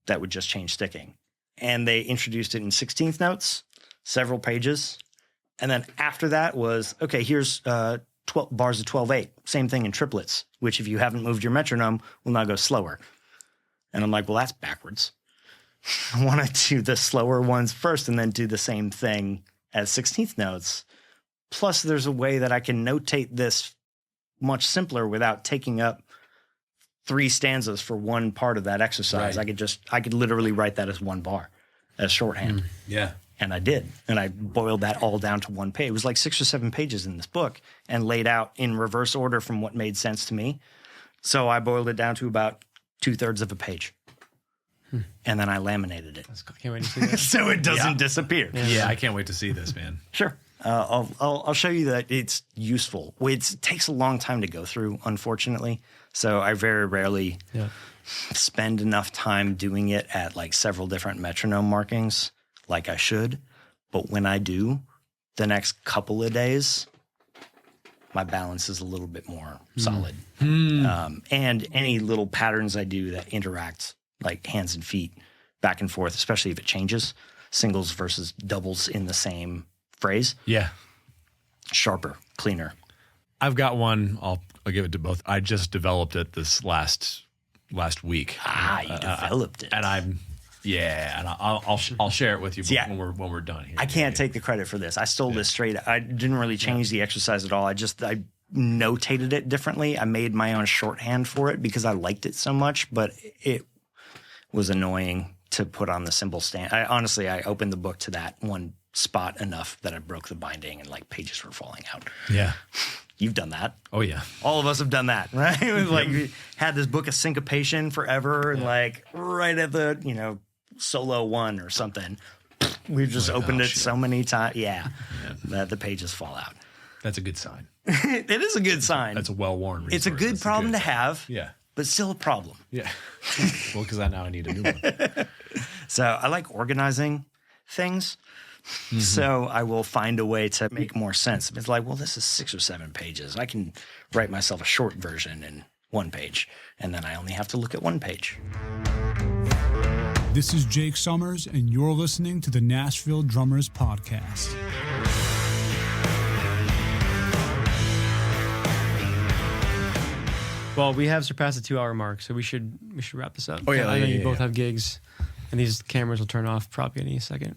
that would just change sticking. and they introduced it in 16th notes, several pages. And then after that was, okay, here's 12 bars of 12/8. Same thing in triplets, which if you haven't moved your metronome will now go slower. And I'm like, well, that's backwards. I want to do the slower ones first and then do the same thing as 16th notes. Plus, there's a way that I can notate this much simpler without taking up 3 stanzas for one part of that exercise. Right. I could literally write that as one bar, as shorthand. Yeah. And I did. And I boiled that all down to one page. It was like 6 or 7 pages in this book and laid out in reverse order from what made sense to me. So I boiled it down to about 2/3 of a page. And then I laminated it. I can't wait to see that. So it doesn't disappear. Yeah, I can't wait to see this, man. Sure. I'll show you that it's useful. It takes a long time to go through, unfortunately. So I very rarely spend enough time doing it at like several different metronome markings like I should. But when I do, the next couple of days, my balance is a little bit more solid. And any little patterns I do that interact like hands and feet back and forth, especially if it changes, singles versus doubles in the same phrase. Yeah. Sharper, cleaner. I've got one. I'll give it to both. I just developed it this last week. You developed it. And and I'll share it with you when we're done here. I can't take the credit for this. I stole this straight. I didn't really change the exercise at all. I notated it differently. I made my own shorthand for it because I liked it so much, but it was annoying to put on the cymbal stand. I opened the book to that one spot enough that I broke the binding and like pages were falling out. Yeah. You've done that. Oh, yeah. All of us have done that, right? It was like we had this book of syncopation forever and like right at the, solo 1 or something, we've just opened it so many times. Yeah. That the pages fall out. That's a good sign. It is a good sign. That's a well-worn resource. It's a good problem to have. Yeah. But still a problem. Yeah. Well, because now I need a new one. So I like organizing things. So I will find a way to make more sense. It's like, well, this is 6 or 7 pages. I can write myself a short version in 1 page, and then I only have to look at 1 page. This is Jake Summers, and you're listening to the Nashville Drummers Podcast. Well, we have surpassed the 2-hour mark, so we should wrap this up. Oh, yeah. I know you both have gigs, and these cameras will turn off probably any second.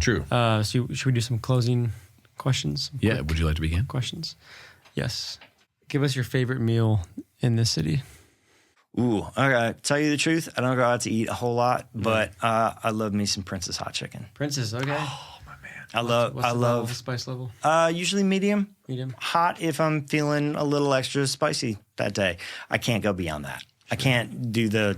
True. So should we do some closing questions? Yeah. Would you like to begin? Questions? Yes. Give us your favorite meal in this city. Ooh, okay. Tell you the truth, I don't go out to eat a whole lot, but I love me some Prince's hot chicken. Princess, okay. Oh, my man. I love the spice level. Usually medium. Medium. Hot if I'm feeling a little extra spicy that day. I can't go beyond that. I can't do the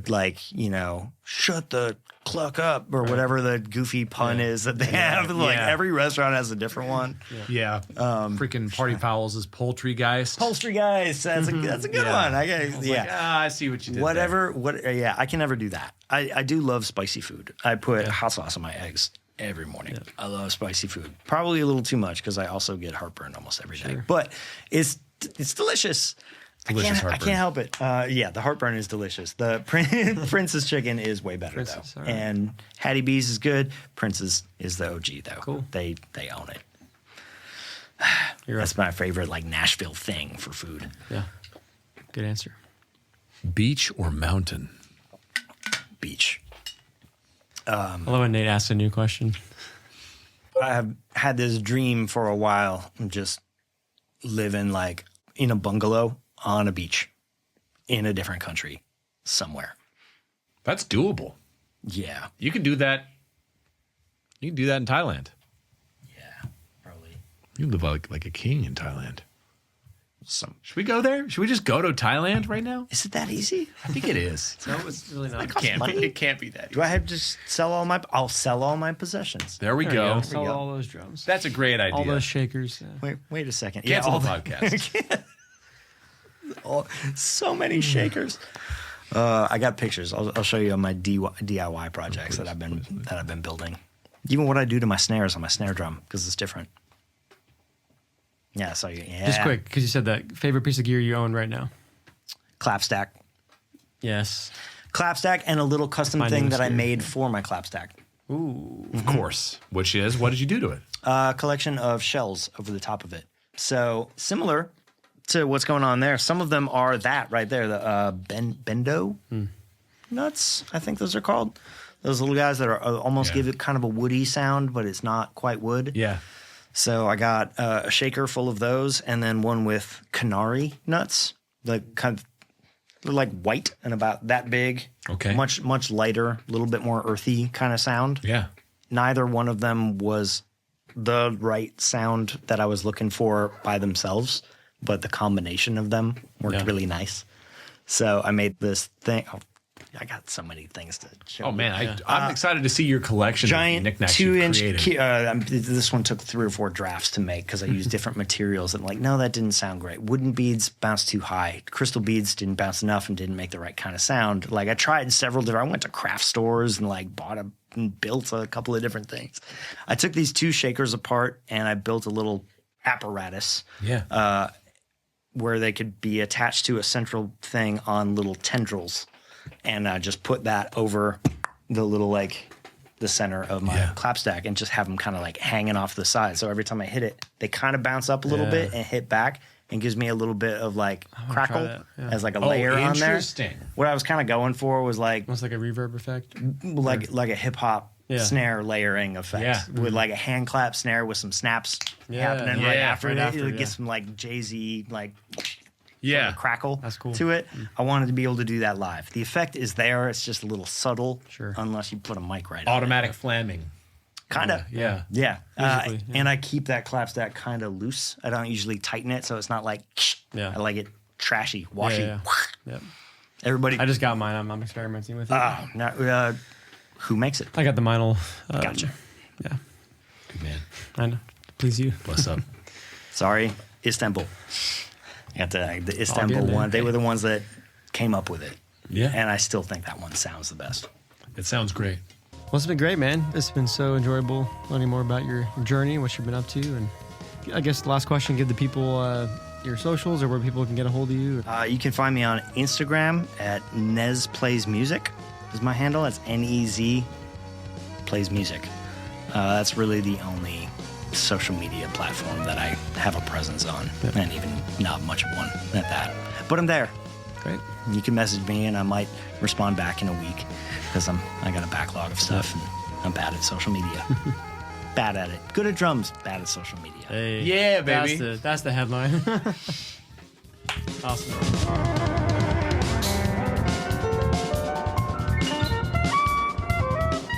shut the cluck up or whatever the goofy pun is that they have. Like every restaurant has a different one. Yeah. Freaking Party Fowls is Poultry Guys. Poultry Guys. That's a good one. I see what you did. I can never do that. I do love spicy food. I put hot sauce on my eggs every morning. Yeah. I love spicy food. Probably a little too much because I also get heartburn almost every day. But it's delicious. I can't help it. The heartburn is delicious. The Prince's chicken is way better though. Right. And Hattie B's is good. Prince's is the OG though. Cool. They own it. That's my favorite like Nashville thing for food. Yeah. Good answer. Beach or mountain? Beach. I love when Nate asks a new question. I have had this dream for a while. I'm just living like in a bungalow on a beach in a different country somewhere. That's doable. Yeah. You can do that. You can do that in Thailand. Yeah, probably. You live like a king in Thailand. Should we go there? Should we just go to Thailand right now? Is it that easy? I think it is. No, it's really not. It can't be that easy. Do I have to just I'll sell all my possessions. There we go. Sell all those drums. That's a great idea. All those shakers. Wait a second. Cancel all the podcast. So many shakers. I got pictures. I'll show you on my DIY projects that I've been building. Even what I do to my snares on my snare drum because it's different. Yeah, so Just quick, because you said that favorite piece of gear you own right now. Clapstack. Yes. Clapstack and a little custom thing that I made for my clapstack. Ooh. Of course. Which is, what did you do to it? A collection of shells over the top of it. So similar to what's going on there. Some of them are that right there, the bendo nuts, I think those are called. Those little guys that are almost give it kind of a woody sound, but it's not quite wood. Yeah. So I got a shaker full of those, and then one with canary nuts, like kind of they're like white and about that big. Okay. Much lighter, a little bit more earthy kind of sound. Yeah. Neither one of them was the right sound that I was looking for by themselves, but the combination of them worked really nice. So I made this thing. Oh, I got so many things to show. Oh man, I'm excited to see your collection giant of knickknacks 2-inch. This one took 3 or 4 drafts to make because I used different materials. And like, no, that didn't sound great. Wooden beads bounced too high. Crystal beads didn't bounce enough and didn't make the right kind of sound. Like I tried several different. I went to craft stores and like built a couple of different things. I took these 2 shakers apart and I built a little apparatus. Yeah. Where they could be attached to a central thing on little tendrils. And I just put that over the little, like, the center of my clap stack and just have them kind of like hanging off the side. So every time I hit it, they kind of bounce up a little bit and hit back and gives me a little bit of like crackle as like a layer on there. Interesting. What I was kind of going for was like Almost like a reverb effect. like a hip hop snare layering effect with like a hand clap snare with some snaps happening right after it. It would get some like Jay-Z like sort of crackle to it. I wanted to be able to do that live. The effect is there. It's just a little subtle unless you put a mic right on Automatic flamming. Kind of. Yeah. And I keep that clap stack kind of loose. I don't usually tighten it, so it's not like, I like it trashy, washy. Everybody. I just got mine. I'm experimenting with it. Who makes it? I got the Meinl. Gotcha. Yeah. Good man. I know. Please you. What's up? Sorry, Istanbul. I got the Istanbul one. They were the ones that came up with it. Yeah. And I still think that one sounds the best. It sounds great. Well, it's been great, man. It's been so enjoyable learning more about your journey, what you've been up to. And I guess the last question, give the people your socials or where people can get a hold of you. You can find me on Instagram at Nez Plays Music is my handle. That's Nez Plays Music. That's really the only social media platform that I have a presence on, and even not much of one at that. But I'm there. Great. You can message me, and I might respond back in a week because I got a backlog of stuff, and I'm bad at social media. Bad at it. Good at drums. Bad at social media. Hey, yeah, baby. That's the headline. Awesome.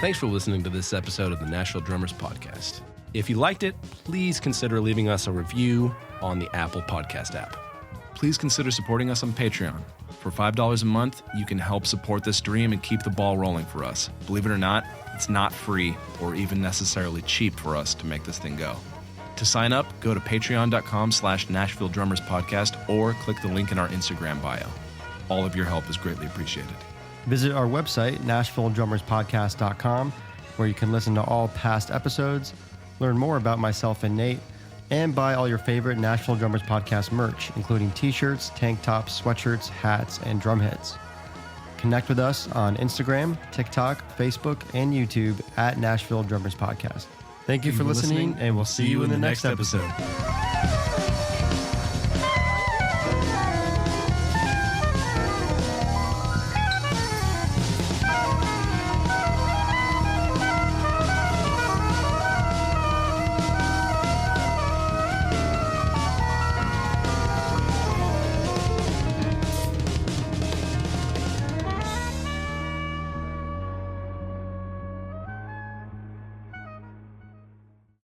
Thanks for listening to this episode of the Nashville Drummers Podcast. If you liked it, please consider leaving us a review on the Apple Podcast app. Please consider supporting us on Patreon. For $5 a month, you can help support this dream and keep the ball rolling for us. Believe it or not, it's not free or even necessarily cheap for us to make this thing go. To sign up, go to patreon.com/Nashville Drummers Podcast or click the link in our Instagram bio. All of your help is greatly appreciated. Visit our website, NashvilleDrummersPodcast.com, where you can listen to all past episodes, learn more about myself and Nate, and buy all your favorite Nashville Drummers Podcast merch, including t-shirts, tank tops, sweatshirts, hats, and drum heads. Connect with us on Instagram, TikTok, Facebook, and YouTube at Nashville Drummers Podcast. Thank you for listening, and we'll see you in the next episode.